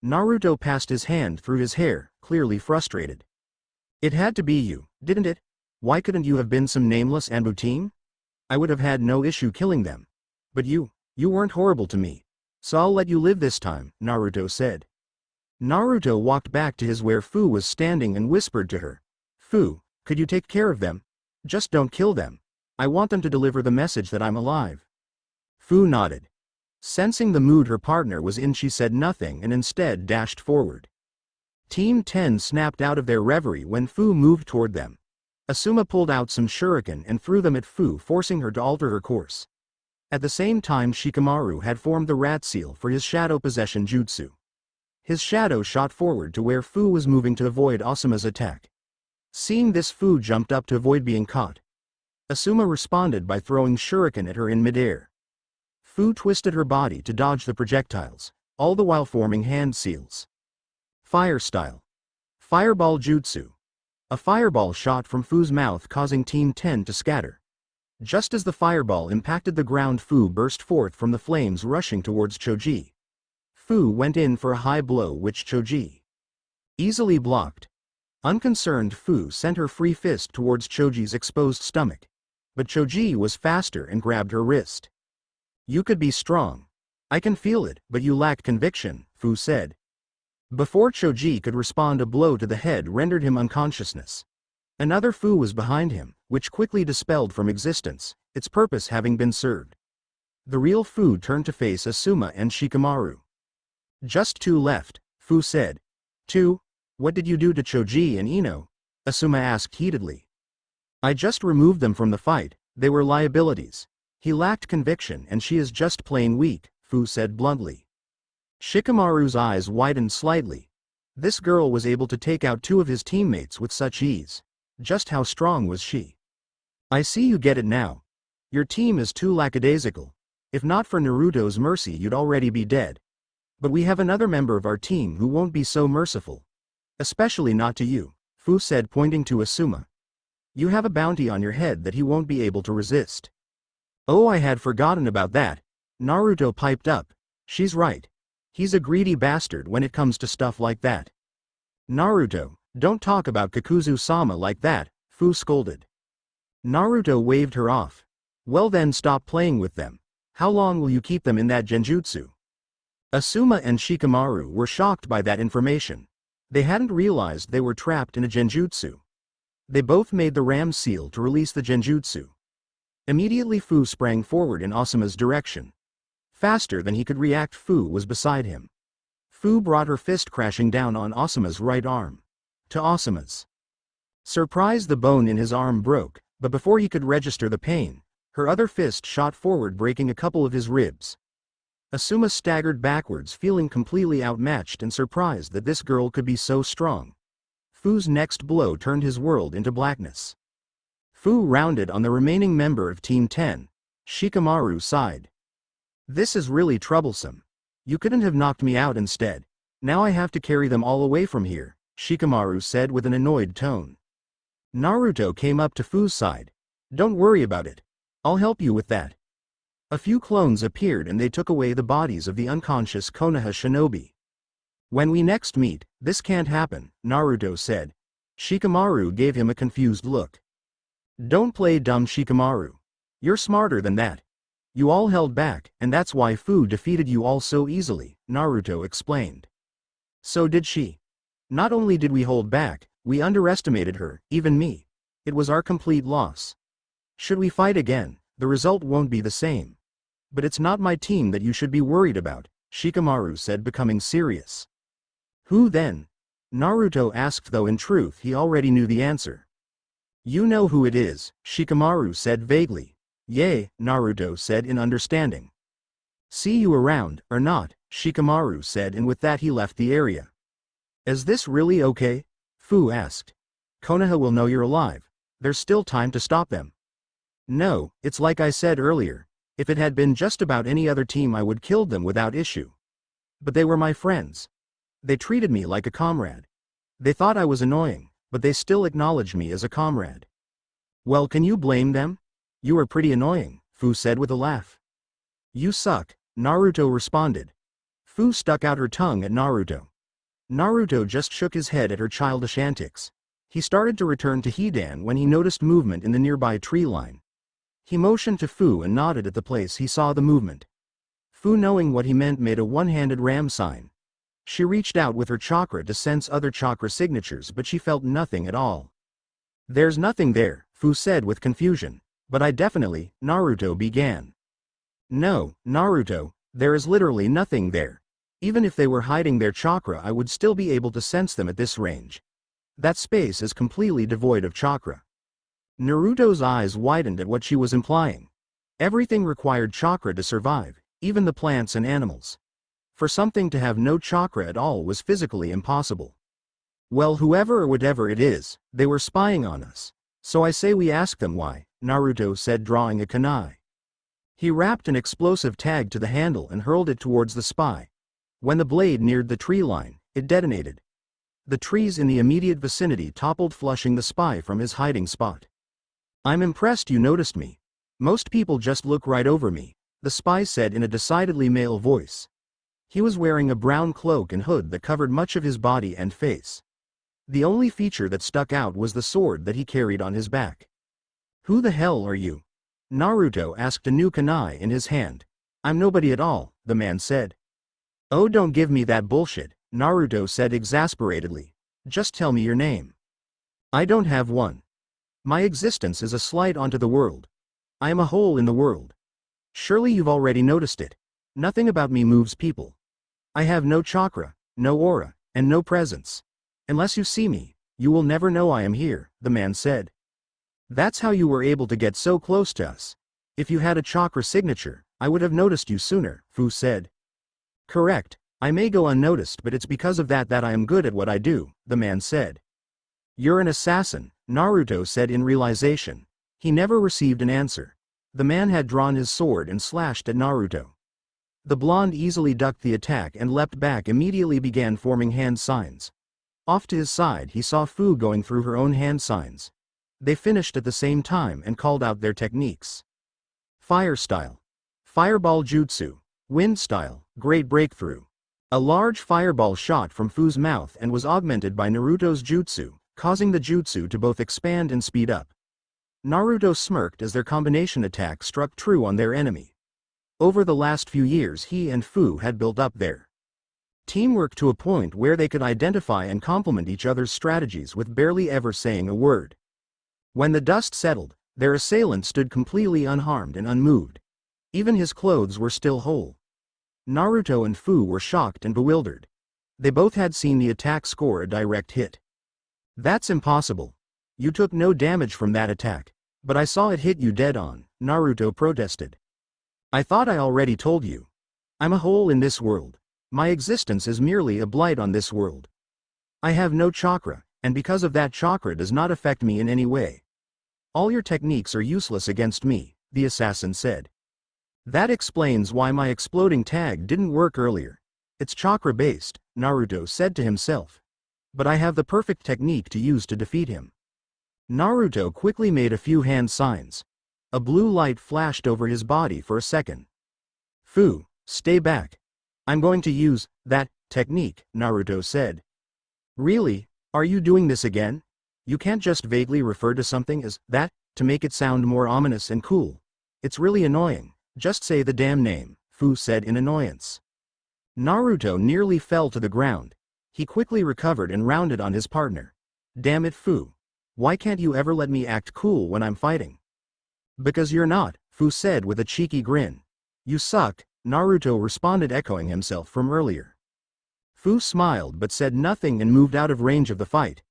Naruto passed his hand through his hair, clearly frustrated. It had to be you, didn't it? Why couldn't you have been some nameless Anbu team? I would have had no issue killing them. But you weren't horrible to me. So I'll let you live this time, Naruto said. Naruto walked back to his where Fu was standing and whispered to her. Fu, could you take care of them? Just don't kill them. I want them to deliver the message that I'm alive. Fu nodded. Sensing the mood her partner was in, she said nothing and instead dashed forward. Team 10 snapped out of their reverie when Fu moved toward them. Asuma pulled out some shuriken and threw them at Fu, forcing her to alter her course. At the same time, Shikamaru had formed the rat seal for his shadow possession jutsu. His shadow shot forward to where Fu was moving to avoid Asuma's attack. Seeing this, Fu jumped up to avoid being caught. Asuma responded by throwing shuriken at her in midair. Fu twisted her body to dodge the projectiles, all the while forming hand seals. Fire style. Fireball jutsu. A fireball shot from Fu's mouth, causing Team 10 to scatter. Just as the fireball impacted the ground, Fu burst forth from the flames, rushing towards Choji. Fu went in for a high blow which Choji easily blocked. Unconcerned, Fu sent her free fist towards Choji's exposed stomach. But Choji was faster and grabbed her wrist. You could be strong. I can feel it, but you lack conviction, Fu said. Before Choji could respond, a blow to the head rendered him unconsciousness. Another Fu was behind him, which quickly dispelled from existence, its purpose having been served. The real Fu turned to face Asuma and Shikamaru. Just two left, Fu said. Two? What did you do to Choji and Ino? Asuma asked heatedly. I just removed them from the fight, they were liabilities. He lacked conviction and she is just plain weak, Fu said bluntly. Shikamaru's eyes widened slightly. This girl was able to take out two of his teammates with such ease. Just how strong was she? I see you get it now. Your team is too lackadaisical. If not for Naruto's mercy, you'd already be dead. But we have another member of our team who won't be so merciful. Especially not to you, Fu said, pointing to Asuma. You have a bounty on your head that he won't be able to resist. Oh, I had forgotten about that, Naruto piped up. She's right. He's a greedy bastard when it comes to stuff like that. Naruto, don't talk about Kakuzu-sama like that, Fu scolded. Naruto waved her off. Well then, stop playing with them. How long will you keep them in that genjutsu? Asuma and Shikamaru were shocked by that information. They hadn't realized they were trapped in a genjutsu. They both made the ram seal to release the genjutsu. Immediately Fu sprang forward in Asuma's direction. Faster than he could react, Fu was beside him. Fu brought her fist crashing down on Asuma's right arm. To Asuma's surprise, the bone in his arm broke, but before he could register the pain, her other fist shot forward, breaking a couple of his ribs. Asuma staggered backwards, feeling completely outmatched and surprised that this girl could be so strong. Fu's next blow turned his world into blackness. Fu rounded on the remaining member of Team 10. Shikamaru sighed. This is really troublesome. You couldn't have knocked me out instead. Now I have to carry them all away from here, Shikamaru said with an annoyed tone. Naruto came up to Fu's side. Don't worry about it. I'll help you with that. A few clones appeared and they took away the bodies of the unconscious Konoha shinobi. When we next meet, this can't happen, Naruto said. Shikamaru gave him a confused look. Don't play dumb, Shikamaru. You're smarter than that. You all held back, and that's why Fu defeated you all so easily, Naruto explained. So did she. Not only did we hold back, we underestimated her, even me. It was our complete loss. Should we fight again, the result won't be the same. But it's not my team that you should be worried about, Shikamaru said, becoming serious. Who then? Naruto asked, though in truth he already knew the answer. You know who it is, Shikamaru said vaguely. Yay, Naruto said in understanding. See you around, or not, Shikamaru said, and with that he left the area. Is this really okay? Fu asked. Konoha will know you're alive. There's still time to stop them. No, it's like I said earlier. If it had been just about any other team I would kill them without issue. But they were my friends. They treated me like a comrade. They thought I was annoying, but they still acknowledged me as a comrade. Well, can you blame them? You are pretty annoying, Fu said with a laugh. You suck, Naruto responded. Fu stuck out her tongue at Naruto. Naruto just shook his head at her childish antics. He started to return to Hidan when he noticed movement in the nearby tree line. He motioned to Fu and nodded at the place he saw the movement. Fu, knowing what he meant, made a one-handed ram sign. She reached out with her chakra to sense other chakra signatures, but she felt nothing at all. There's nothing there, Fu said with confusion. But I definitely, Naruto began. No, Naruto, there is literally nothing there. Even if they were hiding their chakra, I would still be able to sense them at this range. That space is completely devoid of chakra. Naruto's eyes widened at what she was implying. Everything required chakra to survive, even the plants and animals. For something to have no chakra at all was physically impossible. Well, whoever or whatever it is, they were spying on us. So I say we ask them why, Naruto said, drawing a kunai. He wrapped an explosive tag to the handle and hurled it towards the spy. When the blade neared the tree line, it detonated. The trees in the immediate vicinity toppled, flushing the spy from his hiding spot. I'm impressed you noticed me. Most people just look right over me, the spy said in a decidedly male voice. He was wearing a brown cloak and hood that covered much of his body and face. The only feature that stuck out was the sword that he carried on his back. Who the hell are you? Naruto asked, a new kunai in his hand. I'm nobody at all, the man said. Oh, don't give me that bullshit, Naruto said exasperatedly. Just tell me your name. I don't have one. My existence is a slight onto the world. I am a hole in the world. Surely you've already noticed it. Nothing about me moves people. I have no chakra, no aura, and no presence. Unless you see me, you will never know I am here, the man said. That's how you were able to get so close to us. If you had a chakra signature, I would have noticed you sooner, Fu said. Correct, I may go unnoticed, but it's because of that I am good at what I do, the man said. You're an assassin, Naruto said in realization. He never received an answer. The man had drawn his sword and slashed at Naruto. The blonde easily ducked the attack and leapt back, immediately began forming hand signs. Off to his side he saw Fu going through her own hand signs. They finished at the same time and called out their techniques. Fire style. Fireball jutsu. Wind style. Great breakthrough. A large fireball shot from Fu's mouth and was augmented by Naruto's jutsu, causing the jutsu to both expand and speed up. Naruto smirked as their combination attack struck true on their enemy. Over the last few years he and Fu had built up their teamwork to a point where they could identify and complement each other's strategies with barely ever saying a word. When the dust settled, their assailant stood completely unharmed and unmoved. Even his clothes were still whole. Naruto and Fu were shocked and bewildered. They both had seen the attack score a direct hit. That's impossible. You took no damage from that attack, but I saw it hit you dead on, Naruto protested. I thought I already told you. I'm a hole in this world. My existence is merely a blight on this world. I have no chakra, and because of that, chakra does not affect me in any way. All your techniques are useless against me, the assassin said. That explains why my exploding tag didn't work earlier. It's chakra-based, Naruto said to himself. But I have the perfect technique to use to defeat him. Naruto quickly made a few hand signs. A blue light flashed over his body for a second. Fu, stay back. I'm going to use that technique, Naruto said. Really? Are you doing this again? You can't just vaguely refer to something as that to make it sound more ominous and cool. It's really annoying. Just say the damn name, Fu said in annoyance. Naruto nearly fell to the ground. He quickly recovered and rounded on his partner. Damn it, Fu. Why can't you ever let me act cool when I'm fighting? Because you're not, Fu said with a cheeky grin. You suck, Naruto responded, echoing himself from earlier. Fu smiled but said nothing and moved out of range of the fight.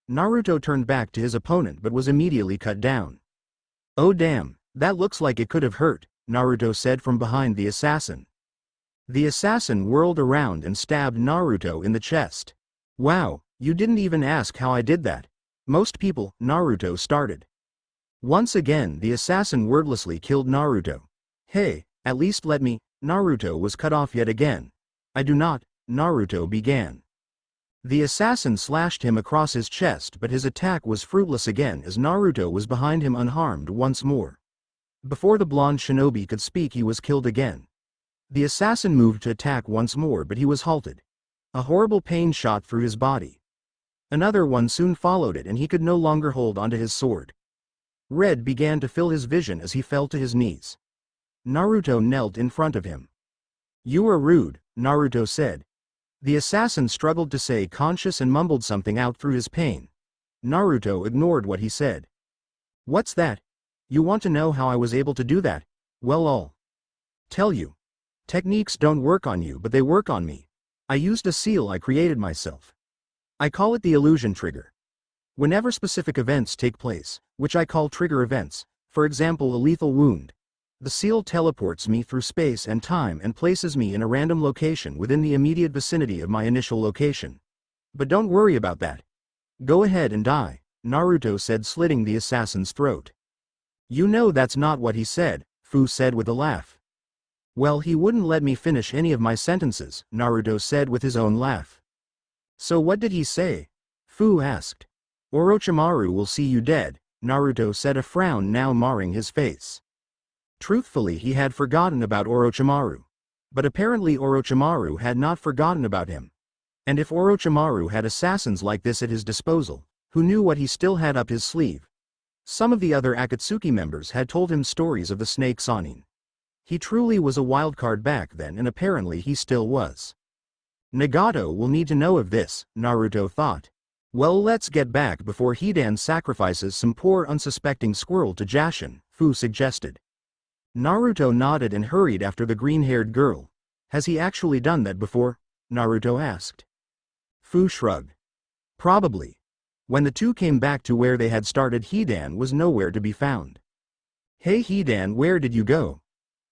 Naruto turned back to his opponent but was immediately cut down. Oh damn, that looks like it could have hurt, Naruto said from behind the assassin. The assassin whirled around and stabbed Naruto in the chest. Wow, you didn't even ask how I did that. Most people, Naruto started. Once again the assassin wordlessly killed Naruto. Hey, at least let me. Naruto was cut off yet again. I do not, Naruto began. The assassin slashed him across his chest, but his attack was fruitless again as Naruto was behind him unharmed once more. Before the blonde shinobi could speak, he was killed again. The assassin moved to attack once more, but he was halted. A horrible pain shot through his body. Another one soon followed it and he could no longer hold onto his sword. Red began to fill his vision as he fell to his knees. Naruto knelt in front of him. "You are rude," Naruto said. The assassin struggled to stay conscious and mumbled something out through his pain. Naruto ignored what he said. "What's that? You want to know how I was able to do that? Well, I'll tell you. Techniques don't work on you, but they work on me. I used a seal I created myself. I call it the illusion trigger. Whenever specific events take place, which I call trigger events, for example a lethal wound, the seal teleports me through space and time and places me in a random location within the immediate vicinity of my initial location. But don't worry about that. Go ahead and die," Naruto said, slitting the assassin's throat. "You know that's not what he said," Fu said with a laugh. "Well, he wouldn't let me finish any of my sentences," Naruto said with his own laugh. "So what did he say?" Fu asked. "Orochimaru will see you dead," Naruto said, a frown now marring his face. Truthfully, he had forgotten about Orochimaru. But apparently Orochimaru had not forgotten about him. And if Orochimaru had assassins like this at his disposal, who knew what he still had up his sleeve? Some of the other Akatsuki members had told him stories of the snake Sannin. He truly was a wildcard back then, and apparently he still was. Nagato will need to know of this, Naruto thought. Well, let's get back before Hidan sacrifices some poor unsuspecting squirrel to Jashin, Fu suggested. Naruto nodded and hurried after the green-haired girl. Has he actually done that before? Naruto asked. Fu shrugged. Probably. When the two came back to where they had started, Hidan was nowhere to be found. Hey Hidan, where did you go?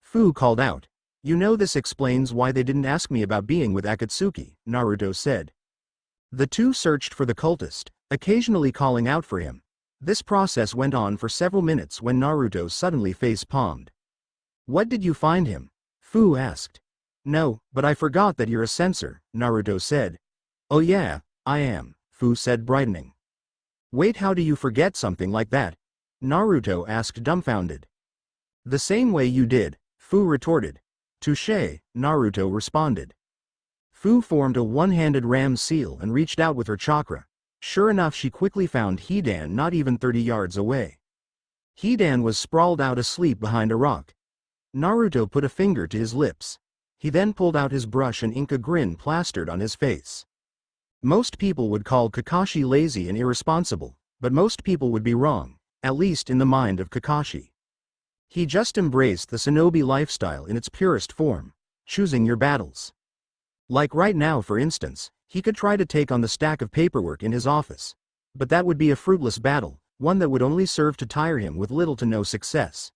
Fu called out. You know, this explains why they didn't ask me about being with Akatsuki, Naruto said. The two searched for the cultist, occasionally calling out for him. This process went on for several minutes when Naruto suddenly face-palmed. What did you find him? Fu asked. No, but I forgot that you're a censor, Naruto said. Oh yeah, I am, Fu said, brightening. Wait, how do you forget something like that? Naruto asked, dumbfounded. The same way you did, Fu retorted. Touché, Naruto responded. Fu formed a one-handed ram seal and reached out with her chakra. Sure enough, she quickly found Hidan not even 30 yards away. Hidan was sprawled out asleep behind a rock. Naruto put a finger to his lips. He then pulled out his brush and ink, a grin plastered on his face. Most people would call Kakashi lazy and irresponsible, but most people would be wrong, at least in the mind of Kakashi. He just embraced the shinobi lifestyle in its purest form, choosing your battles. Like right now, for instance, he could try to take on the stack of paperwork in his office. But that would be a fruitless battle, one that would only serve to tire him with little to no success.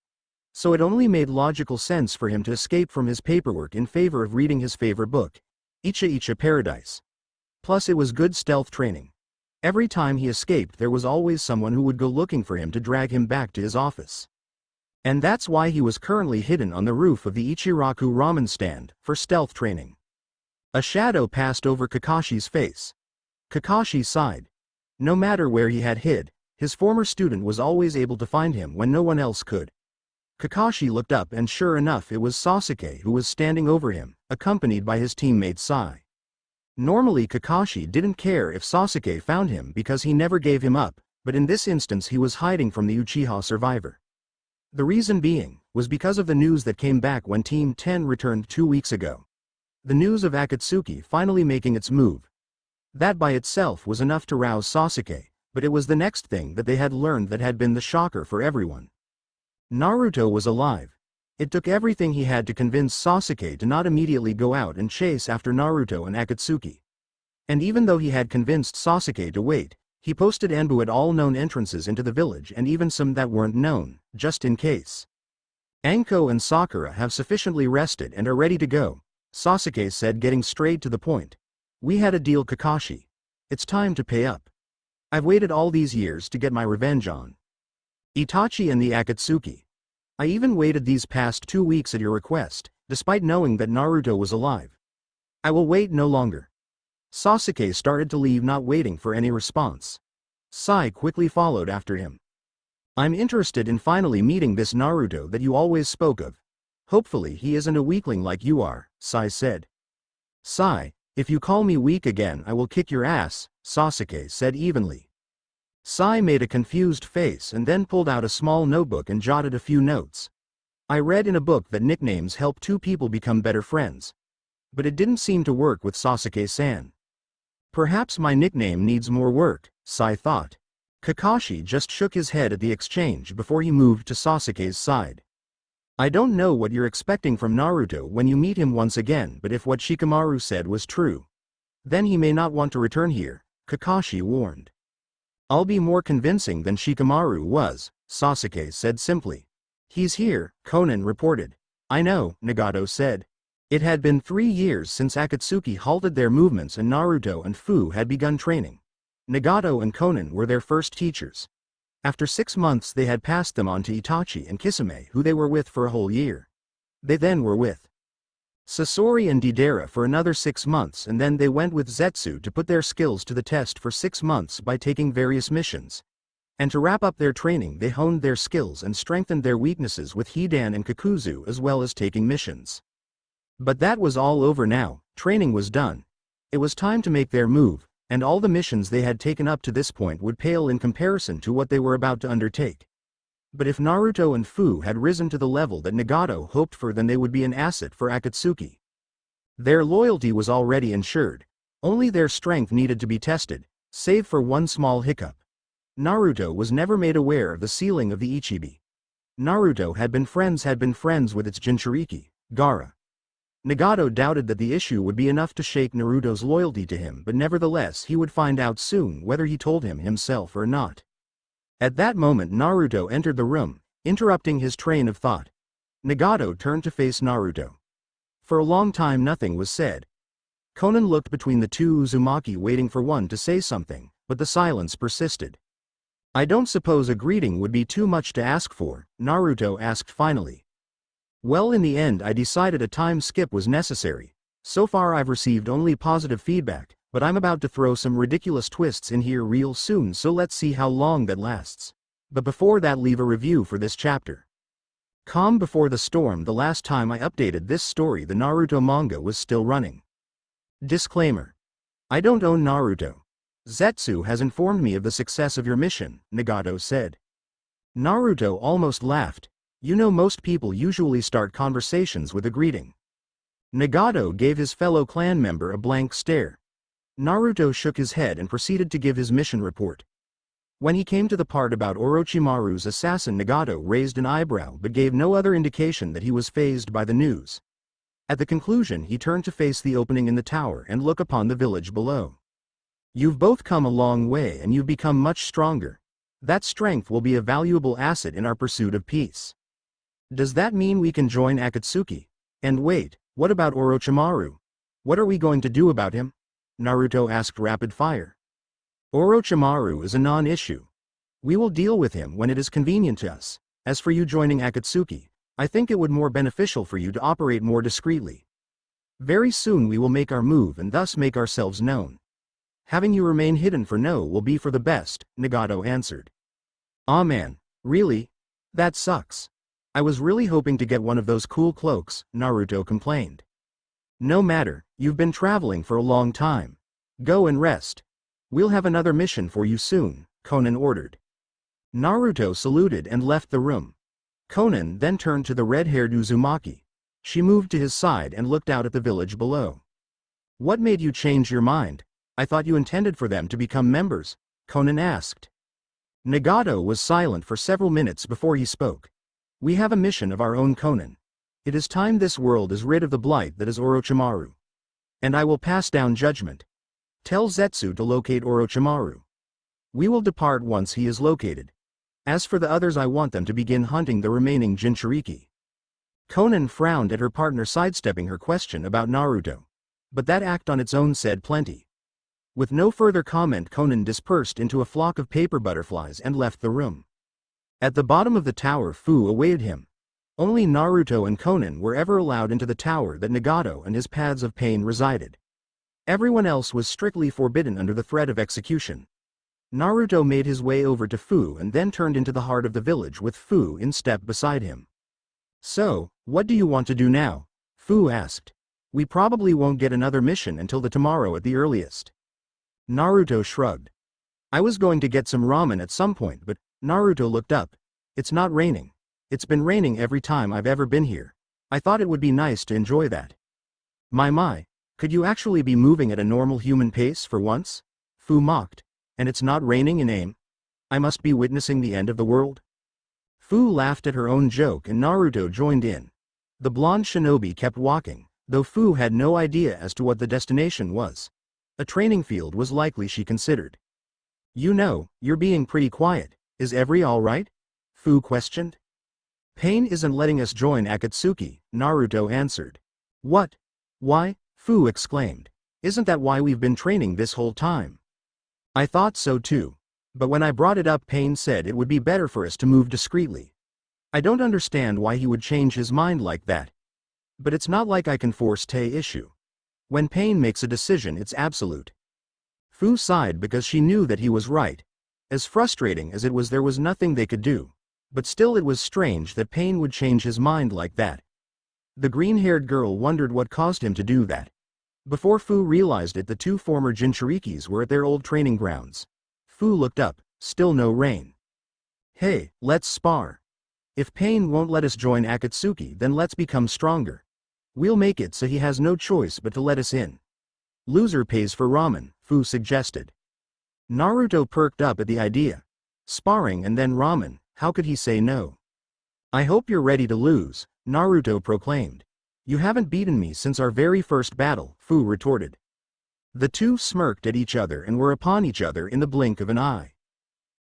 So it only made logical sense for him to escape from his paperwork in favor of reading his favorite book, Icha Icha Paradise. Plus it was good stealth training. Every time he escaped, there was always someone who would go looking for him to drag him back to his office. And that's why he was currently hidden on the roof of the Ichiraku ramen stand, for stealth training. A shadow passed over Kakashi's face. Kakashi sighed. No matter where he had hid, his former student was always able to find him when no one else could. Kakashi looked up and sure enough it was Sasuke who was standing over him, accompanied by his teammate Sai. Normally Kakashi didn't care if Sasuke found him because he never gave him up, but in this instance he was hiding from the Uchiha survivor. The reason being was because of the news that came back when Team 10 returned 2 weeks ago. The news of Akatsuki finally making its move. That by itself was enough to rouse Sasuke, but it was the next thing that they had learned that had been the shocker for everyone. Naruto was alive. It took everything he had to convince Sasuke to not immediately go out and chase after Naruto and Akatsuki. And even though he had convinced Sasuke to wait, he posted Anbu at all known entrances into the village and even some that weren't known, just in case. Anko and Sakura have sufficiently rested and are ready to go, Sasuke said, getting straight to the point. We had a deal, Kakashi. It's time to pay up. I've waited all these years to get my revenge on Itachi and the Akatsuki. I even waited these past 2 weeks at your request, despite knowing that Naruto was alive. I will wait no longer. Sasuke started to leave, not waiting for any response. Sai quickly followed after him. I'm interested in finally meeting this Naruto that you always spoke of. Hopefully he isn't a weakling like you are, Sai said. Sai, if you call me weak again I will kick your ass, Sasuke said evenly. Sai made a confused face and then pulled out a small notebook and jotted a few notes. I read in a book that nicknames help two people become better friends. But it didn't seem to work with Sasuke-san. Perhaps my nickname needs more work, Sai thought. Kakashi just shook his head at the exchange before he moved to Sasuke's side. I don't know what you're expecting from Naruto when you meet him once again, but if what Shikamaru said was true, then he may not want to return here, Kakashi warned. I'll be more convincing than Shikamaru was, Sasuke said simply. He's here, Konan reported. I know, Nagato said. It had been 3 years since Akatsuki halted their movements and Naruto and Fu had begun training. Nagato and Konan were their first teachers. After 6 months they had passed them on to Itachi and Kisame, who they were with for a whole year. They then were with Sasori and Deidara for another 6 months, and then they went with Zetsu to put their skills to the test for 6 months by taking various missions. And to wrap up their training they honed their skills and strengthened their weaknesses with Hidan and Kakuzu, as well as taking missions. But that was all over now. Training was done. It was time to make their move, and all the missions they had taken up to this point would pale in comparison to what they were about to undertake. But if Naruto and Fu had risen to the level that Nagato hoped for, then they would be an asset for Akatsuki. Their loyalty was already ensured. Only their strength needed to be tested, save for one small hiccup. Naruto was never made aware of the ceiling of the Ichibi. Naruto had been friends with its Jinchuriki, Gaara. Nagato doubted that the issue would be enough to shake Naruto's loyalty to him, but nevertheless he would find out soon whether he told him himself or not. At that moment Naruto entered the room, interrupting his train of thought. Nagato turned to face Naruto. For a long time nothing was said. Konan looked between the two Uzumaki, waiting for one to say something, but the silence persisted. I don't suppose a greeting would be too much to ask for, Naruto asked finally. Well, in the end I decided a time skip was necessary. So far I've received only positive feedback, but I'm about to throw some ridiculous twists in here real soon, so let's see how long that lasts. But before that, leave a review for this chapter. Calm before the storm. The last time I updated this story the Naruto manga was still running. Disclaimer. I don't own Naruto. Zetsu has informed me of the success of your mission, Nagato said. Naruto almost laughed. You know, most people usually start conversations with a greeting. Nagato gave his fellow clan member a blank stare. Naruto shook his head and proceeded to give his mission report. When he came to the part about Orochimaru's assassin, Nagato raised an eyebrow but gave no other indication that he was fazed by the news. At the conclusion he turned to face the opening in the tower and look upon the village below. You've both come a long way and you've become much stronger. That strength will be a valuable asset in our pursuit of peace. Does that mean we can join Akatsuki? And wait, what about Orochimaru? What are we going to do about him? Naruto asked rapid fire. Orochimaru is a non-issue. We will deal with him when it is convenient to us. As for you joining Akatsuki, I think it would be more beneficial for you to operate more discreetly. Very soon we will make our move and thus make ourselves known. Having you remain hidden for now will be for the best, Nagato answered. Aw man, really? That sucks. I was really hoping to get one of those cool cloaks, Naruto complained. No matter, you've been traveling for a long time. Go and rest. We'll have another mission for you soon, Konan ordered. Naruto saluted and left the room. Konan then turned to the red-haired Uzumaki. She moved to his side and looked out at the village below. What made you change your mind? I thought you intended for them to become members, Konan asked. Nagato was silent for several minutes before he spoke. We have a mission of our own, Konan. It is time this world is rid of the blight that is Orochimaru. And I will pass down judgment. Tell Zetsu to locate Orochimaru. We will depart once he is located. As for the others, I want them to begin hunting the remaining Jinchuriki. Konan frowned at her partner sidestepping her question about Naruto. But that act on its own said plenty. With no further comment, Konan dispersed into a flock of paper butterflies and left the room. At the bottom of the tower, Fu awaited him. Only Naruto and Konan were ever allowed into the tower that Nagato and his paths of pain resided. Everyone else was strictly forbidden under the threat of execution. Naruto made his way over to Fu and then turned into the heart of the village with Fu in step beside him. "So, what do you want to do now?" Fu asked. "We probably won't get another mission until the tomorrow at the earliest." Naruto shrugged. "I was going to get some ramen at some point, but..." Naruto looked up. "It's not raining. It's been raining every time I've ever been here. I thought it would be nice to enjoy that." My, could you actually be moving at a normal human pace for once?" Fu mocked. "And it's not raining in aim? I must be witnessing the end of the world?" Fu laughed at her own joke and Naruto joined in. The blonde shinobi kept walking, though Fu had no idea as to what the destination was. A training field was likely, she considered. "You know, you're being pretty quiet. Is every all right?" Fu questioned. "Pain isn't letting us join Akatsuki," Naruto answered. "What? Why?" Fu exclaimed. "Isn't that why we've been training this whole time?" "I thought so too. But when I brought it up, Pain said it would be better for us to move discreetly. I don't understand why he would change his mind like that. But it's not like I can force Tay issue. When Pain makes a decision, it's absolute." Fu sighed because she knew that he was right. As frustrating as it was, there was nothing they could do. But still, it was strange that Pain would change his mind like that. The green-haired girl wondered what caused him to do that. Before Fu realized it, the two former Jinchurikis were at their old training grounds. Fu looked up, still no rain. "Hey, let's spar. If Pain won't let us join Akatsuki, then let's become stronger. We'll make it so he has no choice but to let us in. Loser pays for ramen," Fu suggested. Naruto perked up at the idea. Sparring and then ramen, how could he say no? "I hope you're ready to lose," Naruto proclaimed. "You haven't beaten me since our very first battle," Fu retorted. The two smirked at each other and were upon each other in the blink of an eye.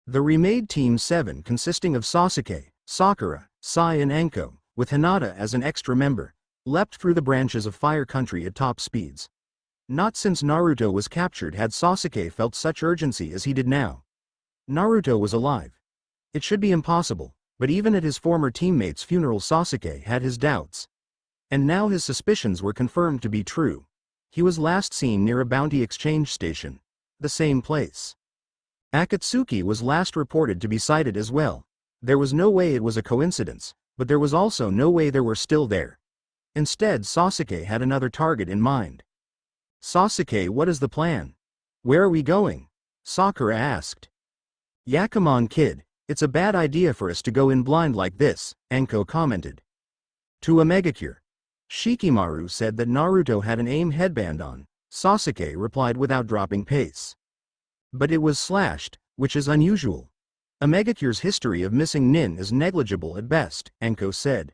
The remade Team 7, consisting of Sasuke, Sakura, Sai and Anko, with Hinata as an extra member, leapt through the branches of Fire Country at top speeds. Not since Naruto was captured had Sasuke felt such urgency as he did now. Naruto was alive. It should be impossible, but even at his former teammate's funeral Sasuke had his doubts. And now his suspicions were confirmed to be true. He was last seen near a bounty exchange station. The same place. Akatsuki was last reported to be sighted as well. There was no way it was a coincidence, but there was also no way they were still there. Instead, Sasuke had another target in mind. "Sasuke, what is the plan? Where are we going?" Sakura asked. "Yeah, come on kid, it's a bad idea for us to go in blind like this," Anko commented. "To a megacure." Shikamaru said that Naruto had an AIM headband on. Sasuke replied without dropping pace. "But it was slashed, which is unusual. A megacure's history of missing nin is negligible at best," Anko said.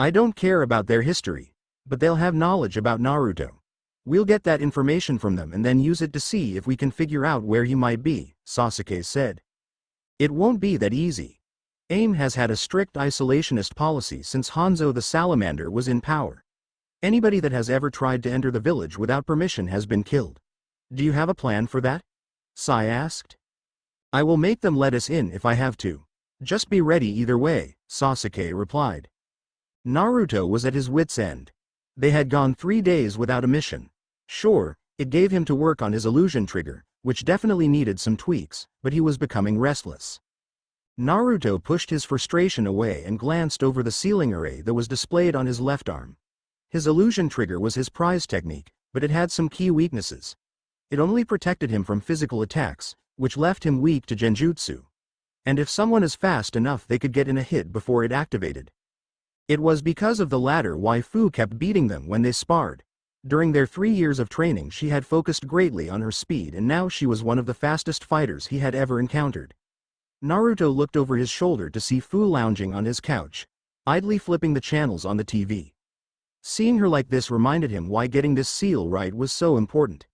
"I don't care about their history, but they'll have knowledge about Naruto. We'll get that information from them and then use it to see if we can figure out where he might be," Sasuke said. "It won't be that easy. AIM has had a strict isolationist policy since Hanzo the Salamander was in power. Anybody that has ever tried to enter the village without permission has been killed. Do you have a plan for that?" Sai asked. "I will make them let us in if I have to. Just be ready either way," Sasuke replied. Naruto was at his wits' end. They had gone 3 days without a mission. Sure, it gave him to work on his illusion trigger, which definitely needed some tweaks, but he was becoming restless. Naruto pushed his frustration away and glanced over the ceiling array that was displayed on his left arm. His illusion trigger was his prize technique, but it had some key weaknesses. It only protected him from physical attacks, which left him weak to genjutsu. And if someone is fast enough, they could get in a hit before it activated. It was because of the latter why Fu kept beating them when they sparred. During their 3 years of training, she had focused greatly on her speed, and now she was one of the fastest fighters he had ever encountered. Naruto looked over his shoulder to see Fu lounging on his couch, idly flipping the channels on the TV. Seeing her like this reminded him why getting this seal right was so important.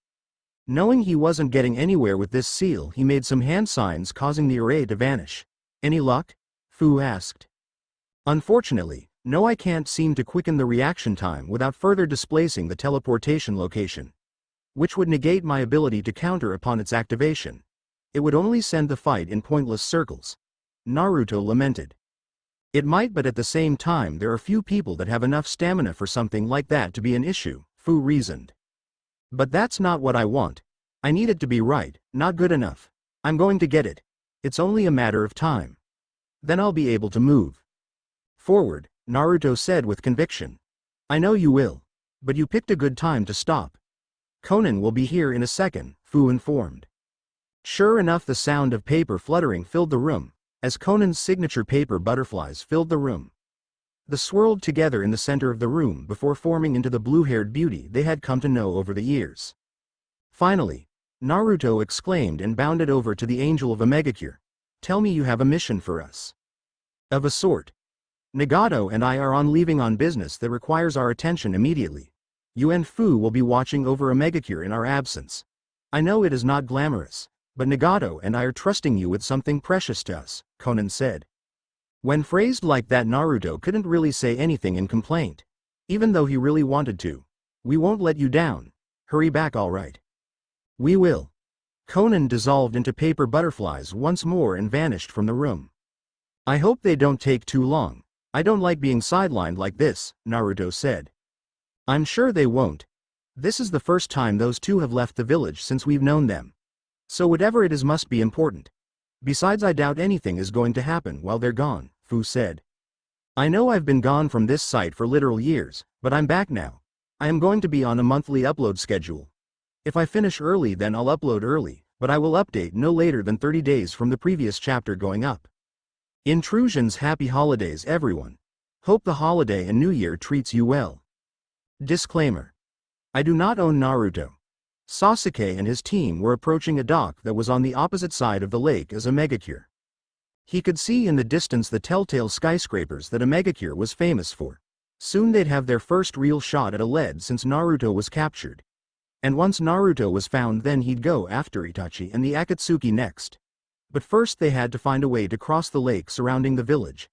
Knowing he wasn't getting anywhere with this seal, he made some hand signs causing the array to vanish. "Any luck?" Fu asked. "Unfortunately, no, I can't seem to quicken the reaction time without further displacing the teleportation location. Which would negate my ability to counter upon its activation. It would only send the fight in pointless circles," Naruto lamented. It might, but at the same time there are few people that have enough stamina for something like that to be an issue, Fu reasoned. But that's not what I want. I need it to be right, not good enough. I'm going to get it. It's only a matter of time. Then I'll be able to move forward, Naruto said with conviction. I know you will. But you picked a good time to stop. Conan will be here in a second, Fu informed. Sure enough, the sound of paper fluttering filled the room, as Conan's signature paper butterflies filled the room. They swirled together in the center of the room before forming into the blue-haired beauty they had come to know over the years. Finally, Naruto exclaimed and bounded over to the Angel of Omegacure. Tell me you have a mission for us. Of a sort. Nagato and I are leaving on business that requires our attention immediately. You and Fu will be watching over Omegacure in our absence. I know it is not glamorous, but Nagato and I are trusting you with something precious to us, Conan said. When phrased like that, Naruto couldn't really say anything in complaint. Even though he really wanted to. We won't let you down. Hurry back, all right. We will. Conan dissolved into paper butterflies once more and vanished from the room. I hope they don't take too long. I don't like being sidelined like this, Naruto said. I'm sure they won't. This is the first time those two have left the village since we've known them. So whatever it is must be important. Besides, I doubt anything is going to happen while they're gone, Fu said. I know I've been gone from this site for literal years, but I'm back now. I am going to be on a monthly upload schedule. If I finish early, then I'll upload early, but I will update no later than 30 days from the previous chapter going up. Intrusions, happy holidays everyone. Hope the holiday and New Year treats you well. Disclaimer. I do not own Naruto. Sasuke and his team were approaching a dock that was on the opposite side of the lake as Omegacure. He could see in the distance the telltale skyscrapers that Omegacure was famous for. Soon they'd have their first real shot at a lead since Naruto was captured. And once Naruto was found, then he'd go after Itachi and the Akatsuki next. But first they had to find a way to cross the lake surrounding the village.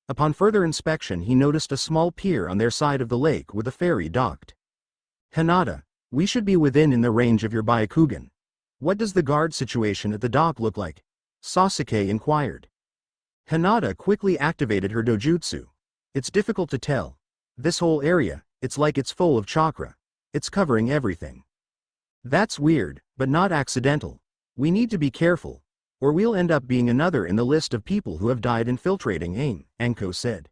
Upon further inspection, he noticed a small pier on their side of the lake with a ferry docked. Hinata, we should be within the range of your Byakugan. What does the guard situation at the dock look like? Sasuke inquired. Hinata quickly activated her dojutsu. It's difficult to tell. This whole area, it's like it's full of chakra. It's covering everything. That's weird, but not accidental. We need to be careful, or we'll end up being another in the list of people who have died infiltrating AIM, Anko said.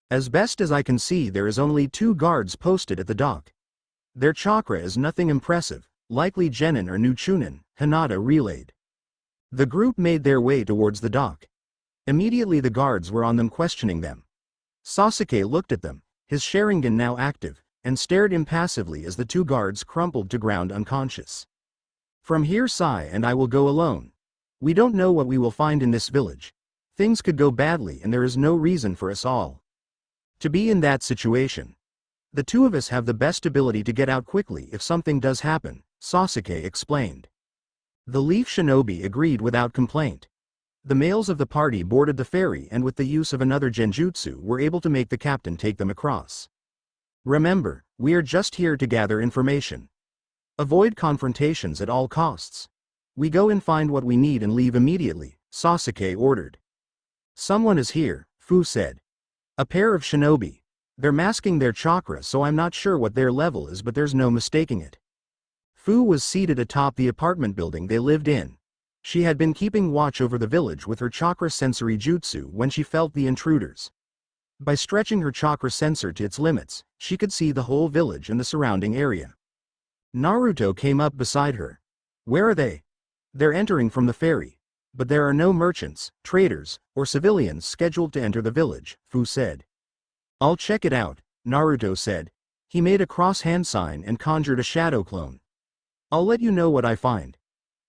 As best as I can see, there is only 2 guards posted at the dock. Their chakra is nothing impressive, likely Genin or new Chunin, Hinata relayed. The group made their way towards the dock. Immediately the guards were on them, questioning them. Sasuke looked at them, his Sharingan now active, and stared impassively as the 2 guards crumpled to ground unconscious. From here, Sai and I will go alone. We don't know what we will find in this village. Things could go badly and there is no reason for us all to be in that situation. The 2 of us have the best ability to get out quickly if something does happen, Sasuke explained. The Leaf Shinobi agreed without complaint. The males of the party boarded the ferry and with the use of another genjutsu were able to make the captain take them across. Remember, we are just here to gather information. Avoid confrontations at all costs. We go and find what we need and leave immediately, Sasuke ordered. Someone is here, Fu said. A pair of shinobi. They're masking their chakra, so I'm not sure what their level is, but there's no mistaking it. Fu was seated atop the apartment building they lived in. She had been keeping watch over the village with her chakra sensory jutsu when she felt the intruders. By stretching her chakra sensor to its limits, she could see the whole village and the surrounding area. Naruto came up beside her. Where are they? They're entering from the ferry. But there are no merchants, traders, or civilians scheduled to enter the village, Fu said. I'll check it out, Naruto said. He made a cross-hand sign and conjured a shadow clone. I'll let you know what I find.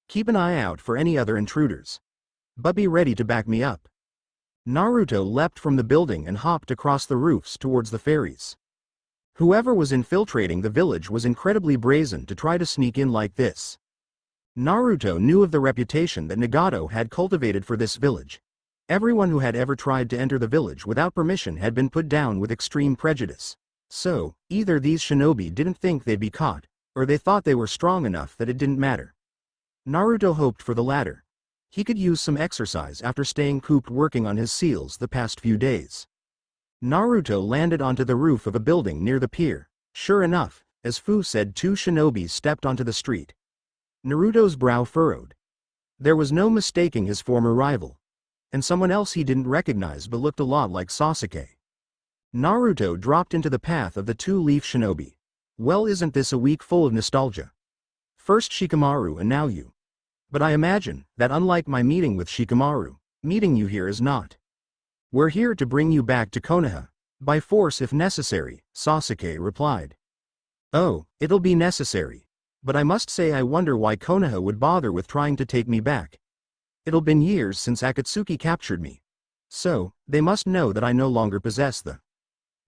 Keep an eye out for any other intruders. But be ready to back me up. Naruto leapt from the building and hopped across the roofs towards the ferries. Whoever was infiltrating the village was incredibly brazen to try to sneak in like this. Naruto knew of the reputation that Nagato had cultivated for this village. Everyone who had ever tried to enter the village without permission had been put down with extreme prejudice. So, either these shinobi didn't think they'd be caught, or they thought they were strong enough that it didn't matter. Naruto hoped for the latter. He could use some exercise after staying cooped working on his seals the past few days. Naruto landed onto the roof of a building near the pier. Sure enough, as Fu said, 2 shinobi stepped onto the street. Naruto's brow furrowed. There was no mistaking his former rival. And someone else he didn't recognize but looked a lot like Sasuke. Naruto dropped into the path of the 2-leaf shinobi. Well, isn't this a week full of nostalgia? First Shikamaru and now you. But I imagine that unlike my meeting with Shikamaru, meeting you here is not. We're here to bring you back to Konoha. By force if necessary, Sasuke replied. Oh, it'll be necessary. But I must say I wonder why Konoha would bother with trying to take me back. It'll been years since Akatsuki captured me. So, they must know that I no longer possess the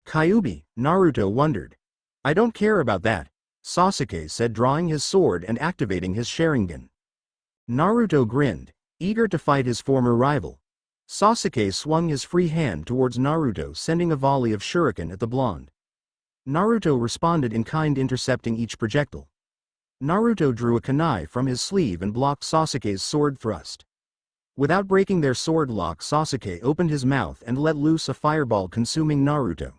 Kyuubi, Naruto wondered. I don't care about that, Sasuke said, drawing his sword and activating his Sharingan. Naruto grinned, eager to fight his former rival. Sasuke swung his free hand towards Naruto, sending a volley of shuriken at the blonde. Naruto responded in kind, intercepting each projectile. Naruto drew a kunai from his sleeve and blocked Sasuke's sword thrust. Without breaking their sword lock, Sasuke opened his mouth and let loose a fireball, consuming Naruto.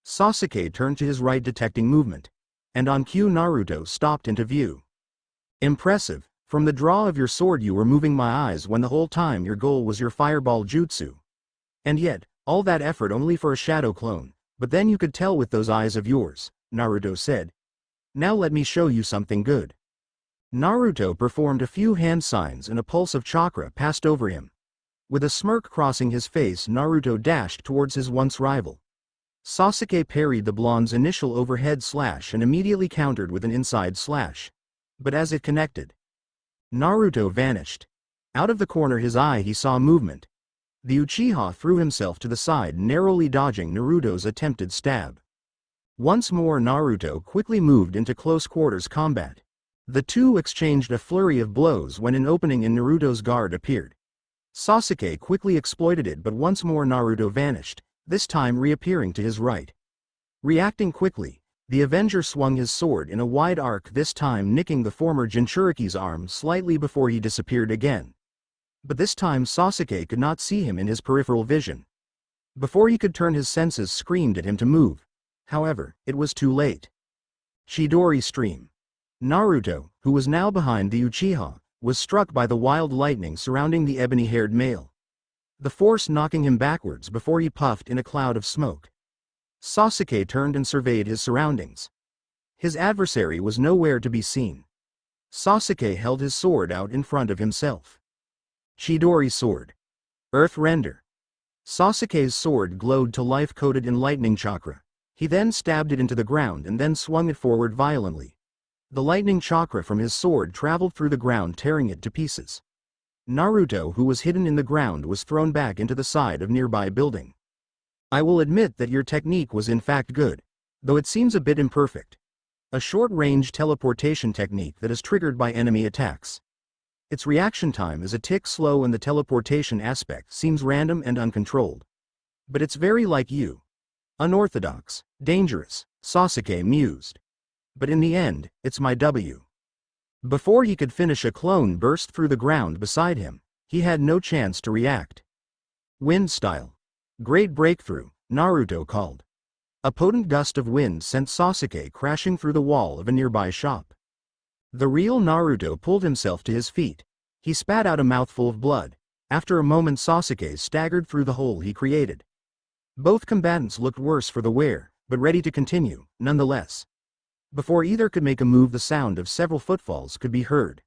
Sasuke turned to his right, detecting movement. And on cue, Naruto stopped into view. Impressive. From the draw of your sword you were moving my eyes when the whole time your goal was your fireball jutsu. And yet, all that effort only for a shadow clone, but then you could tell with those eyes of yours, Naruto said. Now let me show you something good. Naruto performed a few hand signs and a pulse of chakra passed over him. With a smirk crossing his face, Naruto dashed towards his once rival. Sasuke parried the blonde's initial overhead slash and immediately countered with an inside slash. But as it connected, Naruto vanished. Out of the corner of his eye he saw movement. The Uchiha threw himself to the side, narrowly dodging Naruto's attempted stab. Once more Naruto quickly moved into close quarters combat. The two exchanged a flurry of blows when an opening in Naruto's guard appeared. Sasuke quickly exploited it, but once more Naruto vanished, this time reappearing to his right. Reacting quickly, the Avenger swung his sword in a wide arc, this time nicking the former Jinchuriki's arm slightly before he disappeared again. But this time Sasuke could not see him in his peripheral vision. Before he could turn, his senses screamed at him to move. However, it was too late. Chidori stream. Naruto, who was now behind the Uchiha, was struck by the wild lightning surrounding the ebony-haired male. The force knocking him backwards before he puffed in a cloud of smoke. Sasuke turned and surveyed his surroundings. His adversary was nowhere to be seen. Sasuke held his sword out in front of himself. Chidori sword. Earth render. Sasuke's sword glowed to life, coated in lightning chakra. He then stabbed it into the ground and then swung it forward violently. The lightning chakra from his sword traveled through the ground, tearing it to pieces. Naruto, who was hidden in the ground, was thrown back into the side of nearby building. I will admit that your technique was in fact good, though it seems a bit imperfect. A short-range teleportation technique that is triggered by enemy attacks. Its reaction time is a tick slow and the teleportation aspect seems random and uncontrolled. But it's very like you. Unorthodox, dangerous, Sasuke mused. But in the end, it's my W. Before he could finish, a clone burst through the ground beside him. He had no chance to react. Wind style. Great breakthrough, Naruto called. A potent gust of wind sent Sasuke crashing through the wall of a nearby shop. The real Naruto pulled himself to his feet. He spat out a mouthful of blood. After a moment, Sasuke staggered through the hole he created. Both combatants looked worse for the wear, but ready to continue, nonetheless. Before either could make a move, the sound of several footfalls could be heard.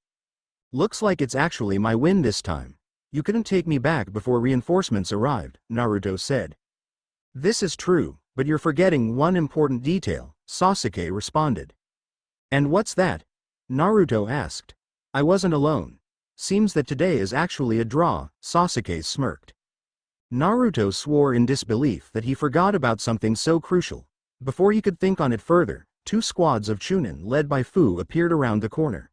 Looks like it's actually my win this time. You couldn't take me back before reinforcements arrived, Naruto said. This is true, but you're forgetting one important detail, Sasuke responded. And what's that? Naruto asked. I wasn't alone. Seems that today is actually a draw, Sasuke smirked. Naruto swore in disbelief that he forgot about something so crucial. Before he could think on it further, 2 squads of Chunin led by Fu appeared around the corner.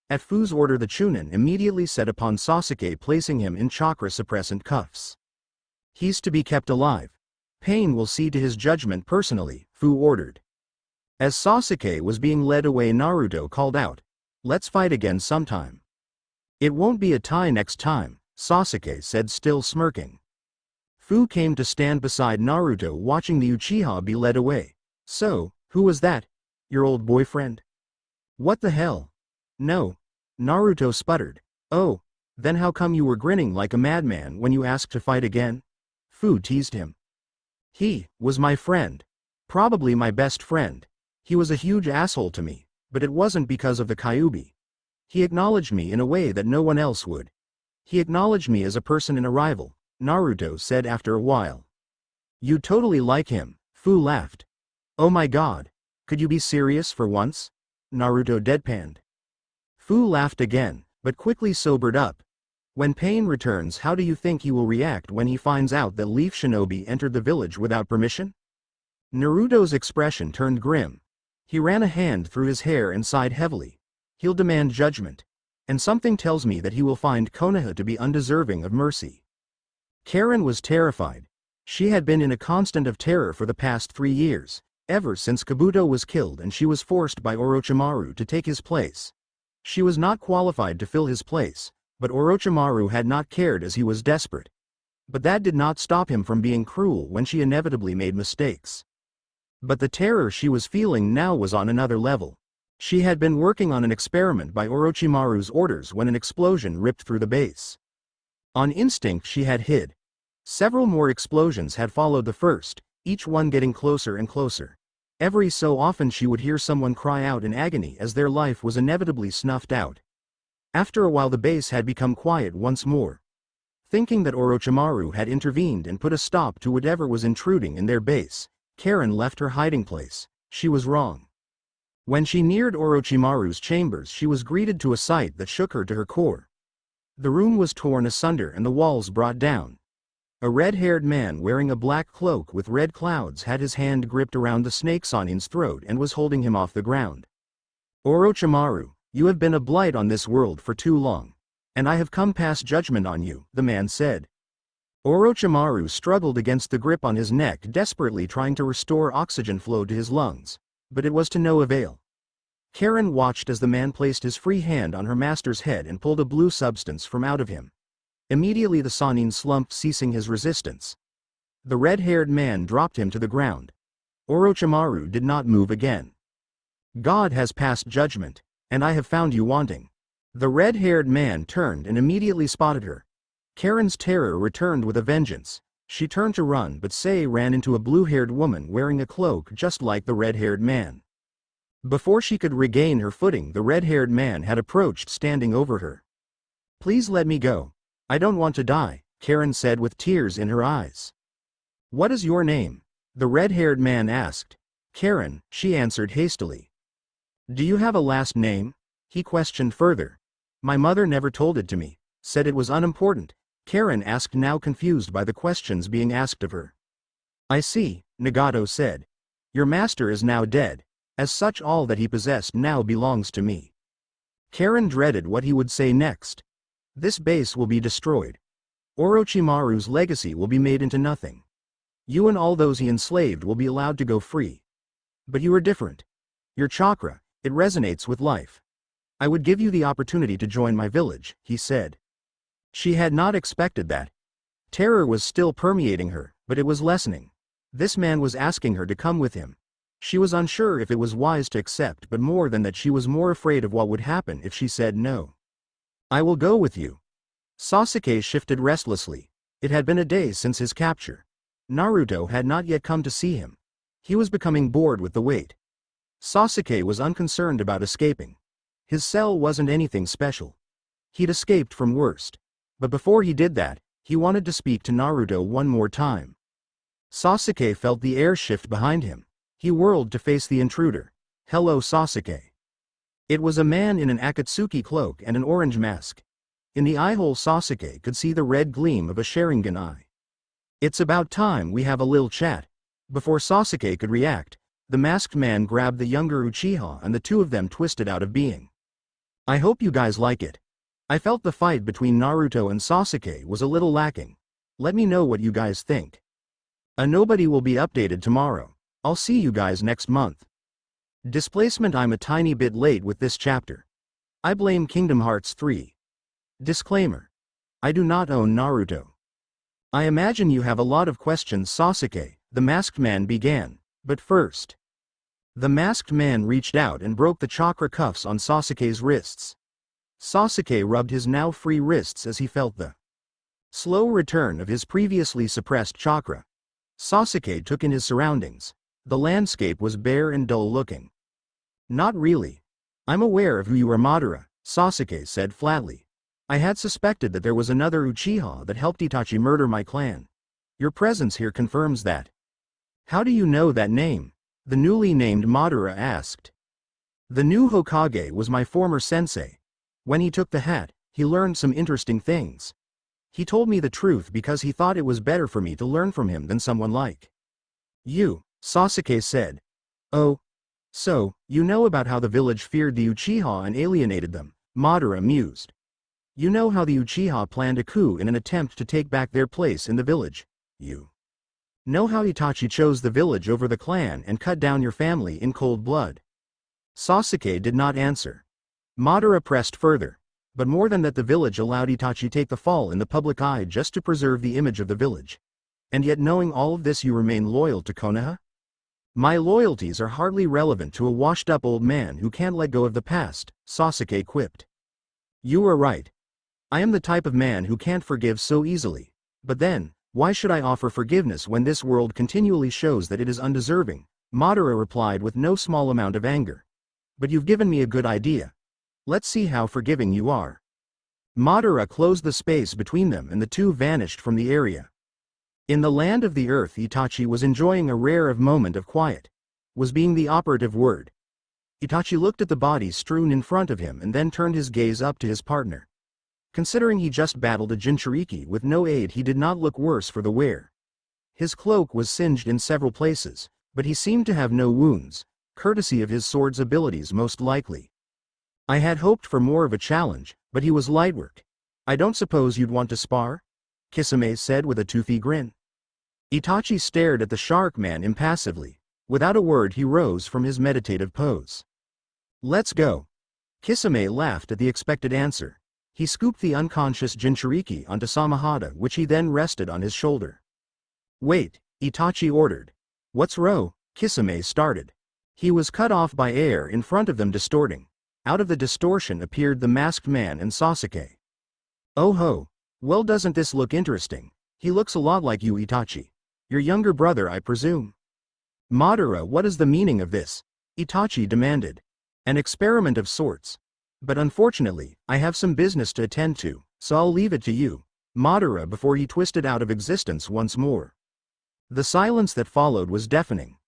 At Fu's order, the Chunin immediately set upon Sasuke, placing him in chakra-suppressant cuffs. He's to be kept alive. Pain will see to his judgment personally, Fu ordered. As Sasuke was being led away, Naruto called out, "Let's fight again sometime." It won't be a tie next time, Sasuke said, still smirking. Fu came to stand beside Naruto, watching the Uchiha be led away. So, who was that? Your old boyfriend? What the hell? No. Naruto sputtered. Oh, then how come you were grinning like a madman when you asked to fight again? Fu teased him. He was my friend. Probably my best friend. He was a huge asshole to me, but it wasn't because of the Kyuubi. He acknowledged me in a way that no one else would. He acknowledged me as a person and a rival, Naruto said after a while. You totally like him, Fu laughed. Oh my god. Could you be serious for once? Naruto deadpanned. Fu laughed again, but quickly sobered up. When Pain returns, how do you think he will react when he finds out that Leaf Shinobi entered the village without permission? Naruto's expression turned grim. He ran a hand through his hair and sighed heavily. He'll demand judgment. And something tells me that he will find Konoha to be undeserving of mercy. Karen was terrified. She had been in a constant of terror for the past 3 years, ever since Kabuto was killed and she was forced by Orochimaru to take his place. She was not qualified to fill his place, but Orochimaru had not cared as he was desperate. But that did not stop him from being cruel when she inevitably made mistakes. But the terror she was feeling now was on another level. She had been working on an experiment by Orochimaru's orders when an explosion ripped through the base. On instinct she had hid. Several more explosions had followed the first, each one getting closer and closer. Every so often she would hear someone cry out in agony as their life was inevitably snuffed out. After a while the base had become quiet once more. Thinking that Orochimaru had intervened and put a stop to whatever was intruding in their base, Karen left her hiding place. She was wrong. When she neared Orochimaru's chambers, she was greeted to a sight that shook her to her core. The room was torn asunder and the walls brought down. A red-haired man wearing a black cloak with red clouds had his hand gripped around the snake Sannin's throat and was holding him off the ground. Orochimaru, you have been a blight on this world for too long. And I have come pass judgment on you, the man said. Orochimaru struggled against the grip on his neck, desperately trying to restore oxygen flow to his lungs, but it was to no avail. Karen watched as the man placed his free hand on her master's head and pulled a blue substance from out of him. Immediately the Sannin slumped, ceasing his resistance. The red-haired man dropped him to the ground. Orochimaru did not move again. God has passed judgment, and I have found you wanting. The red-haired man turned and immediately spotted her. Karen's terror returned with a vengeance. She turned to run, but Sei ran into a blue-haired woman wearing a cloak just like the red-haired man. Before she could regain her footing, the red-haired man had approached, standing over her. Please let me go. I don't want to die, Karen said with tears in her eyes. What is your name? The red-haired man asked. Karen, she answered hastily. Do you have a last name? He questioned further. My mother never told it to me, said it was unimportant, Karen asked, now confused by the questions being asked of her. I see, Nagato said. Your master is now dead. As such, all that he possessed now belongs to me. Karen dreaded what he would say next. This base will be destroyed. Orochimaru's legacy will be made into nothing. You and all those he enslaved will be allowed to go free. But you are different. Your chakra, it resonates with life. I would give you the opportunity to join my village, he said. She had not expected that. Terror was still permeating her, but it was lessening. This man was asking her to come with him. She was unsure if it was wise to accept, but more than that, she was more afraid of what would happen if she said no. I will go with you. Sasuke shifted restlessly. It had been a day since his capture. Naruto had not yet come to see him. He was becoming bored with the wait. Sasuke was unconcerned about escaping. His cell wasn't anything special. He'd escaped from worst. But before he did that, he wanted to speak to Naruto one more time. Sasuke felt the air shift behind him. He whirled to face the intruder. Hello, Sasuke. It was a man in an Akatsuki cloak and an orange mask. In the eyehole Sasuke could see the red gleam of a Sharingan eye. It's about time we have a little chat. Before Sasuke could react, the masked man grabbed the younger Uchiha and the two of them twisted out of being. I hope you guys like it. I felt the fight between Naruto and Sasuke was a little lacking. Let me know what you guys think. A nobody will be updated tomorrow. I'll see you guys next month. Displacement. I'm a tiny bit late with this chapter. I blame Kingdom Hearts 3. Disclaimer. I do not own Naruto. I imagine you have a lot of questions, Sasuke, the masked man began, but first. The masked man reached out and broke the chakra cuffs on Sasuke's wrists. Sasuke rubbed his now free wrists as he felt the slow return of his previously suppressed chakra. Sasuke took in his surroundings. The landscape was bare and dull looking. Not really. I'm aware of who you are, Madara, Sasuke said flatly. I had suspected that there was another Uchiha that helped Itachi murder my clan. Your presence here confirms that. How do you know that name? The newly named Madara asked. The new Hokage was my former sensei. When he took the hat, he learned some interesting things. He told me the truth because he thought it was better for me to learn from him than someone like you, Sasuke said. Oh. So, you know about how the village feared the Uchiha and alienated them, Madara mused. You know how the Uchiha planned a coup in an attempt to take back their place in the village. You know how Itachi chose the village over the clan and cut down your family in cold blood. Sasuke did not answer. Madara pressed further. But more than that, the village allowed Itachi take the fall in the public eye just to preserve the image of the village. And yet, knowing all of this, you remain loyal to Konoha? My loyalties are hardly relevant to a washed-up old man who can't let go of the past, Sasuke quipped. You are right. I am the type of man who can't forgive so easily. But then, why should I offer forgiveness when this world continually shows that it is undeserving? Madara replied with no small amount of anger. But you've given me a good idea. Let's see how forgiving you are. Madara closed the space between them and the two vanished from the area. In the land of the earth, Itachi was enjoying a rare moment of quiet. Was being the operative word. Itachi looked at the bodies strewn in front of him and then turned his gaze up to his partner. Considering he just battled a Jinchuriki with no aid, he did not look worse for the wear. His cloak was singed in several places, but he seemed to have no wounds, courtesy of his sword's abilities most likely. I had hoped for more of a challenge, but he was light work. I don't suppose you'd want to spar? Kisame said with a toothy grin. Itachi stared at the shark man impassively. Without a word, he rose from his meditative pose. Let's go. Kisame laughed at the expected answer. He scooped the unconscious Jinchuriki onto Samahada, which he then rested on his shoulder. Wait, Itachi ordered. What's wrong? Kisame started. He was cut off by air in front of them distorting. Out of the distortion appeared the masked man and Sasuke. Oh ho. Well, doesn't this look interesting? He looks a lot like you, Itachi. Your younger brother, I presume. Madara, what is the meaning of this? Itachi demanded. An experiment of sorts. But unfortunately, I have some business to attend to, so I'll leave it to you, Madara, before he twisted out of existence once more. The silence that followed was deafening.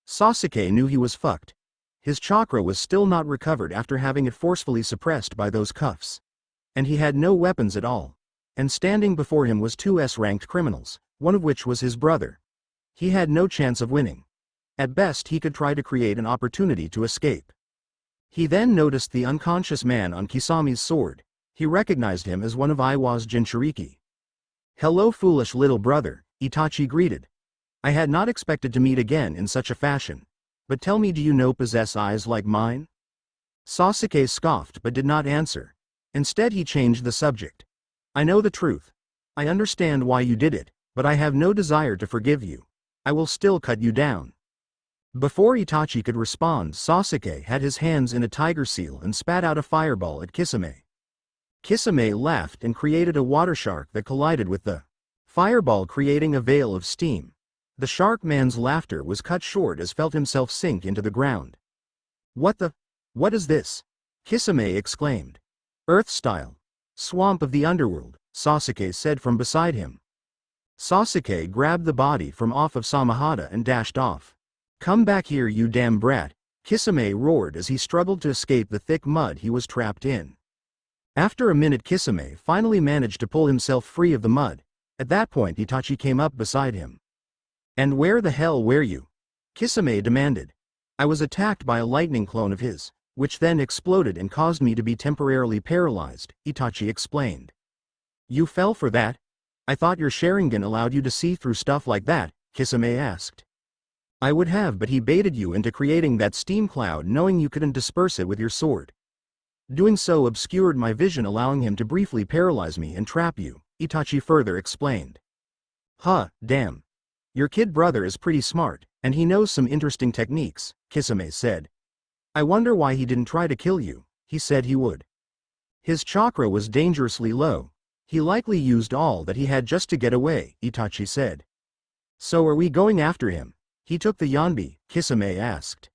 Sasuke knew he was fucked. His chakra was still not recovered after having it forcefully suppressed by those cuffs. And he had no weapons at all. And standing before him was two S-ranked criminals, one of which was his brother. He had no chance of winning. At best, he could try to create an opportunity to escape. He then noticed the unconscious man on Kisami's sword. He recognized him as one of Iwa's Jinchuriki. Hello, foolish little brother, Itachi greeted. I had not expected to meet again in such a fashion. But tell me, do you know possess eyes like mine? Sasuke scoffed but did not answer. Instead, he changed the subject. I know the truth. I understand why you did it, but I have no desire to forgive you. I will still cut you down. Before Itachi could respond, Sasuke had his hands in a tiger seal and spat out a fireball at Kisame. Kisame laughed and created a water shark that collided with the fireball, creating a veil of steam. The shark man's laughter was cut short as felt himself sink into the ground. What is this? Kisame exclaimed. Earth style. Swamp of the underworld, Sasuke said from beside him. Sasuke grabbed the body from off of Samahada and dashed off. Come back here, you damn brat, Kisame roared as he struggled to escape the thick mud he was trapped in. After a minute, Kisame finally managed to pull himself free of the mud. At that point, Itachi came up beside him. And where the hell were you? Kisame demanded. I was attacked by a lightning clone of his, which then exploded and caused me to be temporarily paralyzed, Itachi explained. You fell for that? I thought your Sharingan allowed you to see through stuff like that, Kisame asked. I would have, but he baited you into creating that steam cloud knowing you couldn't disperse it with your sword. Doing so obscured my vision, allowing him to briefly paralyze me and trap you, Itachi further explained. Huh, damn. Your kid brother is pretty smart, and he knows some interesting techniques, Kisame said. I wonder why he didn't try to kill you. He said he would. His chakra was dangerously low. He likely used all that he had just to get away, Itachi said. So are we going after him? He took the Yanbi, Kisame asked.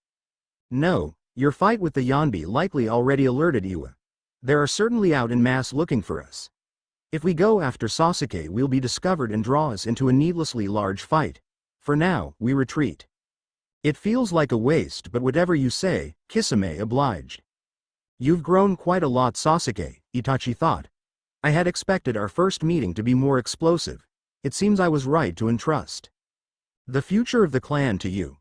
No, your fight with the Yanbi likely already alerted Iwa. They are certainly out in mass looking for us. If we go after Sasuke, we'll be discovered and draw us into a needlessly large fight. For now, we retreat. It feels like a waste, but whatever you say, Kisame obliged. You've grown quite a lot, Sasuke, Itachi thought. I had expected our first meeting to be more explosive. It seems I was right to entrust the future of the clan to you.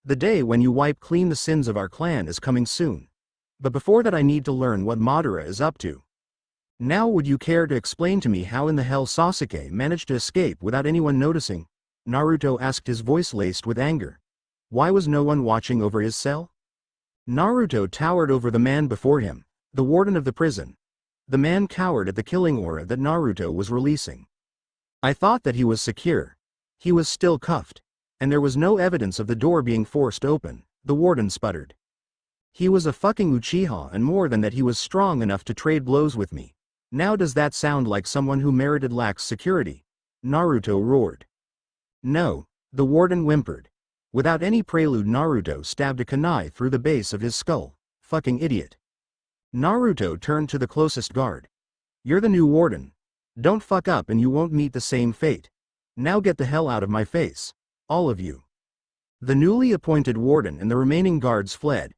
The day when you wipe clean the sins of our clan is coming soon. But before that I need to learn what Madara is up to. Now would you care to explain to me how in the hell Sasuke managed to escape without anyone noticing? Naruto asked, his voice laced with anger. Why was no one watching over his cell? Naruto towered over the man before him, the warden of the prison. The man cowered at the killing aura that Naruto was releasing. I thought that he was secure. He was still cuffed. And there was no evidence of the door being forced open, the warden sputtered. He was a fucking Uchiha, and more than that, he was strong enough to trade blows with me. Now does that sound like someone who merited lax security? Naruto roared. No, the warden whimpered. Without any prelude, Naruto stabbed a kunai through the base of his skull. Fucking idiot. Naruto turned to the closest guard. You're the new warden. Don't fuck up and you won't meet the same fate. Now get the hell out of my face. All of you. The newly appointed warden and the remaining guards fled.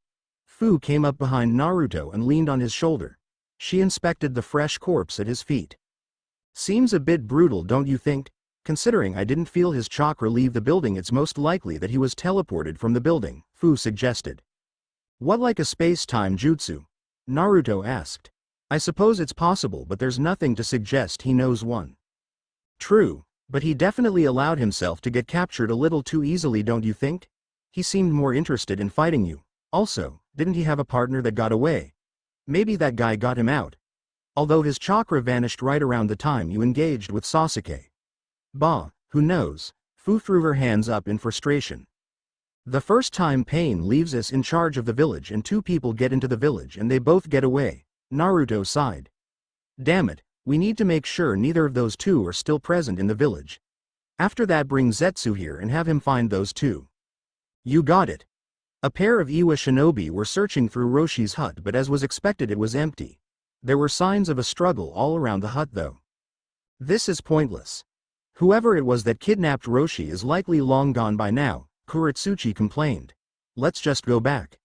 Fu came up behind Naruto and leaned on his shoulder. She inspected the fresh corpse at his feet. Seems a bit brutal, don't you think? Considering I didn't feel his chakra leave the building, it's most likely that he was teleported from the building, Fu suggested. What, like a space-time jutsu? Naruto asked. I suppose it's possible, but there's nothing to suggest he knows one. True. But he definitely allowed himself to get captured a little too easily, don't you think? He seemed more interested in fighting you. Also, didn't he have a partner that got away? Maybe that guy got him out. Although his chakra vanished right around the time you engaged with Sasuke. Bah, who knows? Fu threw her hands up in frustration. The first time Pain leaves us in charge of the village and two people get into the village and they both get away, Naruto sighed. Damn it. We need to make sure neither of those two are still present in the village. After that, bring Zetsu here and have him find those two. You got it. A pair of Iwa shinobi were searching through Roshi's hut, but as was expected, it was empty. There were signs of a struggle all around the hut though. This is pointless. Whoever it was that kidnapped Roshi is likely long gone by now, Kuretsuchi complained. Let's just go back.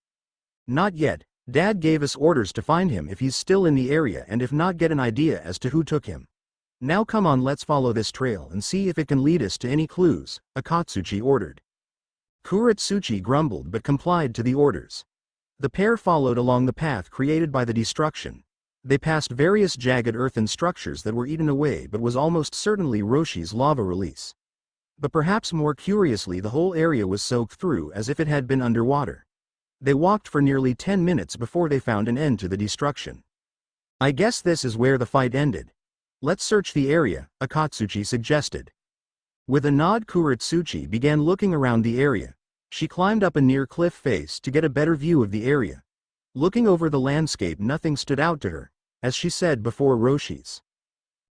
Not yet. Dad gave us orders to find him if he's still in the area, and if not, get an idea as to who took him. Now come on, let's follow this trail and see if it can lead us to any clues, Akatsuki ordered. Kuretsuchi grumbled but complied to the orders. The pair followed along the path created by the destruction. They passed various jagged earthen structures that were eaten away but was almost certainly Roshi's lava release. But perhaps more curiously, the whole area was soaked through as if it had been underwater. They walked for nearly 10 minutes before they found an end to the destruction. I guess this is where the fight ended. Let's search the area, Akatsuki suggested. With a nod, Kuretsuchi began looking around the area. She climbed up a near cliff face to get a better view of the area. Looking over the landscape, nothing stood out to her. As she said before, Roshi's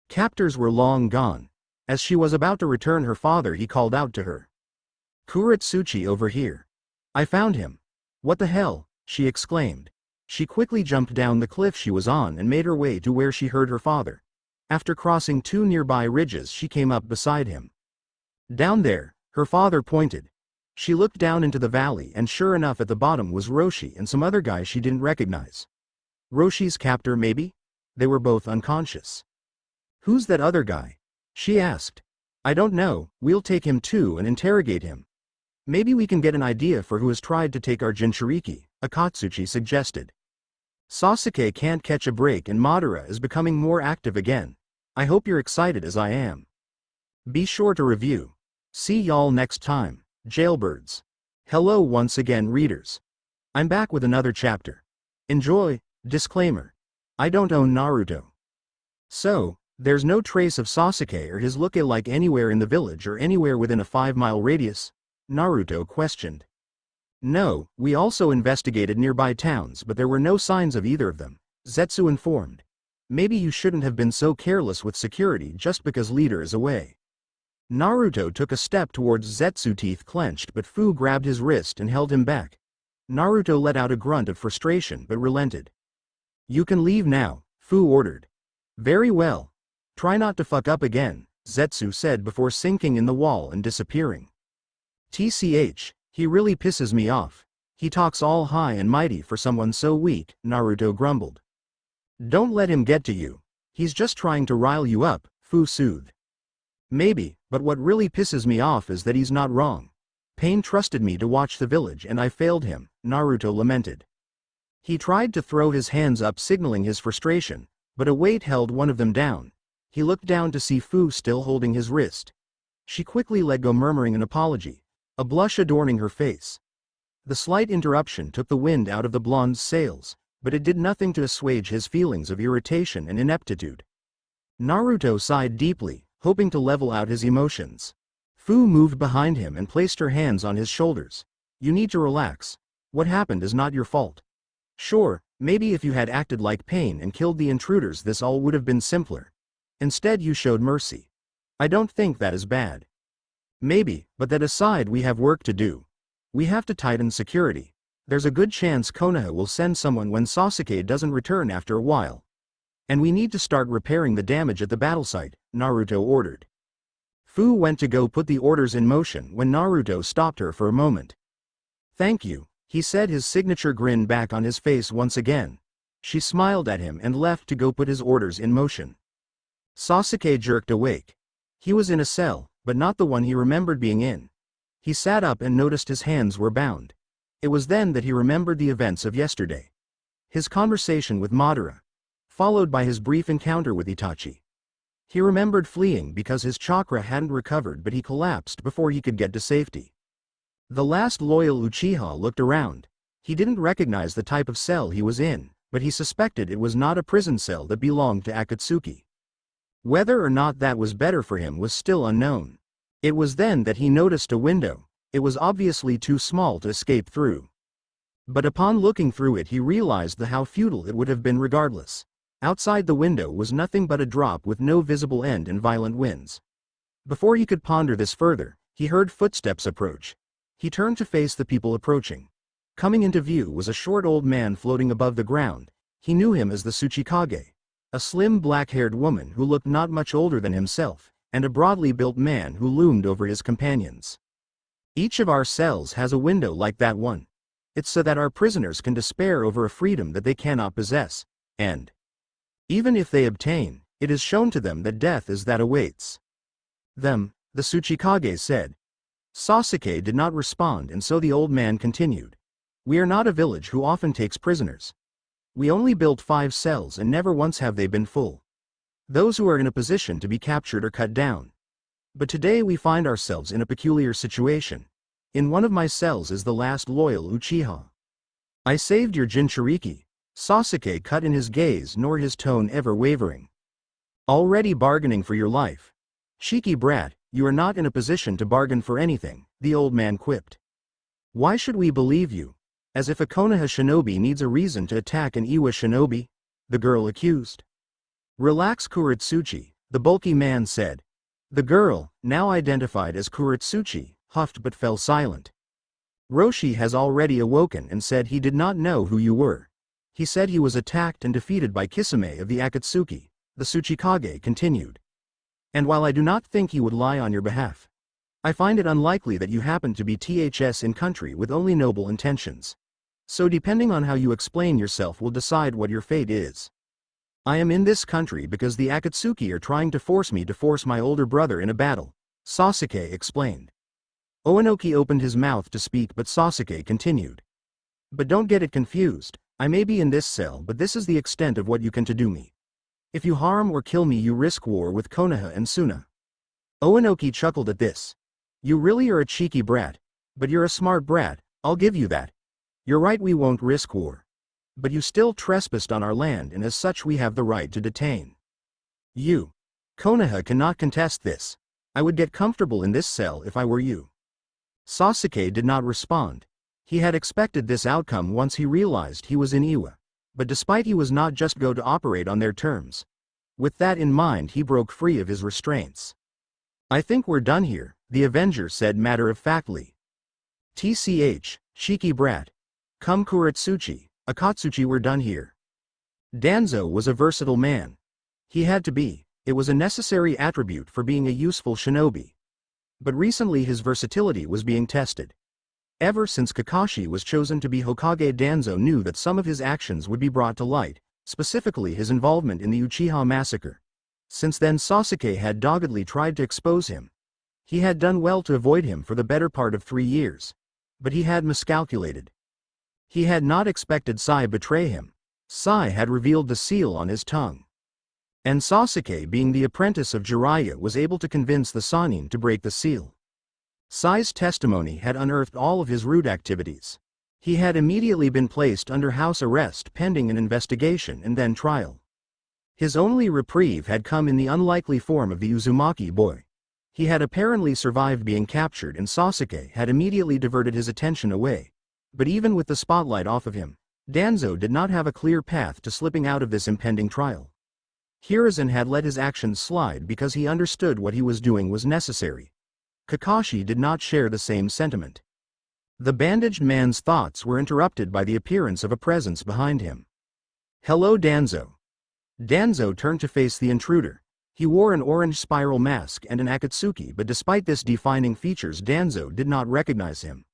captors were long gone. As she was about to return her father, he called out to her. Kuretsuchi, over here. I found him. What the hell? She exclaimed. She quickly jumped down the cliff she was on and made her way to where she heard her father. After crossing two nearby ridges, she came up beside him. Down there, her father pointed. She looked down into the valley, and sure enough, at the bottom was Roshi and some other guy she didn't recognize. Roshi's captor, maybe? They were both unconscious. Who's that other guy? She asked. I don't know, we'll take him too and interrogate him. Maybe we can get an idea for who has tried to take our Jinchuriki, Akatsuki suggested. Sasuke can't catch a break and Madara is becoming more active again. I hope you're excited as I am. Be sure to review. See y'all next time, jailbirds. Hello once again, readers. I'm back with another chapter. Enjoy. Disclaimer. I don't own Naruto. So, there's no trace of Sasuke or his look-alike anywhere in the village or anywhere within a 5-mile radius? Naruto questioned. No, we also investigated nearby towns but there were no signs of either of them, Zetsu informed. Maybe you shouldn't have been so careless with security just because leader is away. Naruto took a step towards Zetsu, teeth clenched, but Fu grabbed his wrist and held him back. Naruto let out a grunt of frustration but relented. You can leave now, Fu ordered. Very well. Try not to fuck up again, Zetsu said before sinking in the wall and disappearing. TCH, he really pisses me off. He talks all high and mighty for someone so weak, Naruto grumbled. Don't let him get to you. He's just trying to rile you up, Fu soothed. Maybe, but what really pisses me off is that he's not wrong. Pain trusted me to watch the village and I failed him, Naruto lamented. He tried to throw his hands up signaling his frustration, but a weight held one of them down. He looked down to see Fu still holding his wrist. She quickly let go, murmuring an apology, a blush adorning her face. The slight interruption took the wind out of the blonde's sails, but it did nothing to assuage his feelings of irritation and ineptitude. Naruto sighed deeply, hoping to level out his emotions. Fu moved behind him and placed her hands on his shoulders. You need to relax. What happened is not your fault. Sure, maybe if you had acted like Pain and killed the intruders this all would have been simpler. Instead you showed mercy. I don't think that is bad. Maybe, but that aside we have work to do. We have to tighten security. There's a good chance Konoha will send someone when Sasuke doesn't return after a while. And we need to start repairing the damage at the battle site, Naruto ordered. Fu went to go put the orders in motion when Naruto stopped her for a moment. Thank you, he said, his signature grin back on his face once again. She smiled at him and left to go put his orders in motion. Sasuke jerked awake. He was in a cell, but not the one he remembered being in. He sat up and noticed his hands were bound. It was then that he remembered the events of yesterday. His conversation with Madara, followed by his brief encounter with Itachi. He remembered fleeing because his chakra hadn't recovered, but he collapsed before he could get to safety. The last loyal Uchiha looked around. He didn't recognize the type of cell he was in, but he suspected it was not a prison cell that belonged to Akatsuki. Whether or not that was better for him was still unknown. It was then that he noticed a window. It was obviously too small to escape through. But upon looking through it he realized how futile it would have been regardless. Outside the window was nothing but a drop with no visible end and violent winds. Before he could ponder this further, he heard footsteps approach. He turned to face the people approaching. Coming into view was a short old man floating above the ground. He knew him as the Tsuchikage. A slim black-haired woman who looked not much older than himself, and a broadly built man who loomed over his companions. Each of our cells has a window like that one. It's so that our prisoners can despair over a freedom that they cannot possess, and even if they obtain, it is shown to them that death is that awaits them, the Tsuchikage said. Sasuke did not respond, and so the old man continued. We are not a village who often takes prisoners. We only built 5 cells and never once have they been full. Those who are in a position to be captured are cut down. But today we find ourselves in a peculiar situation. In one of my cells is the last loyal Uchiha. I saved your Jinchuriki. Sasuke cut in his gaze, nor his tone ever wavering. Already bargaining for your life. Cheeky brat, you are not in a position to bargain for anything, the old man quipped. Why should we believe you? As if a Konoha shinobi needs a reason to attack an Iwa shinobi? The girl accused. Relax, Kuretsuchi, the bulky man said. The girl, now identified as Kuretsuchi, huffed but fell silent. Roshi has already awoken and said he did not know who you were. He said he was attacked and defeated by Kisame of the Akatsuki, the Tsuchikage continued. And while I do not think he would lie on your behalf, I find it unlikely that you happen to be THS in country with only noble intentions. So depending on how you explain yourself will decide what your fate is. I am in this country because the Akatsuki are trying to force me to force my older brother in a battle, Sasuke explained. Oanoki opened his mouth to speak, but Sasuke continued. But don't get it confused. I may be in this cell, but this is the extent of what you can do me. If you harm or kill me, you risk war with Konoha and Suna. Oanoki chuckled at this. You really are a cheeky brat. But you're a smart brat, I'll give you that. You're right, we won't risk war. But you still trespassed on our land and as such we have the right to detain you. Konoha cannot contest this. I would get comfortable in this cell if I were you. Sasuke did not respond. He had expected this outcome once he realized he was in Iwa. But despite he was not just go to operate on their terms. With that in mind he broke free of his restraints. I think we're done here, the Avenger said matter-of-factly. TCH, Shiki brat. Come Kuretsuchi, Akatsuki, we're done here. Danzo was a versatile man. He had to be. It was a necessary attribute for being a useful shinobi. But recently his versatility was being tested. Ever since Kakashi was chosen to be Hokage, Danzo knew that some of his actions would be brought to light, specifically his involvement in the Uchiha massacre. Since then Sasuke had doggedly tried to expose him. He had done well to avoid him for the better part of 3 years. But he had miscalculated. He had not expected Sai betray him. Sai had revealed the seal on his tongue. And Sasuke, being the apprentice of Jiraiya, was able to convince the Sannin to break the seal. Sai's testimony had unearthed all of his rude activities. He had immediately been placed under house arrest pending an investigation and then trial. His only reprieve had come in the unlikely form of the Uzumaki boy. He had apparently survived being captured and Sasuke had immediately diverted his attention away. But even with the spotlight off of him, Danzo did not have a clear path to slipping out of this impending trial. Hiruzen had let his actions slide because he understood what he was doing was necessary. Kakashi did not share the same sentiment. The bandaged man's thoughts were interrupted by the appearance of a presence behind him. Hello Danzo. Danzo turned to face the intruder. He wore an orange spiral mask and an Akatsuki, but despite this defining features Danzo did not recognize him.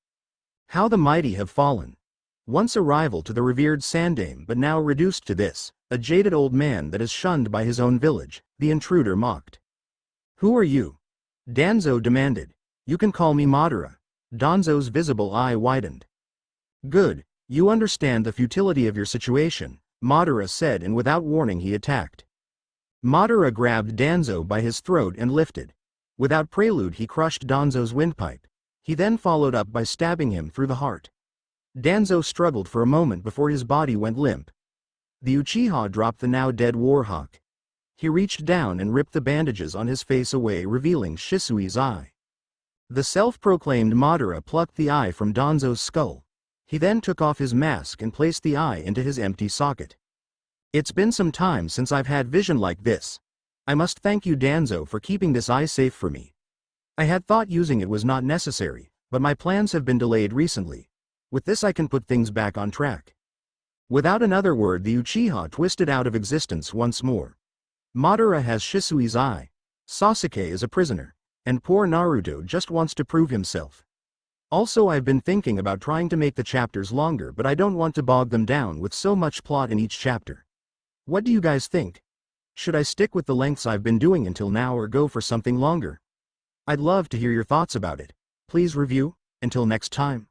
How the mighty have fallen. Once a rival to the revered Sandaime but now reduced to this, a jaded old man that is shunned by his own village, the intruder mocked. Who are you? Danzo demanded. You can call me Madara. Danzo's visible eye widened. Good, you understand the futility of your situation, Madara said, and without warning he attacked. Madara grabbed Danzo by his throat and lifted. Without prelude he crushed Danzo's windpipe. He then followed up by stabbing him through the heart. Danzo struggled for a moment before his body went limp. The Uchiha dropped the now dead Warhawk. He reached down and ripped the bandages on his face away, revealing Shisui's eye. The self-proclaimed Madara plucked the eye from Danzo's skull. He then took off his mask and placed the eye into his empty socket. It's been some time since I've had vision like this. I must thank you Danzo for keeping this eye safe for me. I had thought using it was not necessary, but my plans have been delayed recently. With this I can put things back on track. Without another word the Uchiha twisted out of existence once more. Madara has Shisui's eye. Sasuke is a prisoner. And poor Naruto just wants to prove himself. Also I've been thinking about trying to make the chapters longer, but I don't want to bog them down with so much plot in each chapter. What do you guys think? Should I stick with the lengths I've been doing until now or go for something longer? I'd love to hear your thoughts about it. Please review. Until next time.